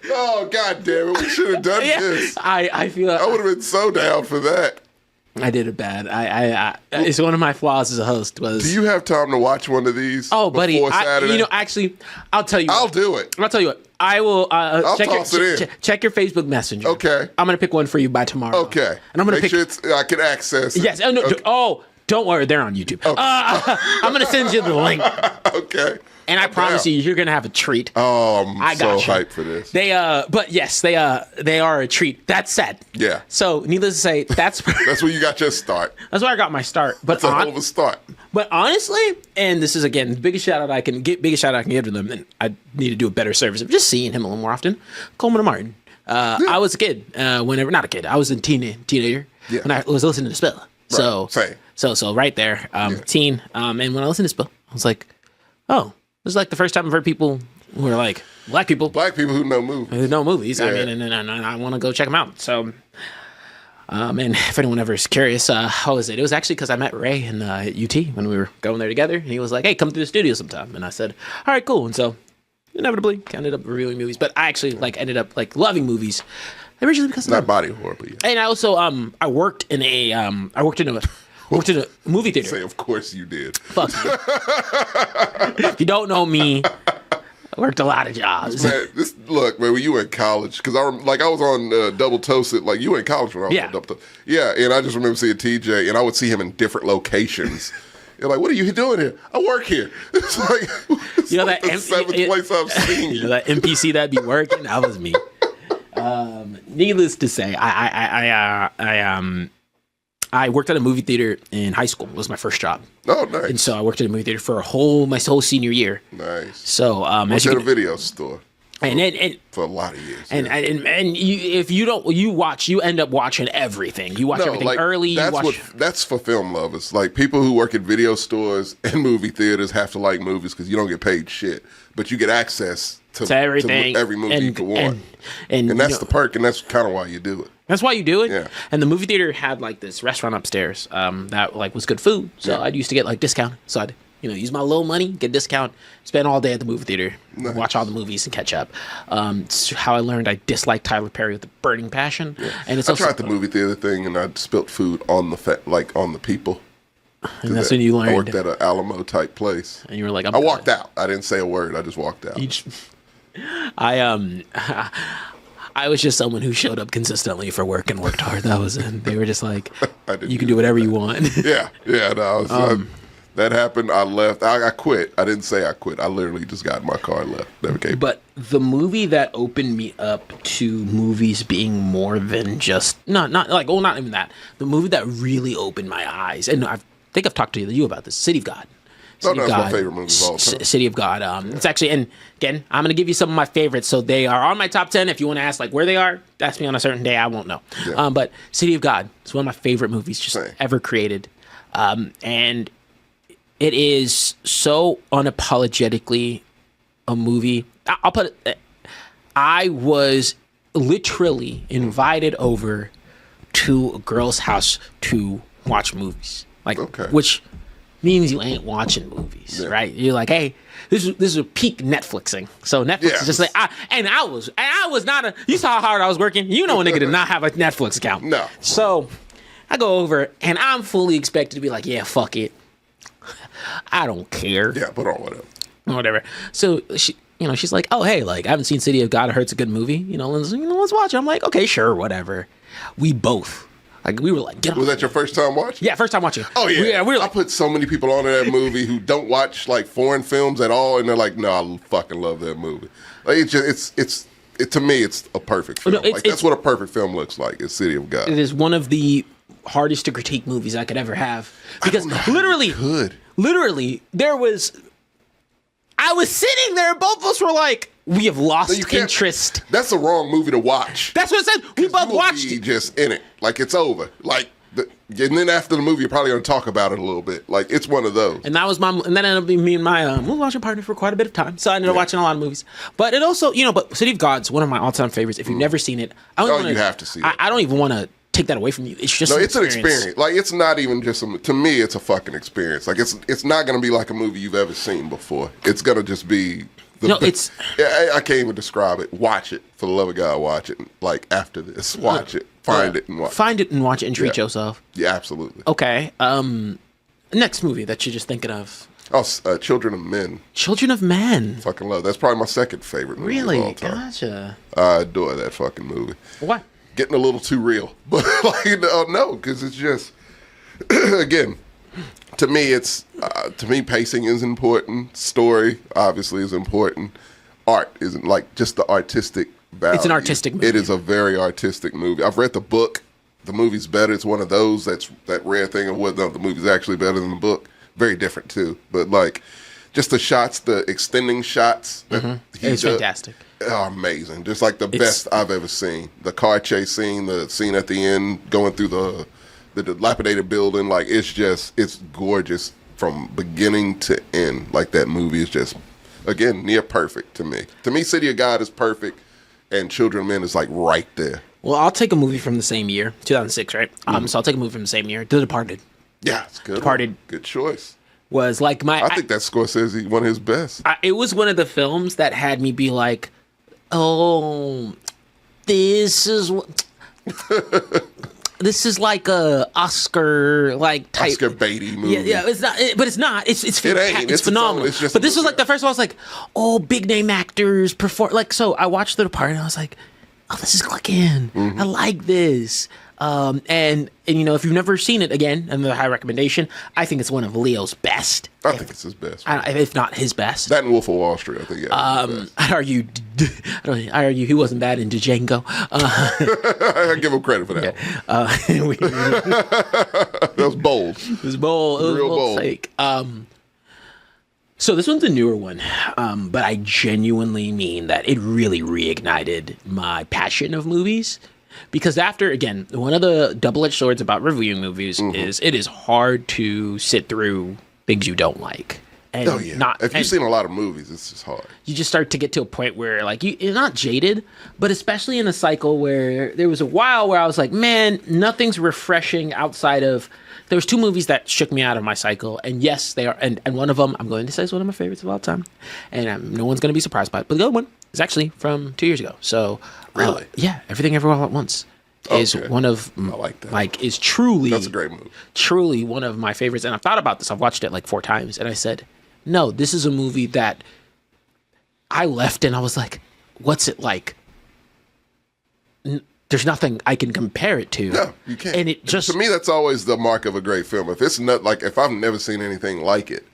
Oh, God damn it. We should have done this. I feel I would have been so down for that. I did it bad. I it's one of my flaws as a host was. Do you have time to watch one of these? Oh, buddy. Saturday? Actually, I'll tell you. I'll do it. I'll tell you what. I will check your Facebook Messenger. Okay. I'm gonna pick one for you by tomorrow. Okay. And I'm gonna make sure I can access it. Yes. Oh, no, okay. Don't worry. They're on YouTube. Okay. I'm gonna send you the link. Okay. And I promise you're gonna have a treat. Oh, I'm so you. hyped for this. But yes, they are a treat. That said, yeah. So needless to say, that's where you got your start. That's where I got my start. But that's a hell of a start. But honestly, and this is again the biggest shout out I can give to them, and I need to do a better service of just seeing him a little more often. Coleman and Martin. I was a kid not a kid. I was a teenager when I was listening to Spill. So right there, teen. And when I listened to Spill, I was like, oh. This is like the first time I've heard people who are like black people who know movies. Who know movies. Yeah. I mean, and I want to go check them out. So, and if anyone ever is curious, how was it? It was actually because I met Ray in UT when we were going there together, and he was like, "Hey, come to the studio sometime." And I said, "All right, cool." And so, inevitably, ended up reviewing movies, but I actually ended up loving movies originally because of not body horror, but yeah. And I also I worked in a movie theater. Say, of course you did. Fuck you. If you don't know me, I worked a lot of jobs. Man, when you were in college, because I was on Double Toasted, like you were in college when I was on Double Toasted. Yeah, and I just remember seeing TJ, and I would see him in different locations. You're like, what are you doing here? I work here. It's like, the seventh place I've seen you. That NPC that be working, that was me. Needless to say, I worked at a movie theater in high school. It was my first job. Oh, nice. And so I worked at a movie theater for my whole senior year. Nice. So at a video store. And for a lot of years. And if you don't, you end up watching everything. You watch everything early. That's for film lovers. Like people who work at video stores and movie theaters have to like movies because you don't get paid shit, but you get access to everything, to every movie you can want. And that's the perk, and that's kind of why you do it. That's why you do it. Yeah. And the movie theater had this restaurant upstairs that was good food. So I used to get discount. So I'd use my little money, get discount, spend all day at the movie theater, watch all the movies and catch up. It's how I learned I dislike Tyler Perry with a burning passion. Yeah. And I tried the movie theater thing, and I spilt food on the people. And that's when you learned. I worked at an Alamo type place, and you were like, I walked out. I didn't say a word. I just walked out. I was just someone who showed up consistently for work and worked hard. That was it. They were just like, you can do whatever you want. Yeah. No, that happened. I left. I quit. I didn't say I quit. I literally just got in my car and left. Never came. But the movie that opened me up to movies being more than just not even that. The movie that really opened my eyes, and I think I've talked to you about this. City of God. That's my favorite movie of all time. City of God. It's actually, and again, I'm going to give you some of my favorites. So they are on my top 10. If you want to ask where they are, ask me on a certain day. I won't know. Yeah. But City of God is one of my favorite movies ever created. And it is so unapologetically a movie. I'll put it, I was literally invited over to a girl's house to watch movies. Which means you ain't watching movies, right? You're like, hey, this is a peak Netflixing. So Netflix is just like, I was not you saw how hard I was working. You know a nigga did not have a Netflix account. No. So I go over and I'm fully expected to be like, yeah, fuck it. I don't care. Yeah, put on whatever. So she's like, oh, hey, I haven't seen City of God. I heard it's a good movie. Let's watch it. I'm like, okay, sure, whatever. We both. We were like, get on. Was that your first time watching? Yeah, first time watching. Oh yeah, we were I put so many people on that movie who don't watch foreign films at all, and they're like, no, I fucking love that movie. To me, it's a perfect film. No, that's what a perfect film looks like. It's City of God. It is one of the hardest to critique movies I could ever have because literally, I was sitting there, both of us were like, we have lost interest. That's the wrong movie to watch. That's what it said. We both watched it. Just in it. It's over. And then after the movie, you're probably going to talk about it a little bit. Like, it's one of those. And that ended up being me and my movie watching partner for quite a bit of time. So I ended up watching a lot of movies. But it also, but City of God's one of my all-time favorites. If you've never seen it, you have to see it. I don't even want to take that away from you. It's just it's an experience. Like, it's not even just to me, it's a fucking experience. Like, it's not going to be like a movie you've ever seen before. It's going to just be I can't even describe it. Watch it. For the love of God, watch it. Like, after this, watch it. Find it and watch it. Find it and watch it and treat yourself. Yeah, absolutely. Okay. Next movie that you're just thinking of. Oh, Children of Men. Children of Men. Fucking love. That's probably my second favorite movie of all time. Gotcha. I adore that fucking movie. What? Getting a little too real. But, no, because it's just, again, to me, pacing is important. Story, obviously, is important. Art isn't, like, just the artistic value. It's an artistic movie. It is a very artistic movie. I've read the book. The movie's better. It's one of those, that's that rare thing of whether the movie's actually better than the book. Very different, too. But, like, just the shots, the extending shots. It's fantastic. Are amazing. Just like the best I've ever seen. The car chase scene, the scene at the end, going through the dilapidated building. Like, it's gorgeous from beginning to end. Like, that movie is just, again, near perfect to me. To me, City of God is perfect, and Children of Men is, like, right there. Well, I'll take a movie from the same year, 2006, right? So I'll take a movie from the same year, The Departed. Yeah, it's good. Departed. Good choice. Was like I think that's Scorsese, one of his best. It was one of the films that had me be like, oh, this is like a Oscar type Oscar Beatty movie. Yeah, it's not, but it's not. It's phenomenal. It's just but this was like the first one. I was like, oh, big name actors perform. Like, so I watched The Departed and I was like, oh, this is clicking. I like this. And if you've never seen it, again, another high recommendation. I think it's one of Leo's best. I think it's his best. If not his best. That and Wolf of Wall Street, I think. Yeah, I'd argue he wasn't bad in Django. I give him credit for that. That was bold. It was bold. It was real bold. Take. So this one's a newer one, but I genuinely mean that it really reignited my passion of movies. Because after, again, one of the double-edged swords about reviewing movies is it is hard to sit through things you don't like. And if you've seen a lot of movies, it's just hard. You just start to get to a point where, like, you're not jaded, but especially in a cycle where there was a while where I was like, man, nothing's refreshing outside of... There was two movies that shook me out of my cycle, and yes, they are. And one of them, I'm going to say, is one of my favorites of all time, and no one's going to be surprised by it. But the other one is actually from 2 years ago. So, really, yeah, Everything Everywhere All at Once is one of I like that. Like is truly that's a great movie. Truly one of my favorites. And I've thought about this. I've watched it like 4 times, and I said, no, this is a movie that I left, and I was like, what's it like? There's nothing I can compare it to. No, you can't. And it just... To me, that's always the mark of a great film. If it's not like, if I've never seen anything like it,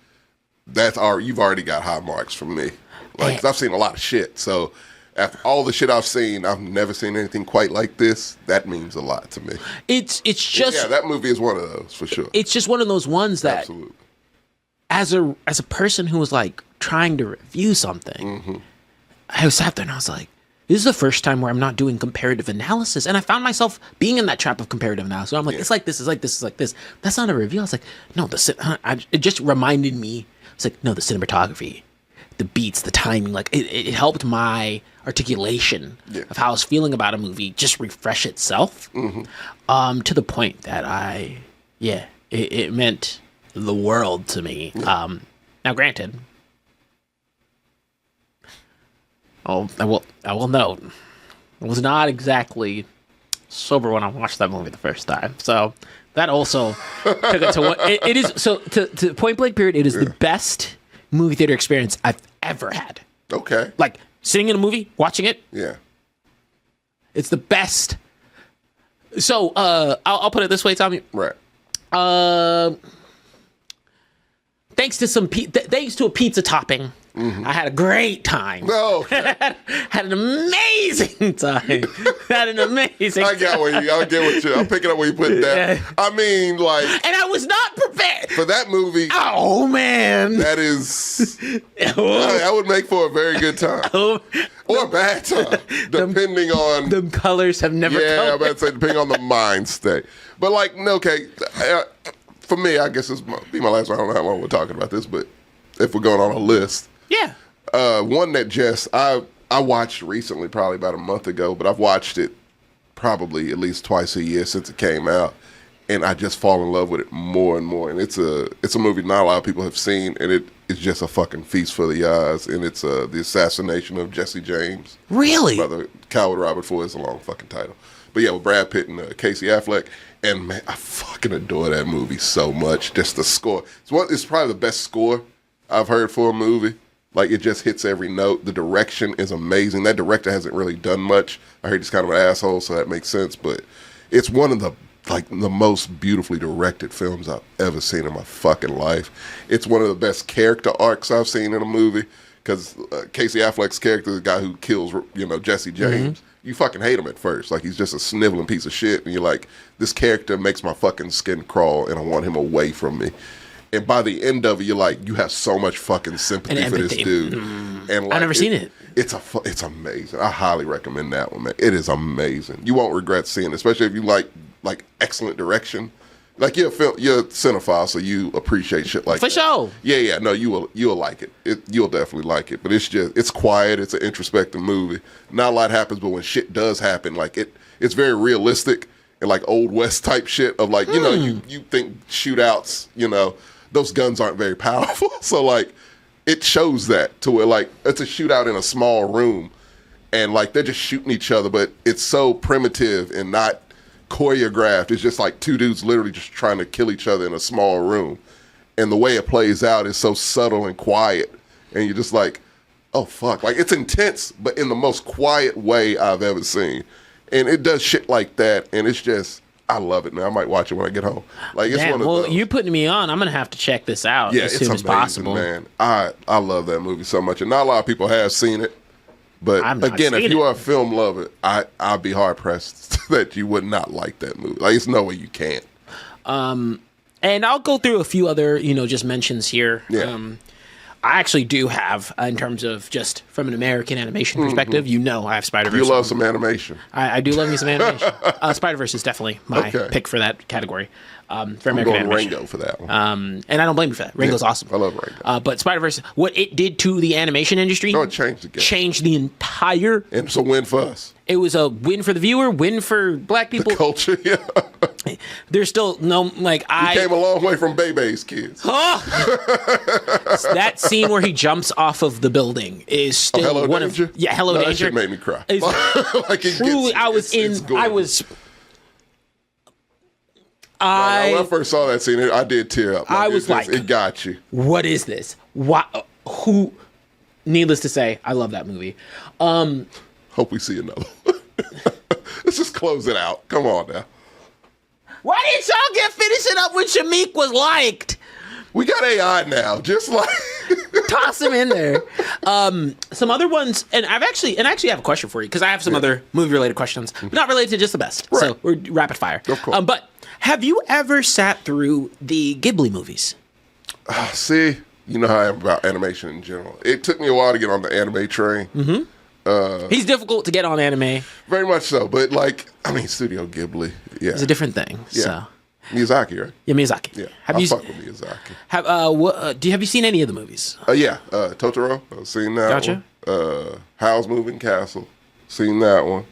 you've already got high marks from me. Like, 'cause I've seen a lot of shit. So, after all the shit I've seen, I've never seen anything quite like this. That means a lot to me. It's just... Yeah, that movie is one of those, for sure. It's just one of those ones that... Absolutely. As a person who was, like, trying to review something, I sat there and I was like, this is the first time where I'm not doing comparative analysis. And I found myself being in that trap of comparative analysis. So I'm like, it's like this, it's like this, it's like this. That's not a review. I was like, no, it just reminded me. It's like, no, the cinematography, the beats, the timing, like it helped my articulation of how I was feeling about a movie just refresh itself to the point that it meant the world to me. Now, granted, I will note, I was not exactly sober when I watched that movie the first time. So that also took it to what it is. So to point blank period, it is the best movie theater experience I've ever had. Okay. Like sitting in a movie, watching it. Yeah. It's the best. So I'll put it this way, Tommy. Right. Thanks to a pizza topping I had a great time. No, had an amazing time. Had an amazing I get what you. I'm picking up where you put that. I mean, like, and I was not prepared for that movie. Oh man, that is. I would make for a very good time. Or a bad time, depending on... The colors have never come. Yeah, I'm about to say, depending on the mind state. But, like, okay, for me, I guess this will be my last one. I don't know how long we're talking about this, but if we're going on a list. Yeah. One that I watched recently, probably about a month ago, but I've watched it probably at least twice a year since it came out. And I just fall in love with it more and more. And it's a movie not a lot of people have seen, and it's just a fucking feast for the eyes. And it's the assassination of Jesse James. Really? Brother Coward Robert Ford is a long fucking title. But yeah, with Brad Pitt and Casey Affleck. And man, I fucking adore that movie so much. Just the score. It's probably the best score I've heard for a movie. Like, it just hits every note. The direction is amazing. That director hasn't really done much. I heard he's kind of an asshole, so that makes sense. But it's one of the most beautifully directed films I've ever seen in my fucking life. It's one of the best character arcs I've seen in a movie, because Casey Affleck's character is the guy who kills, Jesse James. Mm-hmm. You fucking hate him at first. Like, he's just a sniveling piece of shit, and you're like, this character makes my fucking skin crawl, and I want him away from me. And by the end of it, you're like, you have so much fucking sympathy for this dude. And like, I've never seen it. It's amazing. I highly recommend that one, man. It is amazing. You won't regret seeing it, especially if you like excellent direction. Like, you're a cinephile, so you appreciate shit like that. For sure. Yeah. No, you'll like it. You'll definitely like it. But it's quiet. It's an introspective movie. Not a lot happens, but when shit does happen, like it's very realistic and like Old West type shit of like, you think shootouts, those guns aren't very powerful. So like, it shows that to where like it's a shootout in a small room, and like they're just shooting each other, but it's so primitive and not choreographed. It's just like two dudes literally just trying to kill each other in a small room, and the way it plays out is so subtle and quiet, and you're just like, oh fuck, like it's intense, but in the most quiet way I've ever seen. And it does shit like that, and it's just, I love it, man. I might watch it when I get home. Like, it's one of those. You're putting me on. I'm gonna have to check this out as soon as possible. Man, I love that movie so much, and not a lot of people have seen it. But again, if you are a film lover, I'd be hard pressed that you would not like that movie. Like, there's no way you can't. And I'll go through a few other, just mentions here. Yeah. I actually do have, in terms of just from an American animation perspective, I have Spider-Verse. You love some animation. I do love me some animation. Spider-Verse is definitely my pick for that category. For American I'm going animation. Ringo for that one. And I don't blame you for that. Ringo's awesome. I love Ringo. But Spider-Verse, what it did to the animation industry, it changed the game. Changed the entire. And it's a win for us. It was a win for the viewer, win for black people. The culture, yeah. There's still no, like, You came a long way from Bebe's kids. That scene where he jumps off of the building is still Hello one Danger? of Hello Danger. That shit made me cry. When I first saw that scene, I did tear up. It got you. What is this? Who? Needless to say, I love that movie. Hope we see another one. Let's just close it out. Come on now. Why didn't y'all get finishing up when Shamik was liked? We got AI now. Just like toss him in there. Some other ones, and I actually have a question for you, because I have some other movie-related questions, but not related to just the best. Right. So we're rapid fire. Of course. But have you ever sat through the Ghibli movies? See, you know how I am about animation in general. It took me a while to get on the anime train. Mm-hmm. He's difficult to get on anime. Very much so, but Studio Ghibli, yeah, it's a different thing. Yeah. So Miyazaki, right? Yeah, Miyazaki. Yeah, I fuck with Miyazaki. Have you seen any of the movies? Yeah, Totoro. I've seen that. Gotcha. One. Howl's Moving Castle. Seen that one.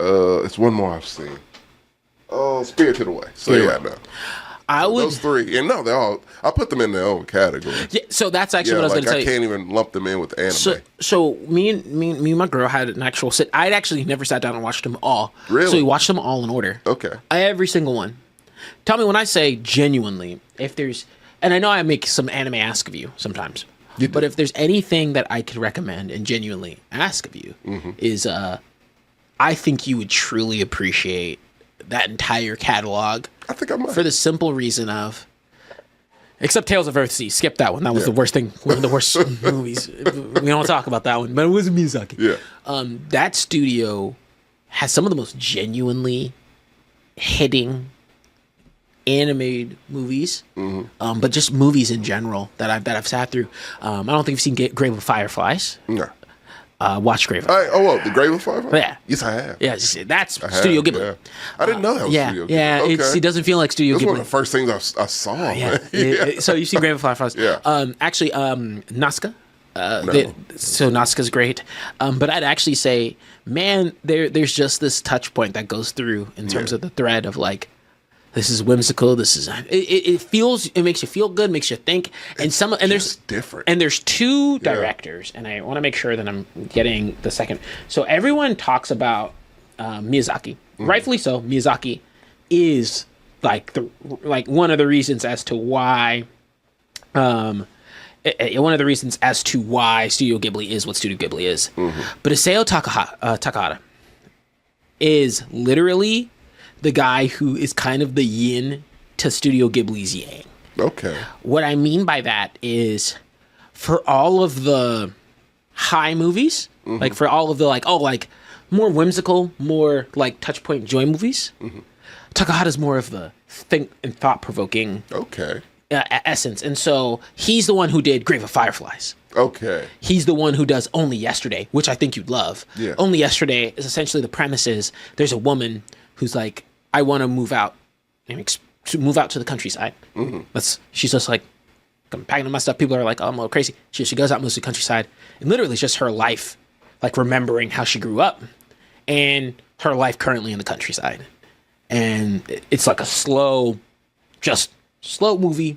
It's one more I've seen. Spirited Away. So yeah, no. Those three, and no, they're all. I put them in their own category. Yeah, so that's actually what I was going to tell you. I can't even lump them in with anime. So me and my girl had an actual sit. I'd actually never sat down and watched them all. Really? So we watched them all in order. Okay. Every single one. Tell me when I say genuinely, if there's, and I know I make some anime ask of you sometimes, but if there's anything that I could recommend and genuinely ask of you, is I think you would truly appreciate that entire catalog. I think I might. For the simple reason of, Except Tales of Earthsea. Skip that one. That was the worst thing. One of the worst movies. We don't talk about that one, but it was Miyazaki. Yeah. That studio has some of the most genuinely hitting animated movies, but just movies in general that I've sat through. I don't think you've seen Grave of Fireflies. No. Watch Grave of The Grave of Fireflies? Yeah. Yes, I have. Yeah, that's Studio Ghibli. Yeah. I didn't know that was Studio Ghibli. Yeah, Okay. it doesn't feel like Studio That's Ghibli. one of the first things I saw. Yeah. So you've seen Grave of Fireflies. Yeah. Actually, Nazca. No. So Nazca's great. But I'd actually say, man, there's just this touch point that goes through in terms of the thread of like, this is whimsical. This is it makes you feel good, makes you think, and there's different. And there's two directors, and I want to make sure that I'm getting the second. So everyone talks about Miyazaki, rightfully so. Miyazaki is like one of the reasons as to why. One of the reasons as to why Studio Ghibli is what Studio Ghibli is. But Isao Takahata is literally the guy who is kind of the yin to Studio Ghibli's yang. Okay. What I mean by that is for all of the high movies, like for all of the more whimsical, more like touch point joy movies, Takahata's more of the think and thought provoking essence. And so he's the one who did Grave of Fireflies. Okay. He's the one who does Only Yesterday, which I think you'd love. Yeah. Only Yesterday is essentially the premise is there's a woman who's like, I want to move out to the countryside. She's just like, I'm packing up my stuff. People are like, oh, I'm a little crazy. She goes out, moves to the countryside, and literally it's just her life, like remembering how she grew up and her life currently in the countryside. And it's like a slow movie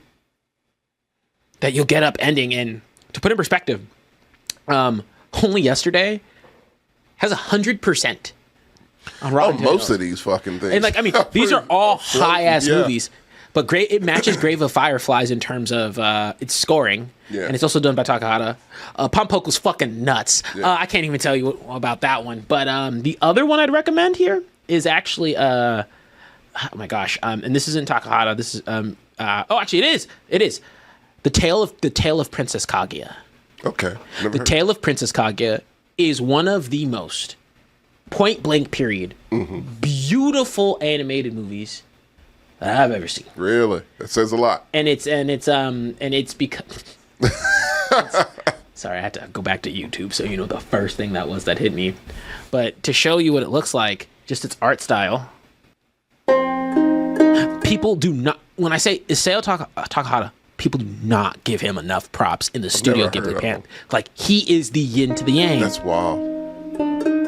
that you'll get up ending. And to put in perspective, Only Yesterday has 100% on Rotten Tomatoes. Most of these fucking things. And these are all high ass movies, but it matches Grave of Fireflies in terms of its scoring. Yeah. And it's also done by Takahata. Pom-Pok was fucking nuts. I can't even tell you about that one. But the other one I'd recommend here is actually oh my gosh, and this isn't Takahata. This is actually it is the Tale of Princess Kaguya. Okay. The Tale of Princess Kaguya is one of the most point blank period beautiful animated movies that I've ever seen. Really? That says a lot. And it's because sorry, I had to go back to YouTube so you know the first thing that hit me. But to show you what it looks like, just its art style. People do not, when I say Isao Takahata, people do not give him enough props in the Studio Ghibli camp. Like, he is the yin to the yang. That's wild.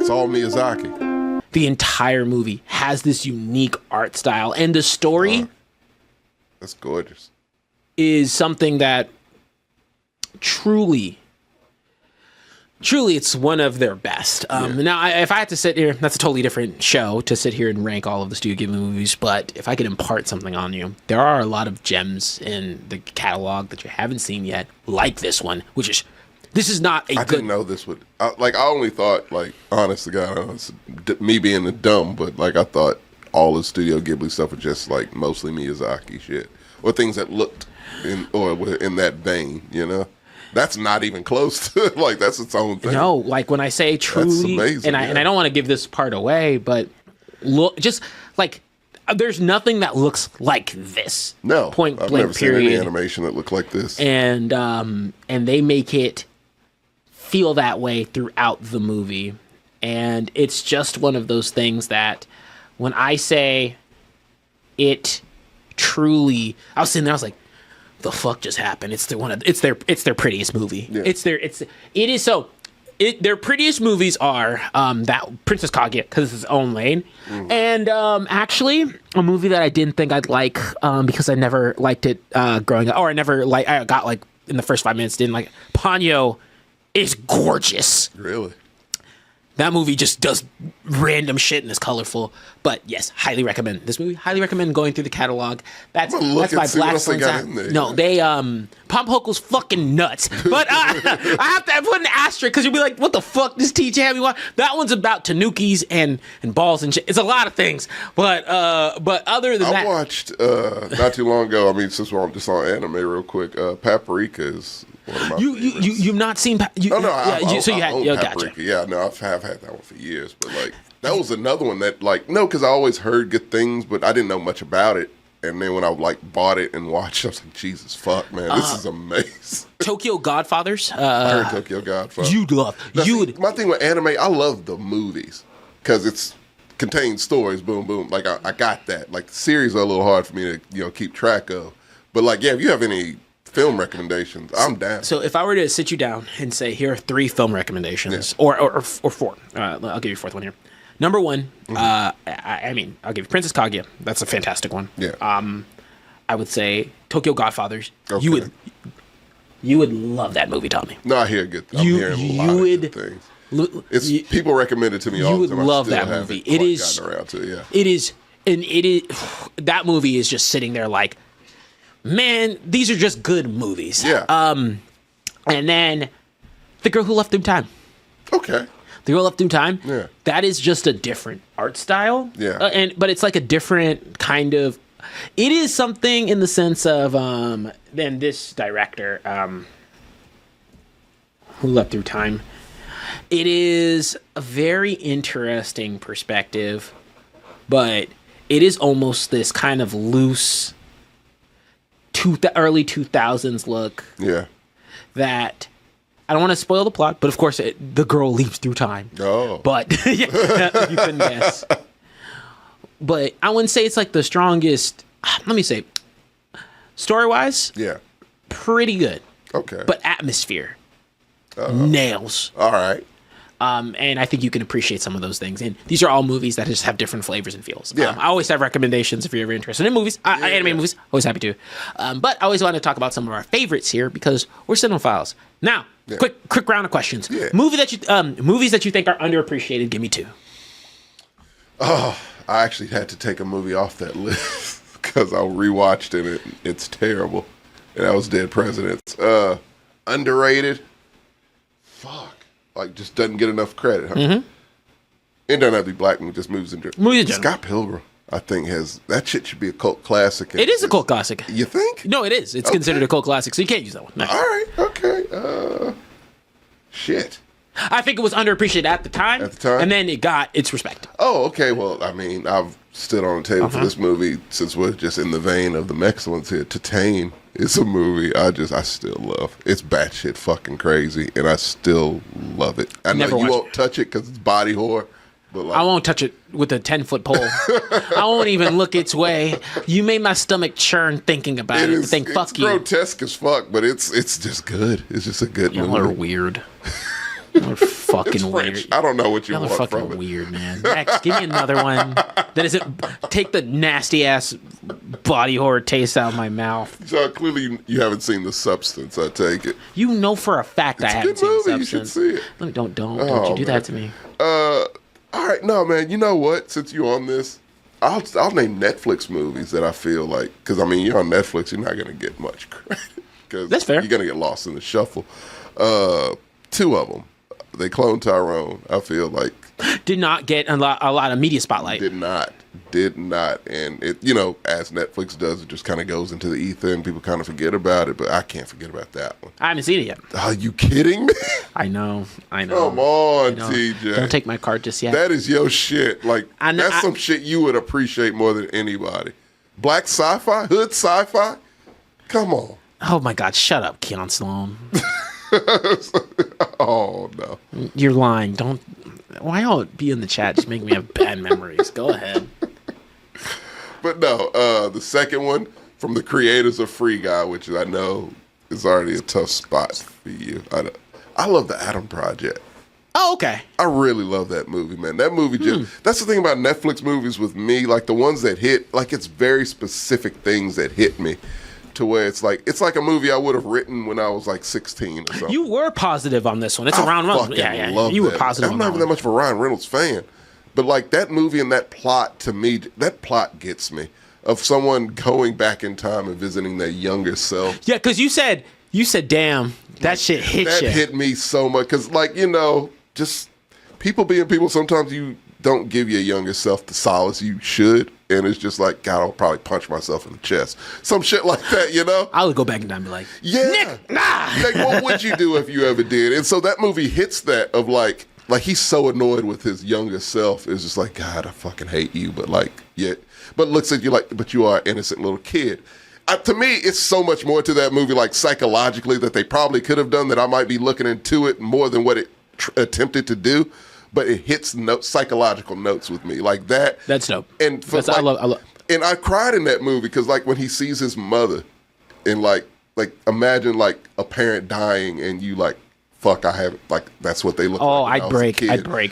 It's all Miyazaki. The entire movie has this unique art style, and the story that's gorgeous. Is something that truly it's one of their best. Now, if I had to sit here, that's a totally different show to sit here and rank all of the Studio Ghibli movies, but if I could impart something on you, there are a lot of gems in the catalog that you haven't seen yet, like this one, this is not a I didn't know this would... I only thought, honest to God, it's me being a dumb, but, I thought all the Studio Ghibli stuff was just, mostly Miyazaki shit. Or things that looked were in that vein, you know? That's not even close to, that's its own thing. No, when I say truly... That's amazing, and I don't want to give this part away, but look, just, there's nothing that looks like this. No, point I've blank never period. seen any animation that looked like this. And they make it feel that way throughout the movie. And it's just one of those things that when I say it truly, I was sitting there, I was like, the fuck just happened? It's their prettiest movie. Yeah. Their prettiest movies are that Princess Kaguya, because it's its own lane, and actually a movie that I didn't think I'd like because I never liked it growing up, or I got in the first 5 minutes didn't like. Ponyo is gorgeous. Really? That movie just does random shit and is colorful. But yes, highly recommend this movie. Highly recommend going through the catalog. That's by Blaxcellence. No, they Pop Hokel's fucking nuts. But I have to put an asterisk because you'll be like, what the fuck does TJ have me watch? That one's about tanukis and balls and shit. It's a lot of things. But other than that, I watched not too long ago. I mean, since we're just on anime, real quick, Paprika is one of my favorites. You've not seen? I own gotcha. Paprika. Yeah, no, I've had that one for years. But like, that was another one that because I always heard good things, but I didn't know much about it. And then when I bought it and watched, I was like, Jesus fuck, man, this is amazing. Tokyo Godfathers. I heard Tokyo Godfathers. My thing with anime, I love the movies because it's contains stories. Boom, boom. Like I got that. Like the series are a little hard for me to keep track of. But like, yeah, if you have any film recommendations, I'm down. So if I were to sit you down and say, here are 3 film recommendations, or 4, I'll give you a 4th one here. Number 1, I mean, I'll give you Princess Kaguya. That's a fantastic one. Yeah. I would say Tokyo Godfathers. Okay. You would love that movie, Tommy. No, I hear good. I'm hearing a lot of good things. People recommend it to me all the time. You would love that movie. It is. That movie is just sitting there like, man, these are just good movies. Yeah. And then The Girl Who Left Through Time. Okay. The Girl Left Through Time. Yeah. That is just a different art style. Yeah. But it's like a different kind of. It is something in the sense of then this director Who Left Through Time. It is a very interesting perspective, but it is almost this kind of loose early 2000s look. Yeah. That I don't want to spoil the plot, but of course the girl leaps through time. Oh. But you couldn't guess. But I wouldn't say it's like the strongest. Let me say, story-wise, yeah, pretty good. Okay. But atmosphere nails. All right. And I think you can appreciate some of those things. And these are all movies that just have different flavors and feels. Yeah. I always have recommendations if you're ever interested in movies, anime movies. Always happy to. But I always want to talk about some of our favorites here because we're cinephiles. Now, quick round of questions. Yeah. Movies that you think are underappreciated. Give me 2. Oh, I actually had to take a movie off that list because I rewatched it. It's terrible. And that was Dead Presidents. Underrated. Fuck. Like, just doesn't get enough credit. Huh? Mm-hmm. It doesn't have to be black when it just moves into Scott Pilgrim, I think, that shit should be a cult classic. It is a cult classic. You think? No, it is. It's considered a cult classic, so you can't use that one. No. All right. Okay. Shit. I think it was underappreciated at the time. And then it got its respect. Oh, okay. Well, I mean, I've stood on the table for this movie since we're just in the vein of themexcellence here. Tatane is a movie I still love. It's batshit fucking crazy, and I still love it. I know you won't touch it because it's body horror. But like, I won't touch it with a 10-foot pole. I won't even look its way. You made my stomach churn thinking about it. Fuck you. It's grotesque as fuck, but it's just good. It's just a good movie. Y'all are weird. Y'all are fucking weird. I don't know what you want from it. Y'all are fucking weird, man. Max, give me another one that isn't. Take the nasty ass body horror taste out of my mouth. So clearly you haven't seen The Substance. I take it. You know for a fact I haven't seen The Substance. You should see it. Don't you do that to me. All right, no, man. You know what? Since you're on this, I'll name Netflix movies that I feel like, because I mean, you're on Netflix, you're not gonna get much credit. That's fair. You're gonna get lost in the shuffle. 2 of them, They Cloned Tyrone. I feel like did not get a lot of media spotlight. Did not, and it, as Netflix does, it just kind of goes into the ether, and people kind of forget about it. But I can't forget about that one. I haven't seen it yet. Are you kidding me? I know. Come on, TJ. Don't take my card just yet. That is your shit. Like that's some shit you would appreciate more than anybody. Black sci-fi, hood sci-fi. Come on. Oh my God! Shut up, Keon Sloan. Oh no, you're lying. Don't. Why y'all be in the chat? Just make me have bad memories. Go ahead. But no, the second one from the creators of Free Guy, which I know is already a tough spot for you. I love the Adam Project. Oh, okay. I really love that movie, man. That movie that's the thing about Netflix movies with me, like the ones that hit, like it's very specific things that hit me. to where it's like a movie I would have written when I was like 16 or something. You were positive on this one. It's a Ryan Reynolds. Yeah. You were positive. I'm not even that much of a Ryan Reynolds fan, but like that movie and that plot, to me, that plot gets me, of someone going back in time and visiting their younger self. Yeah, because you said, damn, that shit hit you. That hit me so much because, like, just people being people. Sometimes you don't give your younger self the solace you should, and it's just like, God, I'll probably punch myself in the chest, some shit like that. I would go back in time and be like, yeah, Nick, nah. Like, what would you do if you ever did? And so that movie hits that of like he's so annoyed with his younger self. It's just like, God, I fucking hate you, but looks at you like, but you are an innocent little kid. To me, it's so much more to that movie, like psychologically, that they probably could have done, that I might be looking into it more than what it attempted to do. But it hits psychological notes with me, like that. That's dope. And I love. And I cried in that movie because, like, when he sees his mother, and like imagine like a parent dying, and you like, fuck, I have, like, that's what they look like. Oh, I'd break.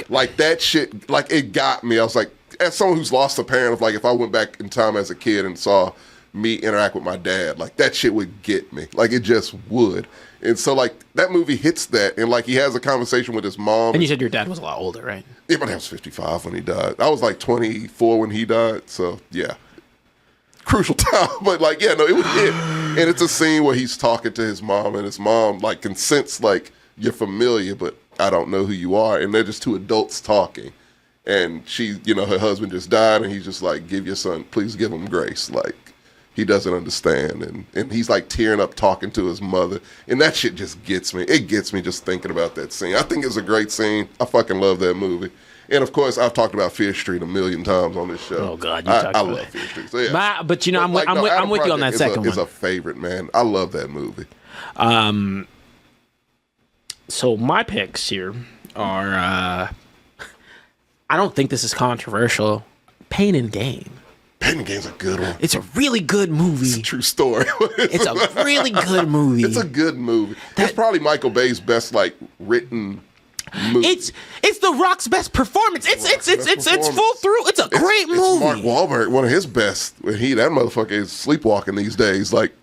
Like that shit, like, it got me. I was like, as someone who's lost a parent, of like, if I went back in time as a kid and saw me interact with my dad, like, that shit would get me. Like, it just would. And so, like, that movie hits that, and like, he has a conversation with his mom. And you said your dad was a lot older, right? Yeah, my dad was 55 when he died. I was like 24 when he died. So yeah, crucial time. But like, yeah, no, it was it. And it's a scene where he's talking to his mom, and his mom like can sense like, you're familiar, but I don't know who you are. And they're just two adults talking. And she, her husband just died, and he's just like, give your son, please give him grace. Like, he doesn't understand. And he's like tearing up talking to his mother. And that shit just gets me. It gets me just thinking about that scene. I think it's a great scene. I fucking love that movie. And of course, I've talked about Fear Street a million times on this show. Oh God, I love Fear Street. So, yeah. But I'm with you on that second one. It's a favorite, man. I love that movie. So my picks here are, I don't think this is controversial, Pain and Gain. Pain and Gain's a good one. It's a really good movie. It's a true story. It's a really good movie. It's a good movie. It's probably Michael Bay's best like written movie. It's The Rock's best performance. It's full through. It's a great movie. It's Mark Wahlberg, one of his best. That motherfucker is sleepwalking these days. Like,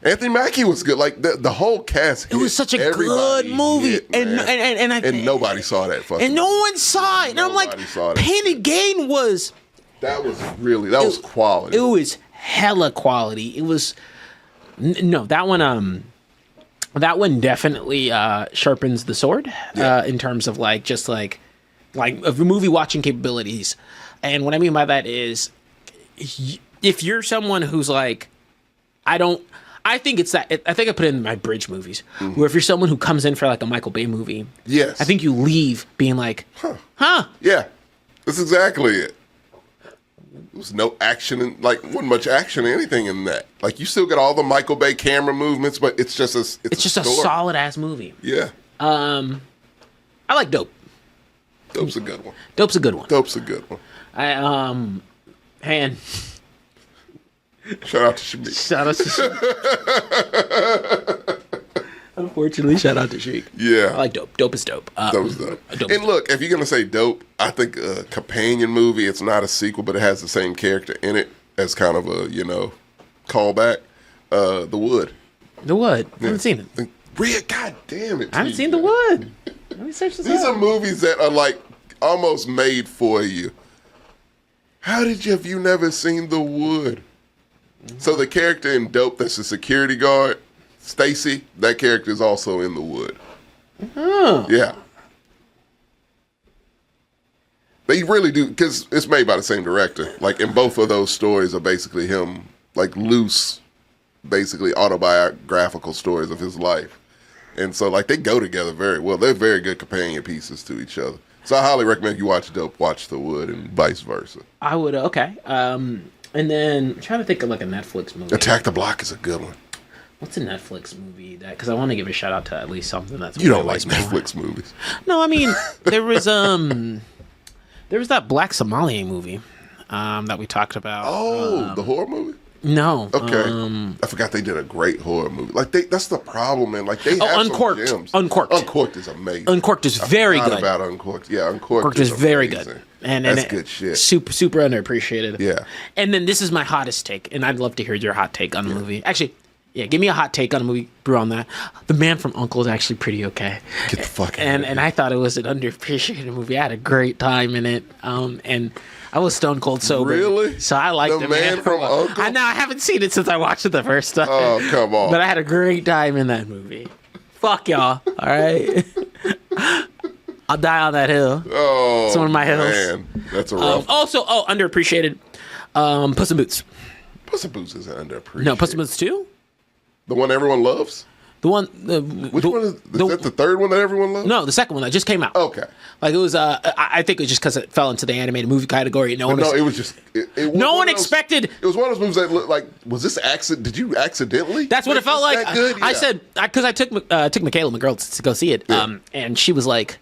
Anthony Mackie was good. Like, the whole cast. It was such a good movie, and nobody saw that fucking. And no one saw it. And I'm like, Pain and Gain was. That was quality. It was hella quality. It was that one definitely sharpens the sword in terms of like just like of movie watching capabilities. And what I mean by that is, if you're someone who's like, I think I put it in my bridge movies, where if you're someone who comes in for like a Michael Bay movie, yes, I think you leave being like, huh? Yeah, that's exactly it. There was no action, wasn't much action or anything in that. Like, you still got all the Michael Bay camera movements, but it's just a solid ass movie. Yeah. I like Dope. Dope's a good one. Dope's a good one. Man. Shout out to Shamik. Unfortunately, shout out to Sheik. Yeah. I like Dope. Dope is dope. Dope is dope. And look, if you're going to say Dope, I think a companion movie, it's not a sequel, but it has the same character in it as kind of a, callback. The Wood. The Wood. I haven't seen it. God damn it. I haven't seen The Wood. Let me search this These up. are movies that are like almost made for you. Have you never seen The Wood? So the character in Dope that's a security guard, Stacy, that character is also in The Wood. Oh. Yeah. They really do, because it's made by the same director. Like, in both of those stories are basically him, like, loose, basically autobiographical stories of his life. And so, like, they go together very well. They're very good companion pieces to each other. So I highly recommend you watch Dope, watch The Wood, and vice versa. I would, okay. And then, I'm trying to think of, like, a Netflix movie. Attack the Block is a good one. What's a Netflix movie that? Because I want to give a shout out to at least something that's. You don't like Netflix movies? No, I mean there was that Black Somalian movie that we talked about. Oh, the horror movie? No. Okay. I forgot they did a great horror movie. Like that's the problem, man. Like they have Uncorked. some gems. Uncorked. Uncorked is amazing. Uncorked is very good. About Uncorked. Yeah, Uncorked is very good. And that's good shit. Super underappreciated. Yeah. And then this is my hottest take, and I'd love to hear your hot take on the movie. Actually, Yeah, give me a hot take on a movie, brew on that. The Man from U.N.C.L.E. is actually pretty okay. Get the fuck out and I thought it was an underappreciated movie. I had a great time in it. And I was stone cold sober. Really? So I liked The it. Man from U.N.C.L.E.? I know, I haven't seen it since I watched it the first time. Oh, come on. But I had a great time in that movie. Fuck y'all. All right? I'll die on that hill. Oh, it's one of my hills. Man, that's a rough. Also, underappreciated. Puss in Boots. Puss in Boots isn't underappreciated. No, Puss in Boots 2? The one everyone loves? The one. Which one is that? The third one that everyone loves? No, the second one that just came out. Okay. Like it was. I think it was just because it fell into the animated movie category. No, it was just. It no one expected. It was one of those movies that looked like. Was this accident? Did you accidentally? That's what it felt like. That good? Yeah. I said because I took Michaela, my girl, to go see it. Yeah. And she was like,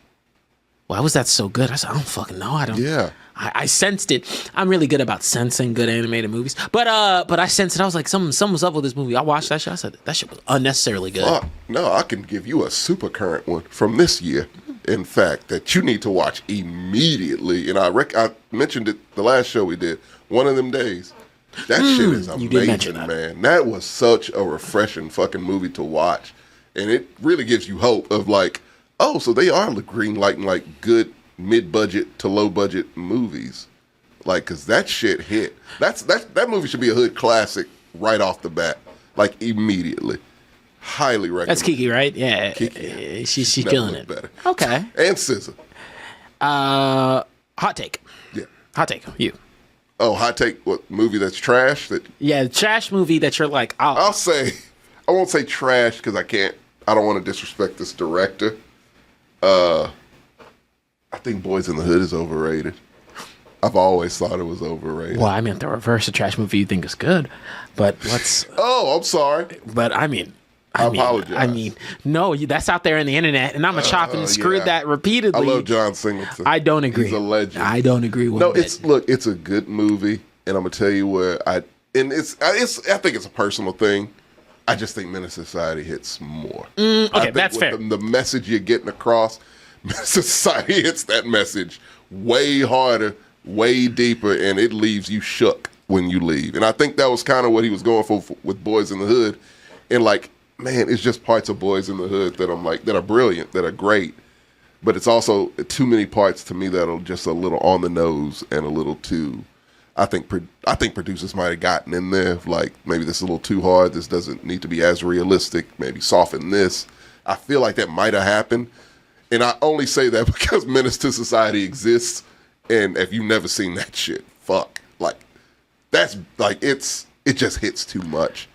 "Why was that so good?" I said, "I don't fucking know. I don't." Yeah. I sensed it. I'm really good about sensing good animated movies. But I sensed it. I was like, something's up with this movie. I watched that shit. I said, that shit was unnecessarily good. No, I can give you a super current one from this year. In fact, that you need to watch immediately. And I mentioned it the last show we did. One of Them Days. That shit is amazing, man. That was such a refreshing fucking movie to watch. And it really gives you hope of like, oh, so they are green lighting like good mid-budget to low-budget movies, like, cause that shit hit. That movie should be a hood classic right off the bat, like immediately. Highly recommend. That's Kiki, right? Yeah, Kiki. She's killing it. Better. Okay. And SZA. Hot take. Yeah. Hot take. You. Oh, hot take. What movie that's trash? The trash movie that you're like. I'll say. I won't say trash because I don't want to disrespect this director. I think Boys in the Hood is overrated. I've always thought it was overrated. Well, I mean, the reverse of trash movie you think is good, but let's. Oh, I'm sorry. But I apologize. I mean, no, that's out there in the internet, and I'm a chop and screw that repeatedly. I love John Singleton. I don't agree. He's a legend. I don't agree with it. It's a good movie, and I'm gonna tell you where I think it's a personal thing. I just think Menace to Society hits more. Okay, that's fair. The message you're getting across, Menace to Society hits that message way harder, way deeper, and it leaves you shook when you leave. And I think that was kind of what he was going for with Boys in the Hood. And like, man, it's just parts of Boys in the Hood that I'm like, that are brilliant, that are great. But it's also too many parts to me that are just a little on the nose and a little too. I think producers might have gotten in there, like, maybe this is a little too hard. This doesn't need to be as realistic. Maybe soften this. I feel like that might have happened. And I only say that because Menace to Society exists. And if you've never seen that shit, fuck. Like, that's, like, it just hits too much.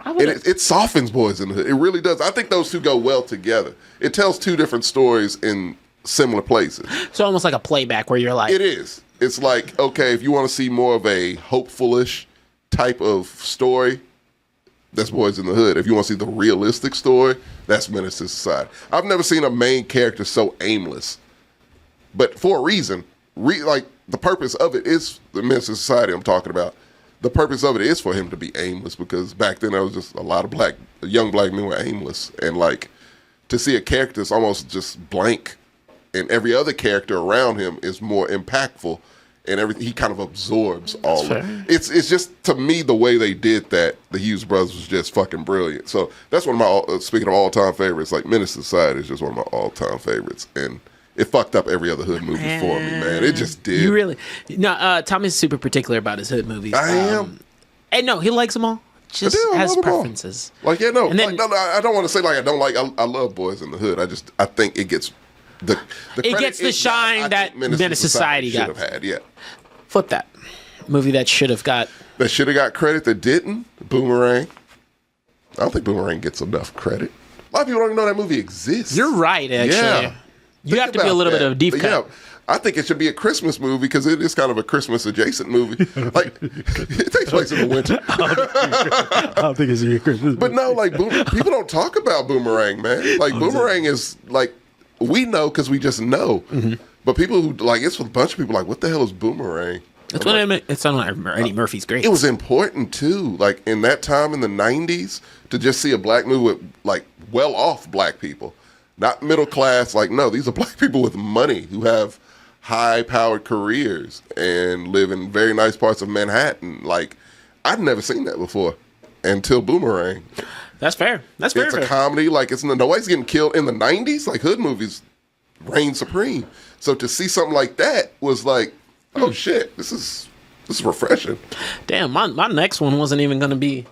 And it softens Boys in the Hood. It really does. I think those two go well together. It tells two different stories in similar places. So almost like a playback where you're like... It is. It's like, okay, if you want to see more of a hopeful-ish type of story, that's Boys in the Hood. If you want to see the realistic story, that's Menace to Society. I've never seen a main character so aimless. But for a reason. Like, the purpose of it is the Menace to Society I'm talking about. The purpose of it is for him to be aimless, because back then there was just a lot of young black men were aimless. And, like, to see a character that's almost just blank, and every other character around him is more impactful, and he kind of absorbs all of it. It's just, to me, the way they did that, the Hughes brothers, was just fucking brilliant. So that's one of my, speaking of all-time favorites, like Menace to Society is just one of my all-time favorites. And it fucked up every other Hood movie for me, man. It just did. You really... No, Tommy's super particular about his Hood movies. I am. And no, he likes them all. Just has preferences. Like, yeah, no. Then, no, I don't want to say like I don't like... I love Boys in the Hood. I think it gets... It gets the shine that Menace to Society got. Should have had, yeah. Flip that. Movie that should have got... That should have got credit that didn't. Boomerang. I don't think Boomerang gets enough credit. A lot of people don't even know that movie exists. You're right, actually. Yeah. You have to be a little bit of a deep cut. Yeah, I think it should be a Christmas movie because it is kind of a Christmas adjacent movie. Like, it takes place in the winter. I don't think it's a Christmas. But no, like, people don't talk about Boomerang, man. Like, Boomerang is like, we know because we just know. Mm-hmm. But people who, like, it's a bunch of people like, what the hell is Boomerang? It's on Eddie Murphy's great. It was important too, like in that time in the 90s, to just see a black movie with like well-off black people. Not middle class, like, no, these are black people with money who have high-powered careers and live in very nice parts of Manhattan. Like, I'd never seen that before until Boomerang. That's fair. That's fair. It's a comedy. Like, nobody's getting killed in the 90s. Like, hood movies reign supreme. So to see something like that was like, oh shit, this is refreshing. Damn, my next one wasn't even going to be.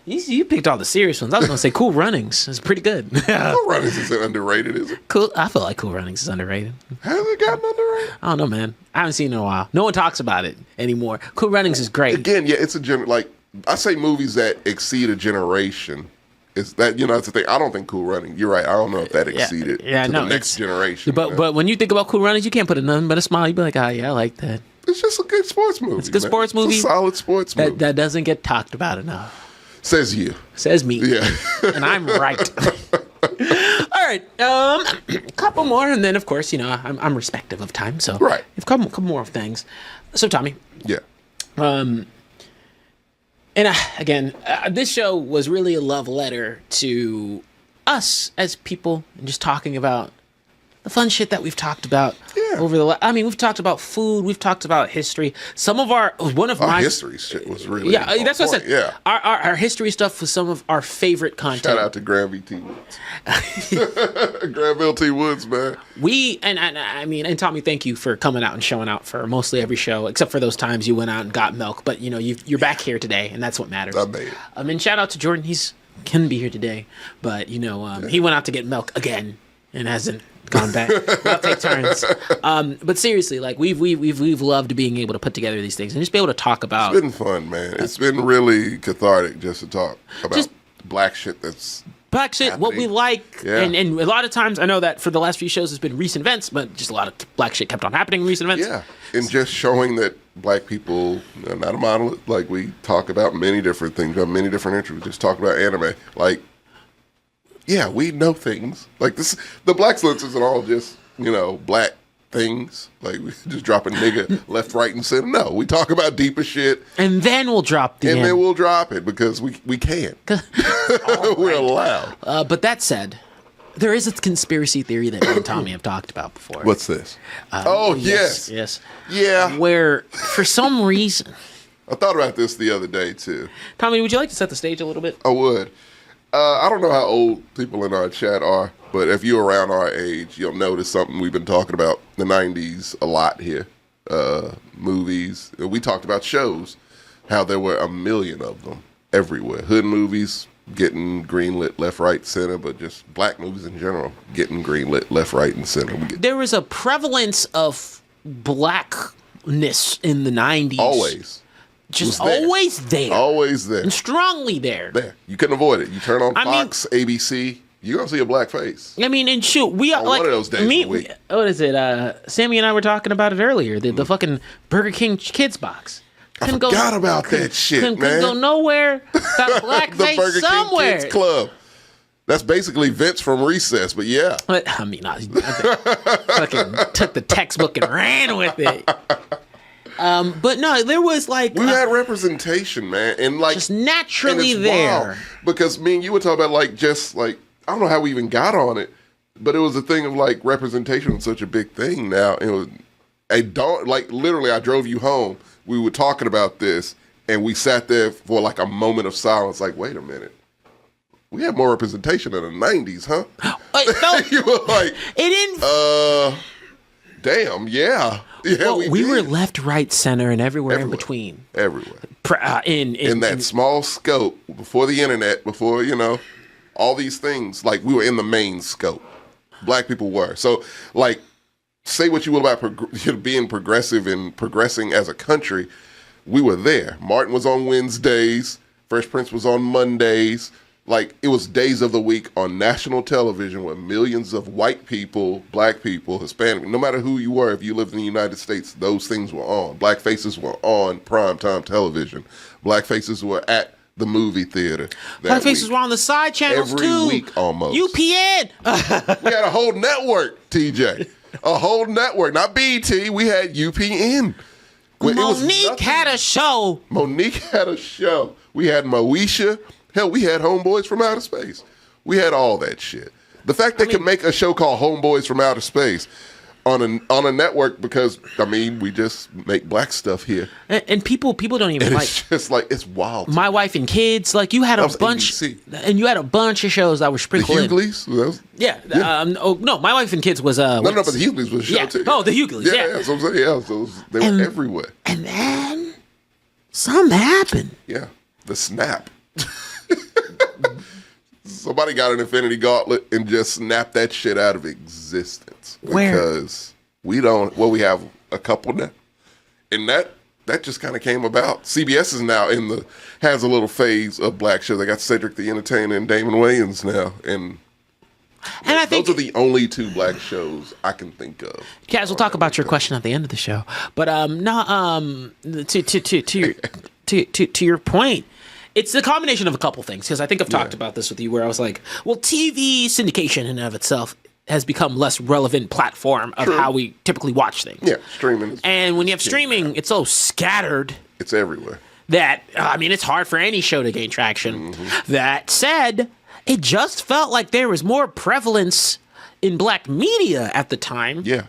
You picked all the serious ones. I was going to say Cool Runnings. It's pretty good. Cool Runnings is underrated, is it? Cool. I feel like Cool Runnings is underrated. Has it gotten underrated? I don't know, man. I haven't seen it in a while. No one talks about it anymore. Cool Runnings is great. Again, yeah, it's like I say, movies that exceed a generation. Is that, that's the thing? I don't think Cool Running. You're right. I don't know if that exceeded to the next generation. But when you think about Cool Runnings, you can't put nothing but a smile. You be like, oh yeah, I like that. It's just a good sports movie. It's a good sports movie. It's a solid sports movie that doesn't get talked about enough. Says you. Says me. Yeah. And I'm right. All right. A couple more, and then of course, I'm respective of time, so right. A couple more of things. So Tommy. Yeah. And again, this show was really a love letter to us as people, and just talking about the fun shit that we've talked about over the. We've talked about food, we've talked about history. Some of our history shit was really that's what I said. Yeah, our history stuff was some of our favorite content. Shout out to Granville T. Woods. Granville T. Woods, man. And Tommy, thank you for coming out and showing out for mostly every show, except for those times you went out and got milk. But you're back here today, and that's what matters. I made it. And shout out to Jordan. He's can be here today, but he went out to get milk again and hasn't gone back. We'll take turns. But seriously, like we've loved being able to put together these things and just be able to talk about. It's been fun, man. It's been really cathartic just to talk about black shit happening. What we like, and a lot of times I know that for the last few shows it's been recent events, but just a lot of black shit kept on happening in recent events. Yeah, and just showing that black people are not a monolith. Like, we talk about many different things, about many different interests. We just talk about anime, like. Yeah, we know things. Like this, the Blaxcellence isn't all just, black things. Like, we just drop a nigga left, right, and center. No, we talk about deeper shit. And then we'll drop then we'll drop it because we can. We're allowed. But that said, there is a conspiracy theory that me and Tommy have talked about before. What's this? Yes. Yeah. Where, for some reason. I thought about this the other day, too. Tommy, would you like to set the stage a little bit? I would. I don't know how old people in our chat are, but if you're around our age, you'll notice something we've been talking about the 90s a lot here. Movies. We talked about shows, how there were a million of them everywhere. Hood movies getting greenlit left, right, center, but just black movies in general getting greenlit left, right, and center. There was a prevalence of blackness in the 90s. Always. Just always there. Always there. And strongly there. There. You couldn't avoid it. You turn on Fox, ABC, you're going to see a black face. And shoot, we are like. One of those days of the week. What is it? Sammy and I were talking about it earlier. The fucking Burger King kids box. I forgot about that shit, man. Couldn't go nowhere without a black face Burger somewhere. King Kids Club. That's basically Vince from Recess, but yeah. I fucking took the textbook and ran with it. But no, there was like we had representation, man, and like just naturally there. Because me and you were talking about I don't know how we even got on it, but it was a thing of like representation was such a big thing. Now it was literally, I drove you home. We were talking about this, and we sat there for like a moment of silence. Like, wait a minute, we had more representation in the 90s, huh? You were like, it didn't. Damn, yeah. Yeah, we were left, right, center, and everywhere in between. Everywhere. In that small scope, before the internet, before, all these things, like, we were in the main scope. Black people were. So, like, say what you will about being progressive and progressing as a country, we were there. Martin was on Wednesdays. Fresh Prince was on Mondays. Like, it was days of the week on national television where millions of white people, black people, Hispanic, no matter who you were, if you lived in the United States, those things were on. Black faces were on primetime television. Black faces were at the movie theater. Black faces were on the side channels every too. Every week almost. UPN. We had a whole network, TJ. A whole network. Not BET. We had UPN. Monique had a show. Monique had a show. We had Moesha. Hell, we had Homeboys from Outer Space. We had all that shit. The fact they could make a show called Homeboys from Outer Space, on a network because I mean we just make black stuff here, and people don't even and like. It's just like it's wild. My Wife and Kids, like you had a bunch, ABC. and you had a bunch of shows that were The sprinkled in. Hughleys. Yeah. No, My Wife and Kids was No, but the Hughleys was a show too. Oh, the Hughleys. Yeah. That's what I'm saying. Yeah, so they were everywhere. And then something happened. Yeah, the snap. Somebody got an Infinity Gauntlet and just snapped that shit out of existence. Where? Because we don't. Well, we have a couple now, and that just kind of came about. CBS is now has a little phase of black shows. They got Cedric the Entertainer and Damon Wayans now, and I think those are the only two black shows I can think of. Kaz, we'll talk about your question at the end of the show, but to your point. It's the combination of a couple things, because I think I've talked about this with you, where I was like, well, TV syndication in and of itself has become less relevant platform of how we typically watch things. Yeah, streaming. And when you have streaming, it's so scattered. It's everywhere. That, I mean, it's hard for any show to gain traction. Mm-hmm. That said, it just felt like there was more prevalence in black media at the time. Yeah.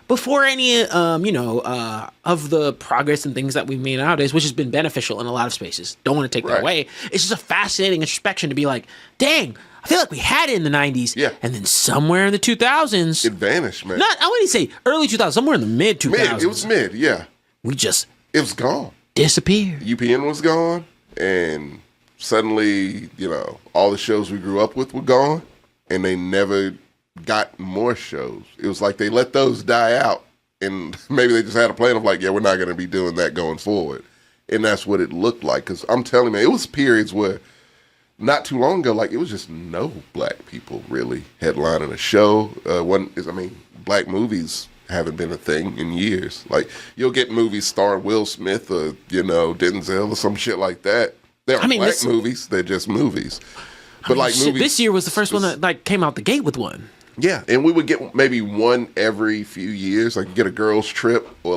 Before any, of the progress and things that we've made nowadays, which has been beneficial in a lot of spaces. Don't want to take that away. It's just a fascinating introspection to be like, dang, I feel like we had it in the 90s. Yeah. And then somewhere in the 2000s. It vanished, man. I wouldn't say early 2000s, somewhere in the mid 2000s. It was mid, yeah. It was gone. Disappeared. UPN was gone. And suddenly, all the shows we grew up with were gone. And they never got more shows. It was like they let those die out, and maybe they just had a plan of like, yeah, we're not going to be doing that going forward. And that's what it looked like. Because I'm telling you, it was periods where not too long ago, like it was just no black people really headlining a show. Black movies haven't been a thing in years. Like you'll get movies starring Will Smith or Denzel or some shit like that. They aren't black movies; they're just movies. But movies, this year was the first one that came out the gate with one. Yeah, and we would get maybe one every few years, like you get a girls' trip or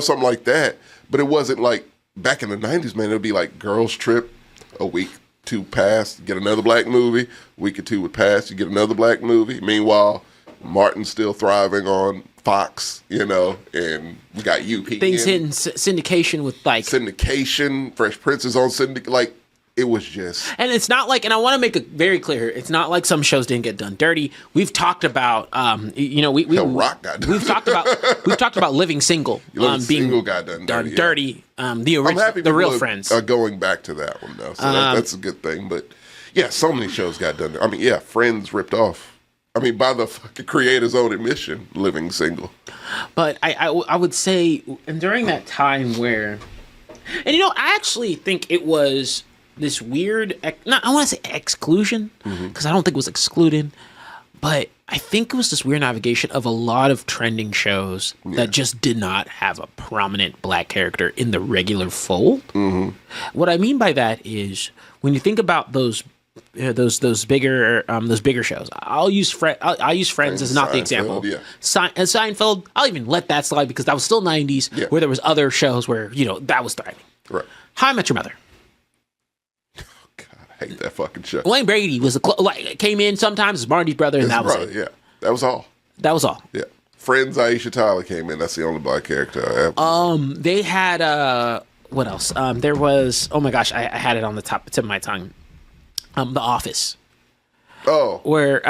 something like that. But it wasn't like back in the 90s, man. It would be like girls' trip, a week, two pass, get another black movie, a week or two would pass, you get another black movie. Meanwhile, Martin's still thriving on Fox, and we got UPN. Things hitting syndication with Syndication, Fresh Prince is on syndication, it was just, and it's not like, and I want to make it very clear, it's not like some shows didn't get done dirty. We've talked about, Rock got done. We've talked about Living Single, being Single got done dirty. The original, I'm happy the real are, Friends are going back to that one though, so that's a good thing. But yeah, so many shows got done. I mean, yeah, Friends ripped off. I mean, by the fucking creator's own admission, Living Single. But I would say, and during that time where, and I actually think it was this weird, I want to say exclusion, because I don't think it was excluded, but I think it was this weird navigation of a lot of trending shows that just did not have a prominent black character in the regular fold. What I mean by that is when you think about those bigger shows. I'll use Friends as not the example. Yeah. Seinfeld, I'll even let that slide because that was still 90s where there was other shows where that was thriving. Right. How I Met Your Mother. I hate that fucking show. Wayne Brady was came in sometimes as Marty's brother, and that was it. Yeah, that was all. That was all. Yeah. Friends, Aisha Tyler came in. That's the only black character I ever. They had what else? There was, oh my gosh, I had it on the tip of my tongue. The Office. Oh. Where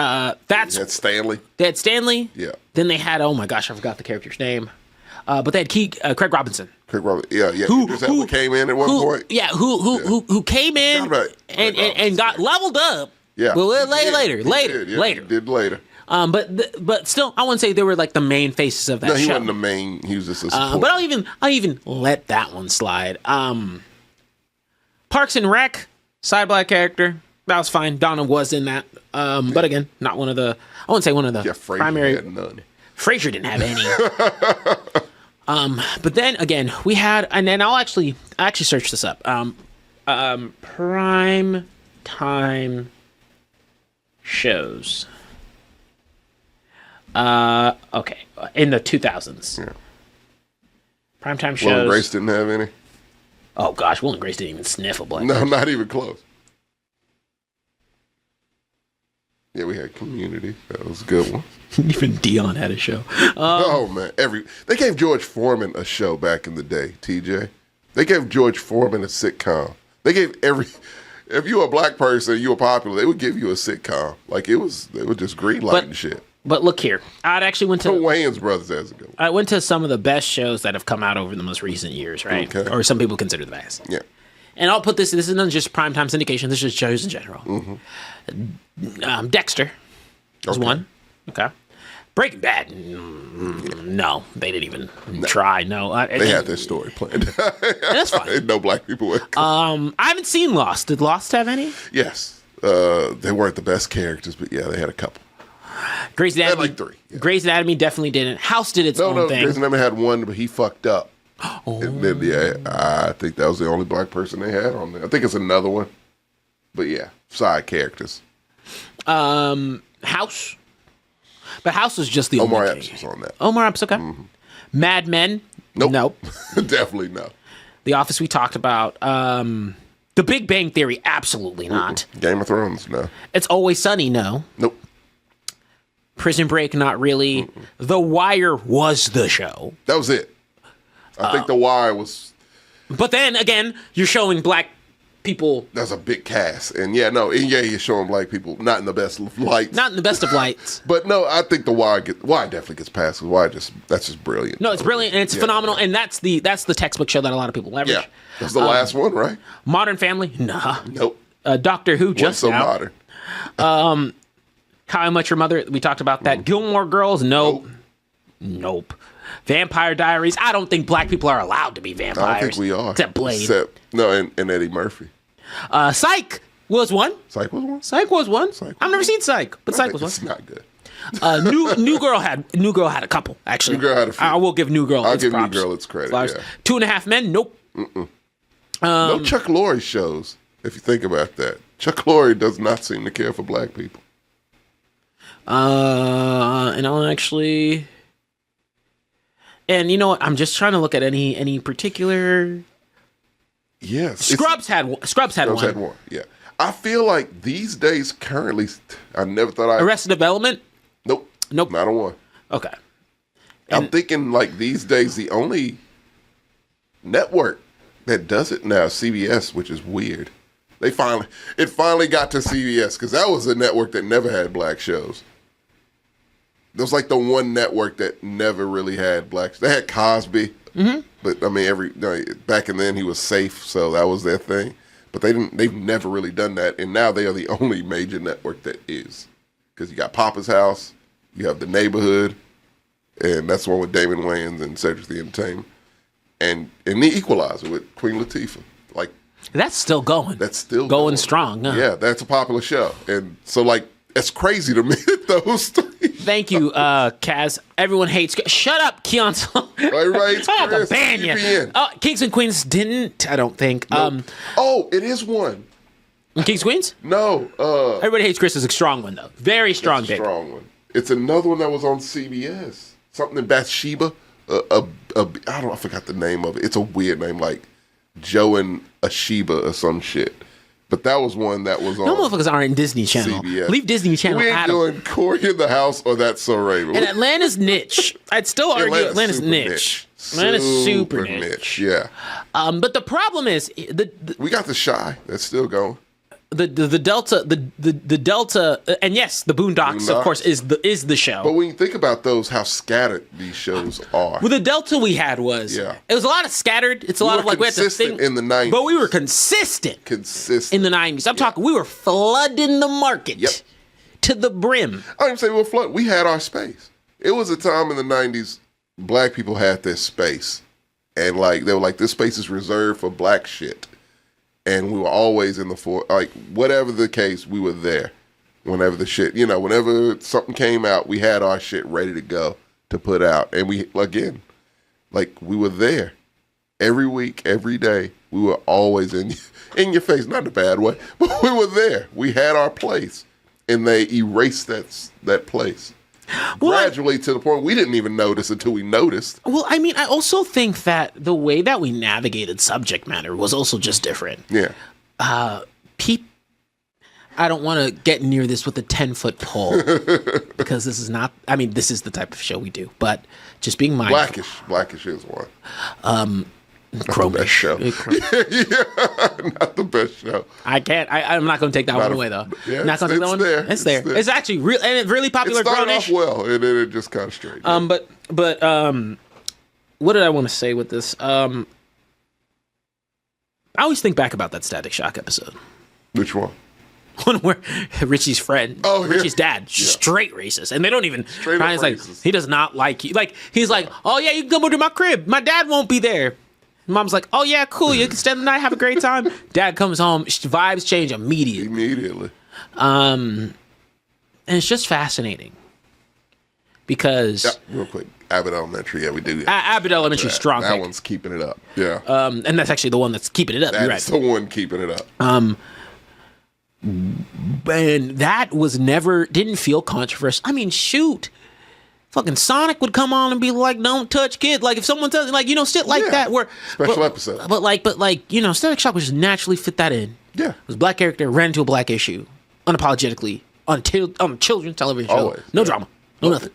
that's. They had Stanley. They had Stanley. Yeah. Then they had, oh my gosh, I forgot the character's name. But they had Craig Robinson. Yeah. Who came in at one point? Yeah, who came in and got leveled up. Yeah. But later. He did later. But still, I wouldn't say they were like the main faces of that show. No, he wasn't the main. He was just a support. But I'll even let that one slide. Parks and Rec, side black character. That was fine. Donna was in that. But again, not one of the. I wouldn't say one of the primary. Had none. Frasier didn't have any. But then again, we had, and then I actually searched this up. Prime time shows. Okay, in the 2000s. Yeah. Primetime shows. Will and Grace didn't have any. Oh gosh, Will and Grace didn't even sniff a black. No, not even close. Yeah, we had Community. That was a good one. Even Dion had a show. Oh man, they gave George Foreman a show back in the day. TJ, they gave George Foreman a sitcom. They gave if you were a black person, you were popular, they would give you a sitcom. Like they were just greenlighting shit. But look here, I actually went to Wayans Brothers as a good one. I went to some of the best shows that have come out over the most recent years, right? Okay. Or some people consider the best. Yeah. And I'll put this isn't just primetime syndication, this is just shows in general. Dexter was one. Okay. Breaking Bad, no, they didn't even try. No, they had their story planned. That's fine. No black people were. I haven't seen Lost. Did Lost have any? Yes, they weren't the best characters, but yeah, they had a couple. Grey's Anatomy, they had like 3. Yeah. Grey's Anatomy definitely didn't. House did its own thing. Grey's Anatomy had one, but he fucked up. And then, I think that was the only black person they had on there. I think it's another one, but yeah, side characters. House. But House was just the Omar only Epps was on that. Omar Epps, okay. Mad Men? Nope. Definitely no. The Office we talked about. The Big Bang Theory, absolutely not. Game of Thrones, no. It's Always Sunny, no. Nope. Prison Break, not really. The Wire was the show. That was it. I think The Wire was... But then, again, you're showing black people... That's a big cast. And you're showing black people not in the best of lights. Not in the best of lights. But no, I think The Wire definitely gets past. That's just brilliant. No, it's brilliant and it's phenomenal. And that's the textbook show that a lot of people leverage. Yeah, that's the last one, right? Modern Family? Nah. Nope. Doctor Who just so now. Modern. How I Met Your Mother, we talked about that. Gilmore Girls? Nope. Vampire Diaries? I don't think black people are allowed to be vampires. I don't think we are. Except Blade. And Eddie Murphy. Psych was one. Psych was one? Psych was one. I've never seen Psych, but Psych was one. It's not good. New Girl had a couple, actually. New Girl had a few. I will give New Girl its props. New Girl its credit, Flowers. yeah. 2.5 Men? Nope. No Chuck Lorre shows, if you think about that. Chuck Lorre does not seem to care for black people. And I'll actually... And you know what? I'm just trying to look at any particular... Yes. Scrubs had one. Yeah. I feel like these days, currently, I never thought Arrested Development? Nope. Not a one. Okay. I'm thinking like these days, the only network that does it now is CBS, which is weird. It finally got to CBS because that was a network that never had black shows. It was like the one network that never really had black. They had Cosby, but I mean, back in then he was safe, so that was their thing. But they've never really done that, and now they are the only major network that is. Because you got Papa's House, you have The Neighborhood, and that's the one with Damon Wayans and Cedric the Entertainer, and The Equalizer with Queen Latifah. Like that's still going. That's still going strong. Huh? Yeah, that's a popular show, and so like it's crazy to me that those three. Thank you, Kaz. Everyone hates. Shut up, Keon. Everybody hates I have to Chris. ban you. Kings and Queens didn't. I don't think. Nope. It is one. Kings and Queens? No. Everybody hates Chris is a strong one though. Very strong. It's a strong one. It's another one that was on CBS. Something in Bathsheba. I forgot the name of it. It's a weird name, like Joe and Asheba or some shit. But that was one that was on. No motherfuckers aren't in Disney Channel. CBS. Leave Disney Channel we ain't out doing Corey in the House or That's So Raven. And Atlanta's niche. I'd still argue Atlanta's niche. Atlanta's super niche. Yeah. But the problem is we got The Chi. That's still going. The Delta, and yes, the Boondocks, of course, is the show. But when you think about those, how scattered these shows are. Well, the Delta we had was it was a lot of scattered. It's a lot of like we had to think in the 90s, but we were consistent in the 90s. I'm talking, we were flooding the market to the brim. I didn't say we were flooding. We had our space. It was a time in the 90s, black people had their space, and like they were like, this space is reserved for black shit. And we were always in the like whatever the case, we were there. Whenever the shit, whenever something came out, we had our shit ready to go to put out. And we were there every week, every day. We were always in your face, not in a bad way, but we were there. We had our place, and they erased that place. Gradually to the point we didn't even notice until we noticed. Well, I mean, I also think that the way that we navigated subject matter was also just different. Yeah. I don't want to get near this with a 10-foot pole because this is not. I mean, this is the type of show we do, but just being mindful. Blackish is one. Chromish show. Not the best show. I can't. I'm not going to take that one away though. Yeah, not going to take that one. there. It's there. It's actually real and it's really popular. It started off Grownish. well, and then it just kind of straight. But what did I want to say with this? I always think back about that Static Shock episode. Which one? One where Richie's friend, Richie's dad, straight racist, and they don't even. Ryan's like, he does not like you. Like he's like, oh yeah, you can come over to my crib. My dad won't be there. Mom's like, oh yeah, cool. You can spend the night, have a great time. Dad comes home, vibes change immediately. And it's just fascinating because real quick, Abbott Elementary, we do. Abbott Elementary, strong. That one's keeping it up. Yeah. And that's actually the one that's keeping it up. You're right. That's the one keeping it up. And that was didn't feel controversial. I mean, shoot. Fucking Sonic would come on and be like, "Don't touch kid." Like if someone tells, like shit like that. Where special episode. But Static Shock would just naturally fit that in. Yeah, it was a black character ran into a black issue, unapologetically on children's television show. Always. No drama, no nothing.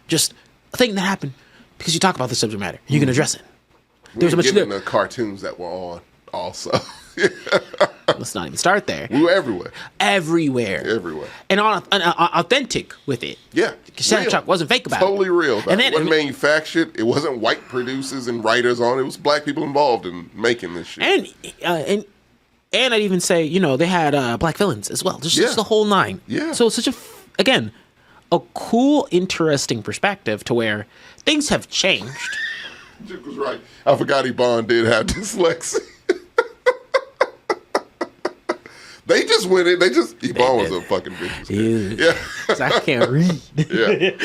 Just a thing that happened because you talk about the subject matter. You can address it. There's a bunch of the cartoons that were on also. Let's not even start there. We were everywhere. And authentic with it. Yeah. Static Shock wasn't fake about totally it. real. And it wasn't manufactured. It wasn't white producers and writers on it. It was black people involved in making this shit. And I'd even say, they had black villains as well. Just the whole nine. Yeah. So it's such a cool, interesting perspective to where things have changed. Duke was right. I forgot Ebon did have dyslexia. They just went in. Ebon was a fucking bitch. Yeah. I can't read. Yeah.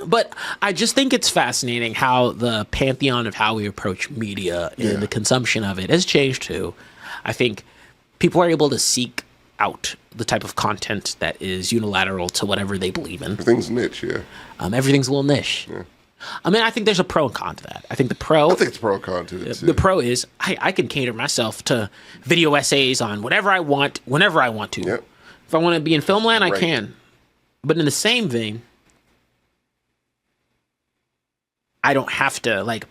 But I just think it's fascinating how the pantheon of how we approach media and the consumption of it has changed too. I think people are able to seek out the type of content that is unilateral to whatever they believe in. Everything's niche, yeah. Everything's a little niche. Yeah. I mean, I think there's a pro and con to that. I think it's pro and con to it. The pro is I can cater myself to video essays on whatever I want, whenever I want to. Yep. If I want to be in Filmland, I can. But in the same vein, I don't have to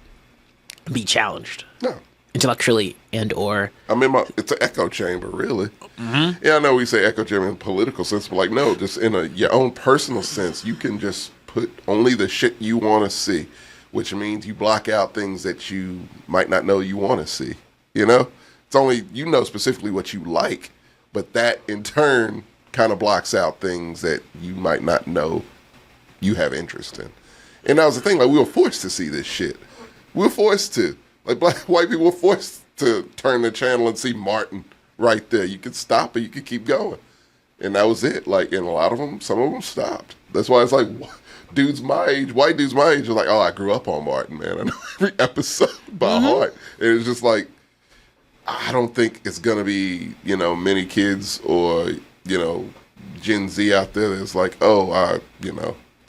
be challenged. No. Intellectually or it's an echo chamber, really. Mm-hmm. Yeah, I know we say echo chamber in a political sense, but no, just in your own personal sense, you can just put only the shit you want to see, which means you block out things that you might not know you want to see. It's only specifically what you like, but that in turn kind of blocks out things that you might not know you have interest in. And that was the thing, we were forced to see this shit. We were forced to. White people were forced to turn the channel and see Martin right there. You could stop it, you could keep going. And that was it. And a lot of them, some of them stopped. That's why it's white dudes my age are like, oh, I grew up on Martin, man. I know every episode by heart. And it's just I don't think it's going to be, many kids or, Gen Z out there that's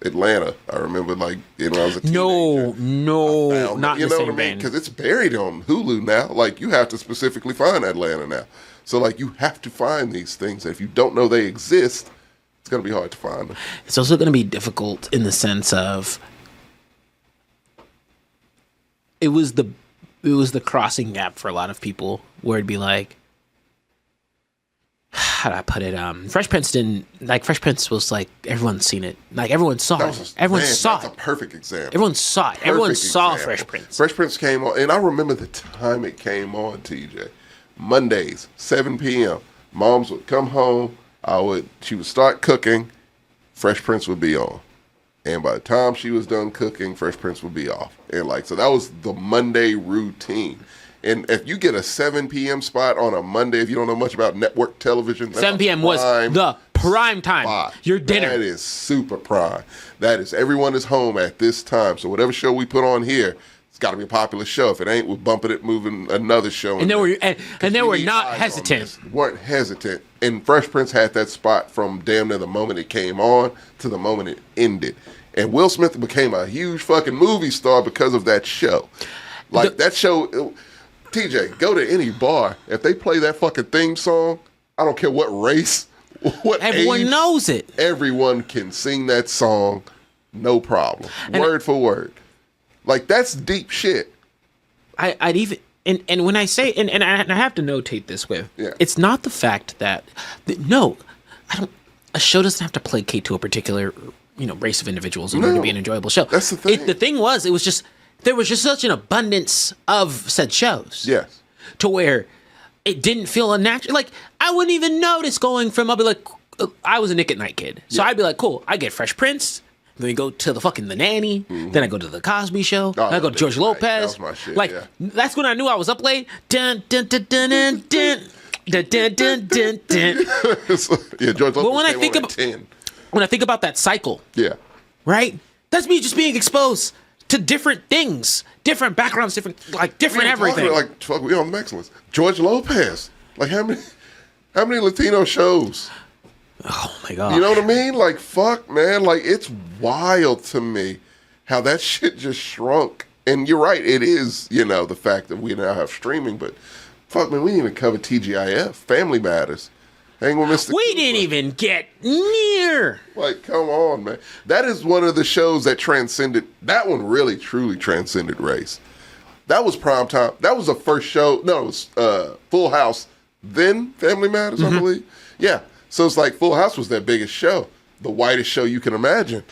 Atlanta. I remember when I was a teenager. No, not in the same vein. Because it's buried on Hulu now. You have to specifically find Atlanta now. So you have to find these things. And if you don't know they exist, it's going to be hard to find them. It's also going to be difficult in the sense of it was the crossing gap for a lot of people where it'd be how do I put it? Fresh Prince didn't Fresh Prince was everyone's seen it. Everyone saw it. Everyone saw it. That's a perfect example. Everyone saw it. Everyone saw Fresh Prince. Fresh Prince came on, and I remember the time it came on, TJ. Mondays, 7 p.m. Moms would come home. She would start cooking. Fresh Prince would be on. And by the time she was done cooking, Fresh Prince would be off. And so that was the Monday routine. And if you get a 7 p.m. spot on a Monday, if you don't know much about network television, 7 p.m. was the prime time. Spot. Your dinner. That is super prime. That is, everyone is home at this time. So whatever show we put on here, it's got to be a popular show. If it ain't, we're bumping it, moving another show. And they were not hesitant. Weren't hesitant. And Fresh Prince had that spot from damn near the moment it came on to the moment it ended. And Will Smith became a huge fucking movie star because of that show. That show... TJ, go to any bar. If they play that fucking theme song, I don't care what race, what Everyone age, knows it. Everyone can sing that song, no problem, word for word. Like, that's deep shit. I'd even and when I say and I have to notate this with it's not the fact that no, I don't. A show doesn't have to placate to a particular race of individuals in order to be an enjoyable show. That's the thing. The thing was, it was just there was just such an abundance of said shows. Yes. To where it didn't feel unnatural. Like, I wouldn't even notice going from, I'll be like, I was a Nick at Night kid. So I'd be like, cool, I get Fresh Prince. Then we go to the Nanny. Mm-hmm. Then I go to the Cosby Show. Then I go to George Lopez. That was my shit, like, that's when I knew I was up late. Dun, dun, dun, dun, dun, dun. Dun, dun, dun, dun, dun. Yeah, George Lopez but when I came think on about, at 10. when I think about that cycle, right? That's me just being exposed to different things, different backgrounds, different everything. Like, fuck, we on themexcellence. George Lopez. Like, how many Latino shows? Oh my god. You know what I mean? Like, fuck, man. Like, it's wild to me how that shit just shrunk. And you're right, it is, the fact that we now have streaming, but fuck, man, we didn't even cover TGIF, Family Matters. Hang with Mr. We didn't even get near. Like, come on, man. That is one of the shows that transcended, that one really, truly transcended race. That was prime time. That was the first show. No, it was Full House, then Family Matters, I believe. Yeah. So it's like Full House was their biggest show, the whitest show you can imagine.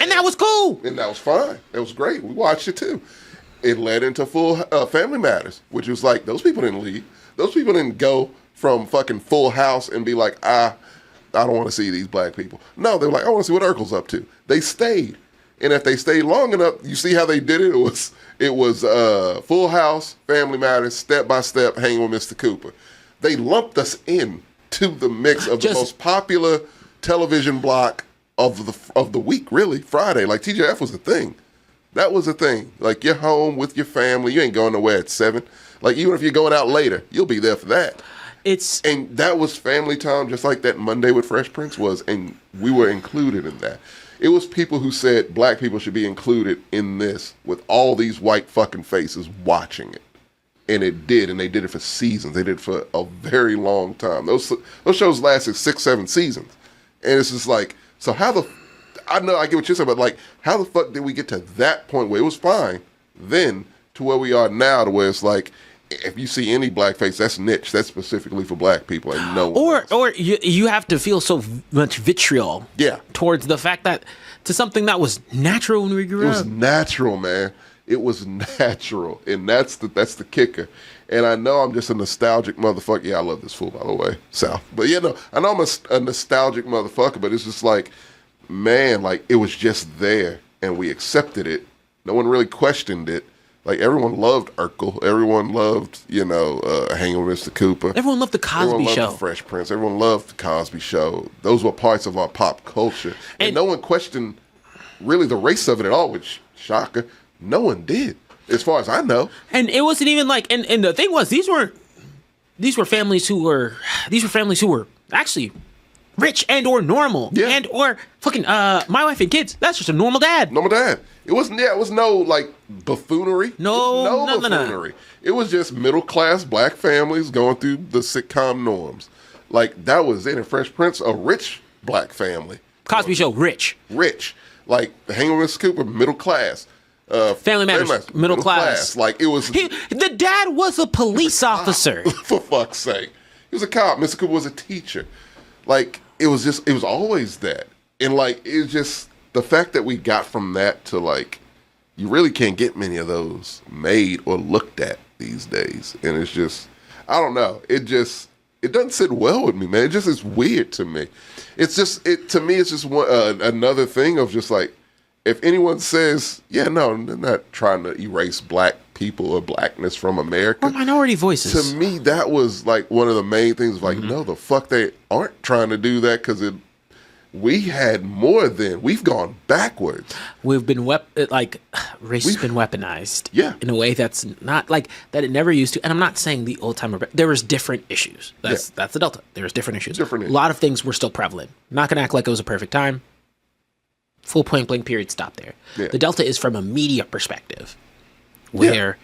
And that was cool. And that was fine. It was great. We watched it too. It led into Full Family Matters, which was like, those people didn't leave. Those people didn't go from fucking Full House and be like, I don't want to see these black people. No, they were like, I want to see what Urkel's up to. They stayed. And if they stayed long enough, you see how they did it? It was Full House, Family Matters, Step by Step, Hanging with Mr. Cooper. They lumped us in to the mix of the most popular television block of the week, really, Friday. Like, TGF was a thing. That was a thing. Like, you're home with your family. You ain't going nowhere at 7. Like, even if you're going out later, you'll be there for that. And that was family time, just like that Monday with Fresh Prince was, and we were included in that. It was people who said black people should be included in this with all these white fucking faces watching it. And it did, and they did it for seasons. They did it for a very long time. Those shows lasted 6-7 seasons. And it's just like, so I know, I get what you're saying, but like, how the fuck did we get to that point where it was fine then to where we are now, to where it's like, if you see any blackface, that's niche. That's specifically for black people, and no one else. Or you have to feel so much vitriol towards the fact that to something that was natural when we grew up. It was natural, man. It was natural, and that's the kicker. And I know I'm just a nostalgic motherfucker. Yeah, I love this fool, by the way, South. But I know I'm a nostalgic motherfucker, but it's just like, man, like, it was just there, and we accepted it. No one really questioned it. Like, everyone loved Urkel. Everyone loved, Hanging with Mr. Cooper. Everyone loved the Cosby Show. Everyone loved the Fresh Prince. Everyone loved the Cosby Show. Those were parts of our pop culture. And no one questioned really the race of it at all, which, shocker, no one did, as far as I know. And it wasn't even like, and the thing was, these were families who were actually rich and or normal. Yeah. And or fucking My Wife and Kids. That's just a normal dad. Normal dad. It was no like buffoonery. No buffoonery. It was just middle class black families going through the sitcom norms. Like, that was it. And Fresh Prince, a rich black family. Cosby Show, rich. Like, Hanging with Mr. Cooper, middle class. Family Matters, middle class. Like, it was. The dad was a police officer. For fuck's sake. He was a cop. Mr. Cooper was a teacher. Like, it was always that. And like, it's just the fact that we got from that to like, you really can't get many of those made or looked at these days. And it's just, I don't know. It doesn't sit well with me, man. It just is weird to me. To me, it's just another thing of just like, if anyone says, yeah, no, they're not trying to erase black people or blackness from America. Or minority voices. To me, that was like one of the main things. Like, no, the fuck, they aren't trying to do that, because we had more than, we've gone backwards. We've been race has been weaponized. Yeah. In a way that's not like that it never used to. And I'm not saying the old timer, but there was different issues. That's the Delta. There was different issues. A lot of things were still prevalent. Not gonna act like it was a perfect time. Full point blank period, stop there. Yeah. The Delta is from a media perspective, where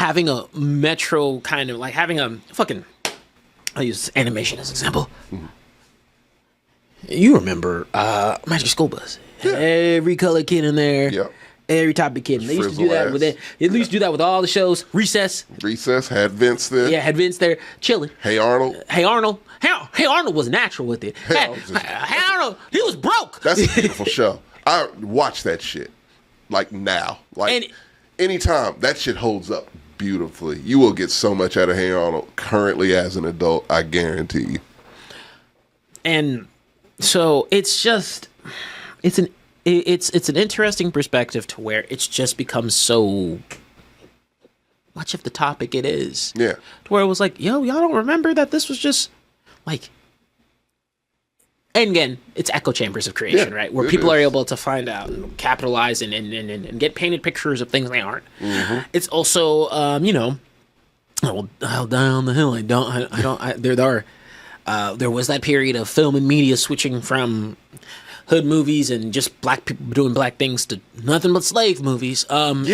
having a metro kind of like having a fucking. I'll use animation as an example. Mm-hmm. You remember Magic School Bus? Yeah. Every color kid in there. Yep. Every type of kid. They used to do that with it. They used to do that with all the shows. Recess had Vince there. Yeah, had Vince there. Chilling. Hey Arnold. Hey Arnold was natural with it. Hey Arnold, he was broke. That's a beautiful show. I watch that shit like now. Like anytime that shit holds up beautifully. You will get so much out of Hey Arnold currently as an adult, I guarantee you. And so it's just it's an interesting perspective to where it's just become so much of the topic it is. Yeah. To where it was like, yo, y'all don't remember that this was just like, and again, it's echo chambers of creation, right? Where people are able to find out and capitalize and get painted pictures of things they aren't. Mm-hmm. It's also, I'll die on the hill. There was that period of film and media switching from hood movies and just black people doing black things to nothing but slave movies. And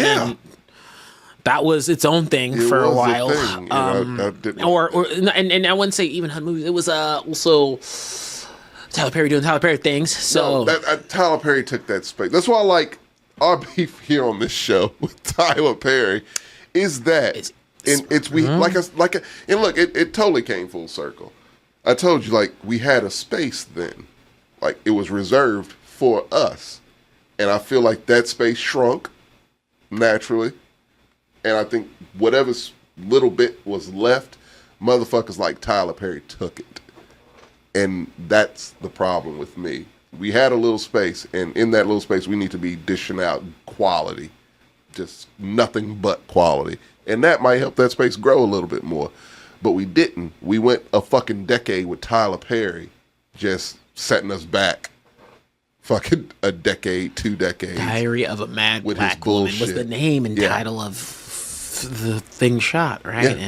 that was its own thing for a while. And I wouldn't say even hood movies. It was also Tyler Perry doing Tyler Perry things. So Tyler Perry took that space. That's why I like our beef here on this show with Tyler Perry is that it totally came full circle. I told you, like, we had a space then. Like, it was reserved for us. And I feel like that space shrunk naturally. And I think whatever little bit was left, motherfuckers like Tyler Perry took it. And that's the problem with me. We had a little space, and in that little space, we need to be dishing out quality. Just nothing but quality. And that might help that space grow a little bit more. But we didn't. We went a fucking decade with Tyler Perry just setting us back fucking a decade, 2 decades. Diary of a Mad Black Woman was the name and title of the thing shot, right? Yeah.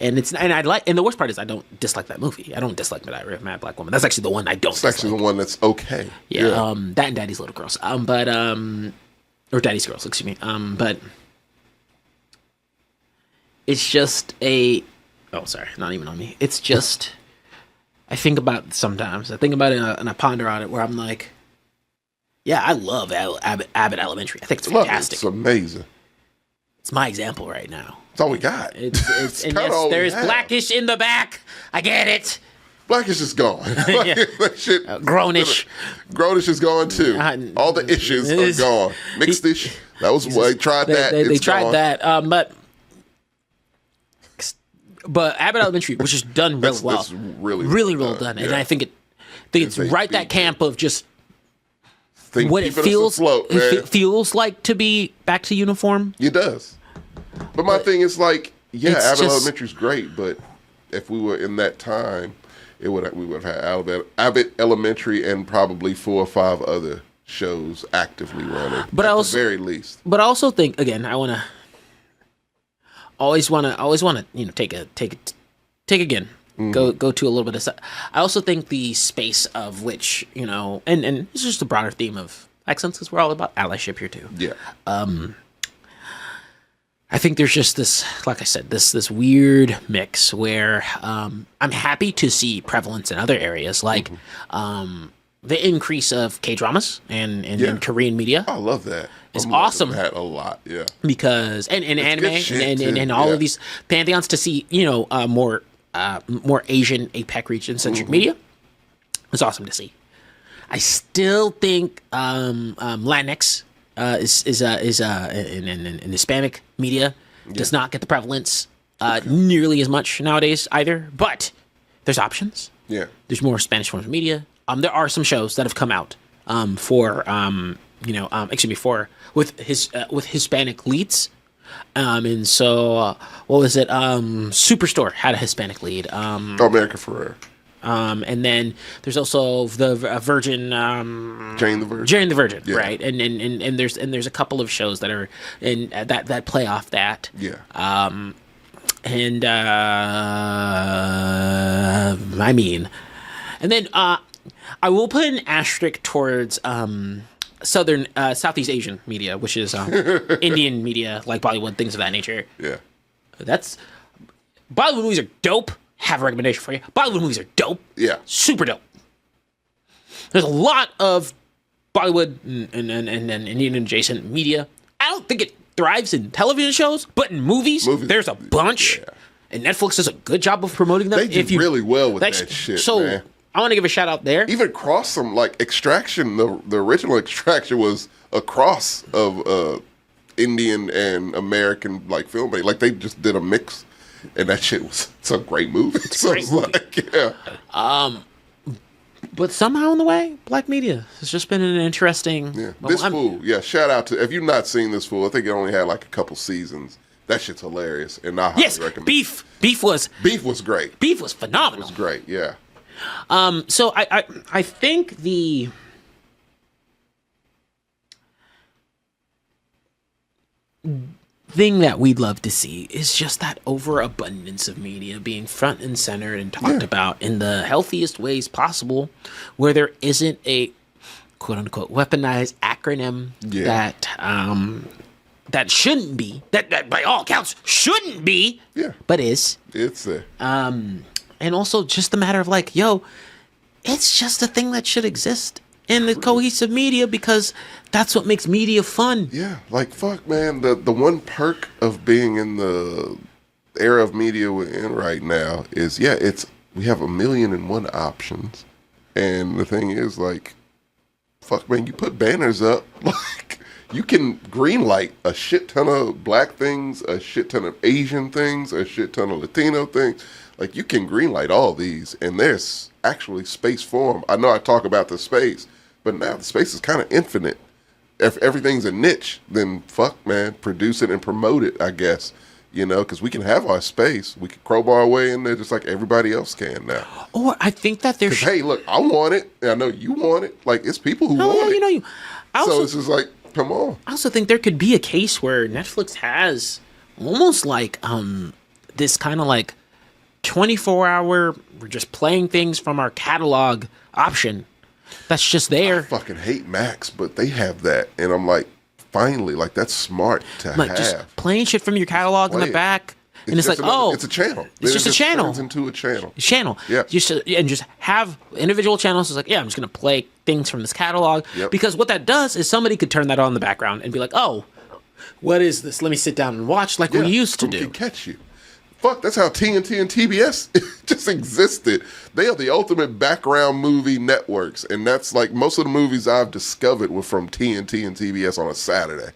And the worst part is I don't dislike that movie. I don't dislike the Diary of a Mad Black Woman. That's actually the one I don't dislike. It's actually the one that's okay. Yeah. That and Daddy's Little Girls. Or Daddy's Girls, excuse me. But it's just not even on me. It's just, I think about it sometimes. I think about it and I ponder on it where I'm like, yeah, I love Abbott Elementary. I think it's fantastic. It's amazing. It's my example right now. It's all we got. It's and yes, there's Blackish in the back. I get it. Blackish is gone. That shit. Grownish. Grownish is gone too. All the issues are gone. Mixed-ish. That was what they tried that. They tried that. But Abbott Elementary, which is done really well. That's really well done. Yeah. And I think it's right that camp of just what it feels afloat, it feels like to be back to uniform. It does. But my thing is like, Abbott Elementary is great, but if we were in that time, we would have had Abbott Elementary and probably 4 or 5 other shows actively running. But at the very least. But I also think again, I always want to take again. Mm-hmm. Go to a little bit of stuff. I also think the space of which, and it's just a broader theme of excellence because we're all about allyship here too. Yeah. I think there's just this, like I said, this weird mix where I'm happy to see prevalence in other areas, like the increase of K-dramas and Korean media. I love that. It's awesome. That a lot, yeah. Because and anime and all of these pantheons to see more Asian APAC region centric media. It's awesome to see. I still think Latinx is in Hispanic media does not get the prevalence nearly as much nowadays either. But there's options. Yeah, there's more Spanish forms of media. There are some shows that have come out with Hispanic leads. And so what was it? Superstore had a Hispanic lead. America Ferrera. And then there's also the Virgin, Jane the Virgin, yeah. Right? And there's a couple of shows that are that play off that. Yeah. And then I will put an asterisk towards Southern, Southeast Asian media, which is Indian media, like Bollywood, things of that nature. Yeah. That's Bollywood movies are dope. Have a recommendation for you. Bollywood movies are dope. Yeah. Super dope. There's a lot of Bollywood and Indian adjacent media. I don't think it thrives in television shows, but in movies there's a bunch. Yeah. And Netflix does a good job of promoting them. They do really well with that shit, so, man. I want to give a shout out there. Even cross some, like, Extraction, the original Extraction was a cross of Indian and American, like, filmmaking. Like, they just did a mix, and that shit was, it's a great movie. It's a great movie. Like, yeah. But somehow in the way, black media has just been an interesting... Yeah. This Fool, shout out to... If you've not seen This Fool, I think it only had, like, a couple seasons. That shit's hilarious, and I highly recommend it. Beef was great. Beef was phenomenal. It was great, yeah. So I think the thing that we'd love to see is just that overabundance of media being front and center and talked about in the healthiest ways possible, where there isn't a quote unquote weaponized acronym that shouldn't be, that by all accounts shouldn't be, but is. It's there. And also just the matter of like, yo, it's just a thing that should exist in the cohesive media because that's what makes media fun. Yeah, like fuck, man. The one perk of being in the era of media we're in right now is we have 1,000,001 options, and the thing is like, fuck, man, you put banners up like. You can greenlight a shit ton of black things, a shit ton of Asian things, a shit ton of Latino things. Like, you can greenlight all these, and there's actually space for them. I know I talk about the space, but now the space is kind of infinite. If everything's a niche, then fuck, man, produce it and promote it, I guess. You know, because we can have our space. We can crowbar our way in there just like everybody else can now. Or I think that there's... Hey, look, I want it, and I know you want it. Like, it's people who want it. You know you. So it's just like... Come on. I also think there could be a case where Netflix has almost like this kind of like 24-hour, we're just playing things from our catalog option that's just there. I fucking hate Max, but they have that. And I'm like, finally, like that's smart to have. Just playing shit from your catalog in the back. And it's like, it's a channel. It's just a channel. Turns into a channel. Yeah. And just have individual channels. It's like, I'm just going to play things from this catalog. Yep. Because what that does is somebody could turn that on in the background and be like, oh, what is this? Let me sit down and watch like we used to do. Can catch you. Fuck, that's how TNT and TBS just existed. They are the ultimate background movie networks. And that's like most of the movies I've discovered were from TNT and TBS on a Saturday.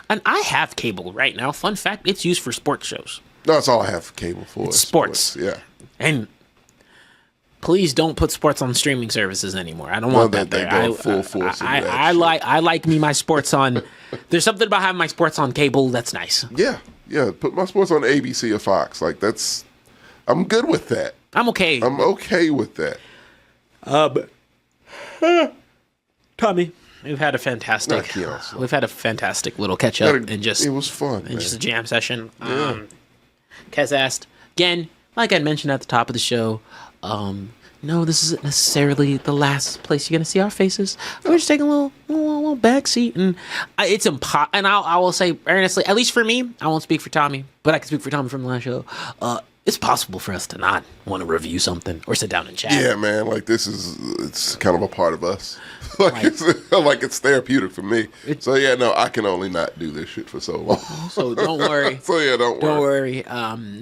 And I have cable right now. Fun fact, it's used for sports shows. No, that's all I have cable for. It's sports. Yeah. And please don't put sports on streaming services anymore. I don't want that there. I like me my sports on. There's something about having my sports on cable that's nice. Yeah. Put my sports on ABC or Fox. Like I'm good with that. I'm okay. I'm okay with that. Tommy, we've had a fantastic little catch up and just it was fun. And just a jam session. Kez asked again, like I mentioned at the top of the show. No, this isn't necessarily the last place you're gonna see our faces. We're just taking a little back seat, and it's And I will say earnestly, at least for me, I won't speak for Tommy, but I can speak for Tommy from the last show. It's possible for us to not want to review something or sit down and chat. Yeah, man. Like it's kind of a part of us. It's therapeutic for me. I can only not do this shit for so long. So don't worry. Don't worry.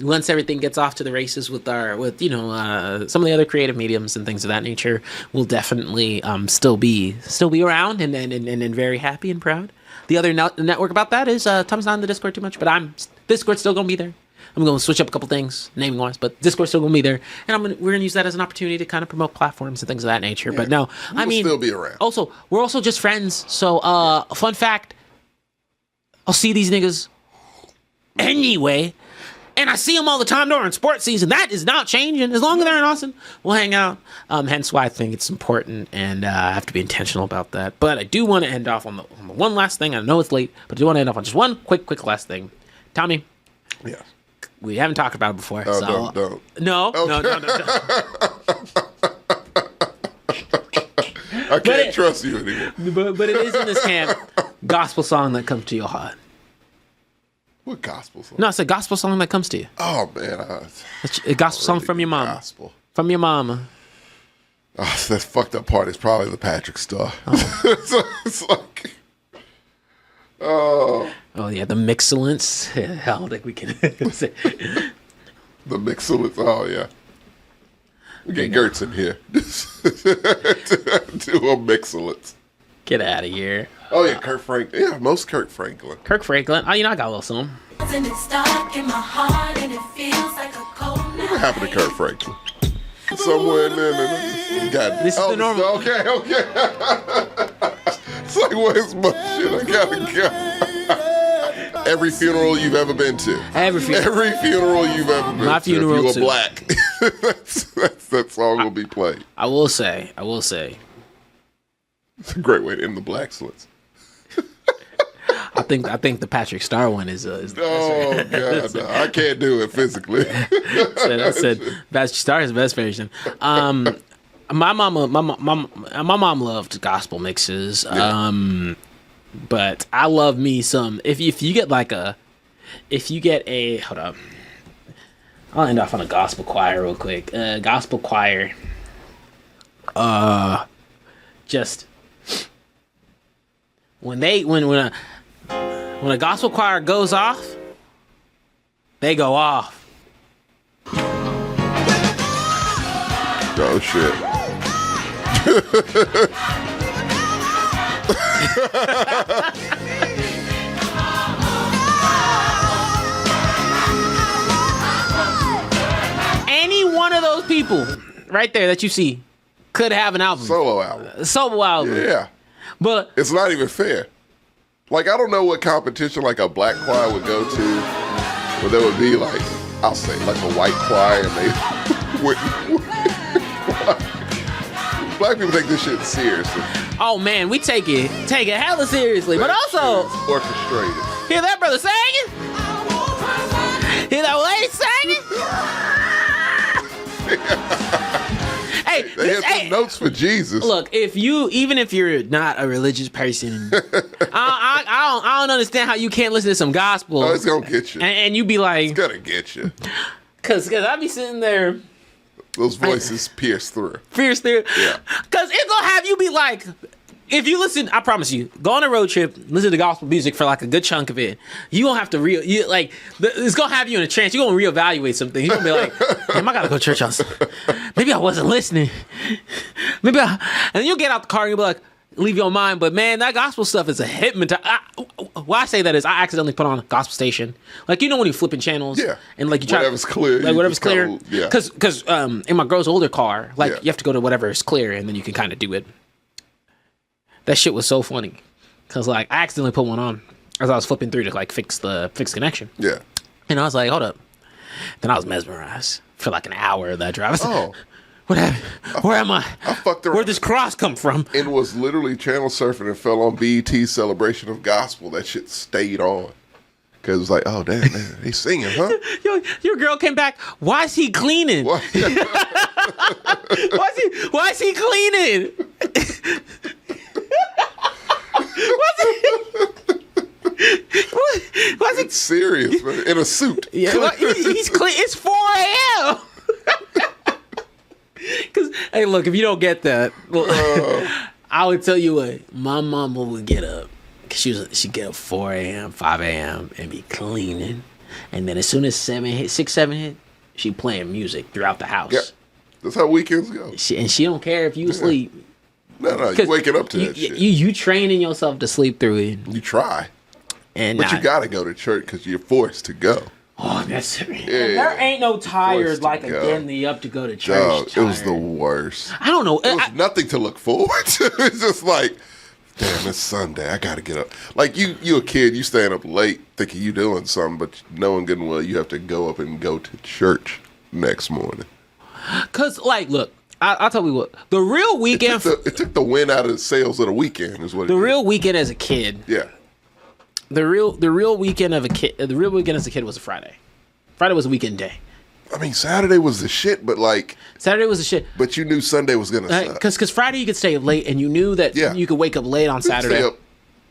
Once everything gets off to the races with some of the other creative mediums and things of that nature, we'll definitely still be around and very happy and proud. The other network about that is Tom's not in the Discord too much, but Discord's still gonna be there. I'm going to switch up a couple things, naming wise, but Discord's still going to be there, and we're going to use that as an opportunity to kind of promote platforms and things of that nature. Yeah. But no, we'll still be around. Also, we're also just friends. So, fun fact: I'll see these niggas anyway, and I see them all the time during sports season. That is not changing. As long as they're in Austin, we'll hang out. Hence why I think it's important, and I have to be intentional about that. But I do want to end off on the one last thing. I know it's late, but I do want to end off on just one quick last thing. Tommy. Yeah. We haven't talked about it before. Oh, don't. No. I can't trust you anymore. But it is in this camp. Gospel song that comes to your heart. What gospel song? No, it's a gospel song that comes to you. Oh man, A gospel song from your mama. Gospel. From your mama. Oh, that fucked up part is probably the Patrick Star. It's like, oh yeah, the Mexcellence. I don't think we can say. The Mexcellence. Oh yeah, we get Gertz in here. Do a Mexcellence. Get out of here. Oh yeah, Kirk Franklin. Yeah, most Kirk Franklin. Kirk Franklin. Oh, I got a little song. What happened to Kirk Franklin? Somewhere in there. Got this is the normal. Okay. It's like, where's my shit? I gotta go. Every funeral you've ever been to. Every funeral you've ever been to. My funeral if you too. were black. that song will be played. I will say. It's a great way to end the Blaxcellence. I think the Patrick Star one is the best. Oh god, no, I can't do it physically. I said Patrick Star is the best version. My mom loved gospel mixes. But I love me some. If you get a hold up, I'll end off on a gospel choir real quick. Gospel choir. Just when a gospel choir goes off, they go off. Oh shit. Any one of those people right there that you see could have an album. Solo album. Yeah. But it's not even fair. Like, I don't know what competition like a black choir would go to where there would be like, I'll say like a white choir and they black people take this shit seriously. Oh man, we take it hella seriously. But also orchestrated. Hear that brother singing? Hear that lady singing? Hey, they have some notes for Jesus. Look, even if you're not a religious person, I don't understand how you can't listen to some gospel. Oh, it's gonna get you, and you be like, it's gonna get you, cause I be sitting there. Those voices pierce through. Yeah. Cause it's gonna have you be like, if you listen, I promise you, go on a road trip, listen to gospel music for like a good chunk of it. You gonna have to it's gonna have you in a trance. You're gonna reevaluate some things. You're gonna be like, damn, I gotta go to church on Sunday. Maybe I wasn't listening. And then you'll get out the car and you'll be like, leave your mind. But man, that gospel stuff is a hypnotizer. Why I say that is I accidentally put on a gospel station. Like, you know when you're flipping channels? Yeah. And like you try whatever's clear. Like whatever's clear. Yeah. Cause in my girl's older car, like you have to go to whatever is clear and then you can kind of do it. That shit was so funny. Cause like I accidentally put one on as I was flipping through to like fix connection. Yeah. And I was like, hold up. Then I was mesmerized for like an hour of that drive. I was like, what happened? Where am I? I fucked around. Where'd this cross come from? It was literally channel surfing and fell on BET's Celebration of Gospel. That shit stayed on. Cause it was like, oh damn, man, he's singing, huh? Your girl came back. Why is he cleaning? Why is he cleaning? What's it's serious, man. In a suit. Yeah, he's clean. It's 4 a.m. Because hey, look, if you don't get that, I would tell you what. My mama would get up. She'd get up 4 a.m., 5 a.m. and be cleaning, and then as soon as 7 hit, she playing music throughout the house. Yeah, that's how weekends go. She don't care if you asleep. No, you waking up to that shit. You training yourself to sleep through it. You try. But you gotta go to church because you're forced to go. Oh, that's there ain't no tired like getting the up to go to church. It was the worst. I don't know. It was nothing to look forward to. It's just like, damn, it's Sunday. I gotta get up. Like you a kid, you staying up late thinking you doing something, but knowing good and well you have to go up and go to church next morning. Cause like, look, I'll tell you what. The real weekend. It took the wind out of the sails of the weekend. Is what. The real weekend as a kid. Yeah. The real weekend of a kid. The real weekend as a kid was a Friday. Friday was a weekend day. I mean, Saturday was the shit, but like Saturday was the shit. But you knew Sunday was gonna suck. Because Friday you could stay up late, and you knew that you could wake up late on Saturday.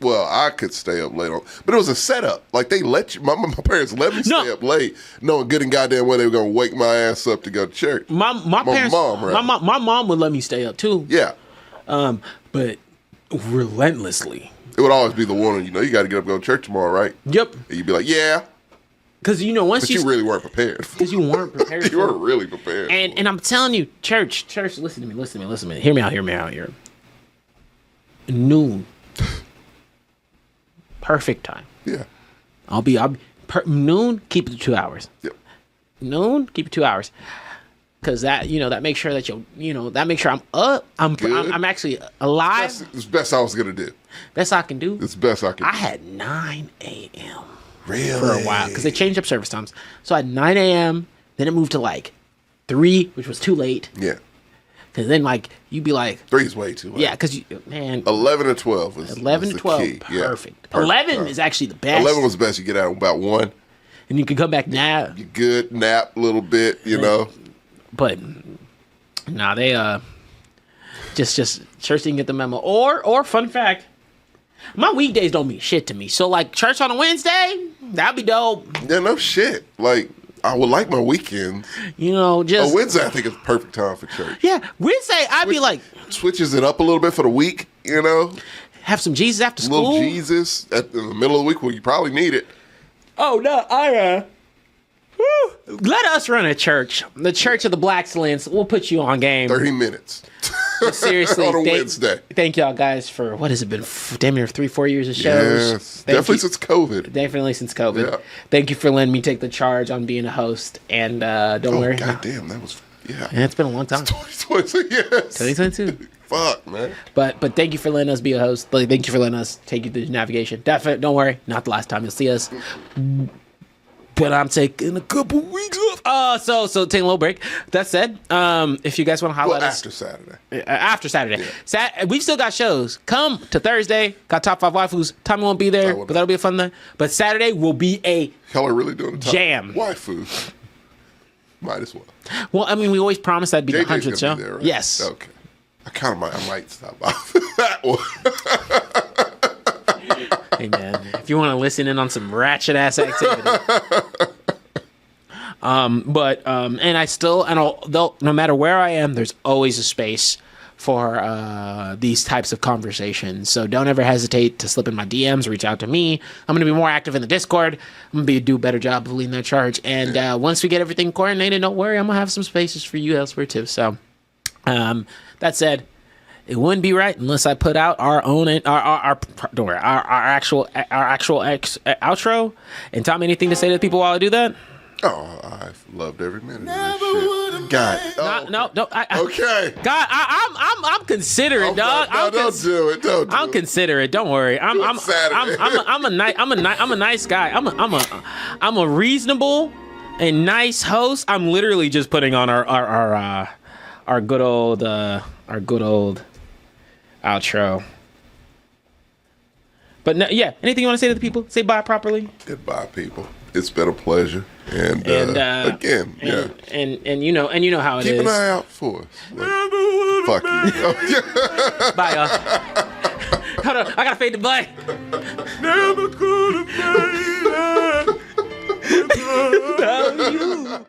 Well, I could stay up late on, but it was a setup. Like they let you. My parents let me stay up late, knowing good and goddamn well they were gonna wake my ass up to go to church. My parents, my mom would let me stay up too. Yeah, but relentlessly. It would always be the warning. You got to get up and go to church tomorrow, right? Yep. And you'd be like, yeah. Because once you really weren't prepared. Because you weren't prepared. You weren't really prepared. And I'm telling you, church, listen to me. Hear me out here. Noon. Perfect time. Yeah. I'll be noon, keep it to 2 hours. Yep. Noon, keep it 2 hours. Because that makes sure that that makes sure I'm up. I'm actually alive. It's the best I was gonna do. Best I can do. It's the best I can do. I had 9 a.m. Really? For a while. Because they changed up service times. So I had 9 a.m. Then it moved to like 3, which was too late. Yeah. Because then you'd be like 3 is way too late. Yeah, because 11 and 12 was 11 was and 12. the key. Perfect. Yeah. 11 is actually the best. 11 was the best. You get out about 1. And you can come back now. You good, nap a little bit, But they just church didn't get the memo. Or fun fact, my weekdays don't mean shit to me. So like church on a Wednesday, that'd be dope. Yeah, no shit. Like I would like my weekends. Just Wednesday I think is the perfect time for church. Yeah, Wednesday I'd be like switches it up a little bit for the week, Have some Jesus after school. Little Jesus in the middle of the week where you probably need it. Oh no, let us run a church. The Church of the Blaxcellence. We'll put you on game. 30 minutes. Seriously. On a Wednesday. Thank y'all guys for, what has it been? Damn near 3-4 years of shows. Yes. Definitely since COVID. Definitely since COVID. Yeah. Thank you for letting me take the charge on being a host. And don't worry. God damn, that was, yeah. And it's been a long time. 2022, yes. 2022. Fuck, man. But thank you for letting us be a host. Thank you for letting us take you through the navigation. Definitely, don't worry. Not the last time you'll see us. But I'm taking a couple weeks off. So taking a little break. That said, if you guys want to highlight after Saturday. After Saturday. Yeah. We've still got shows. Come to Thursday. Got Top 5 Waifus. Tommy won't be there, but that'll be a fun night. But Saturday will be a Y'all are really doing the top jam. Waifu. Might as well. Well, I mean, we always promised that'd be the 100th show. There, right? Yes. Okay. I might stop by that one. Hey man, if you want to listen in on some ratchet ass activity. And I still, no matter where I am, there's always a space for these types of conversations. So don't ever hesitate to slip in my DMs, reach out to me. I'm going to be more active in the Discord. I'm going to do a better job of leading that charge. And once we get everything coordinated, don't worry, I'm going to have some spaces for you elsewhere too. So that said, it wouldn't be right unless I put out our own don't worry, our actual outro. And Tom, anything to say to people while I do that? Oh, I've loved every minute of this shit. God. No. Okay. God, I'm considerate, dog. Don't do it. I'm considerate. Don't worry. I'm a nice guy. I'm a reasonable and nice host. I'm literally just putting on our good old outro. But no, yeah, anything you want to say to the people? Say bye properly. Goodbye, people. It's been a pleasure. And again, yeah. And you know how it is. Keep an eye out for us. Fuck you. Bye, y'all. Hold on, I gotta fade to black. Never could have made it without you.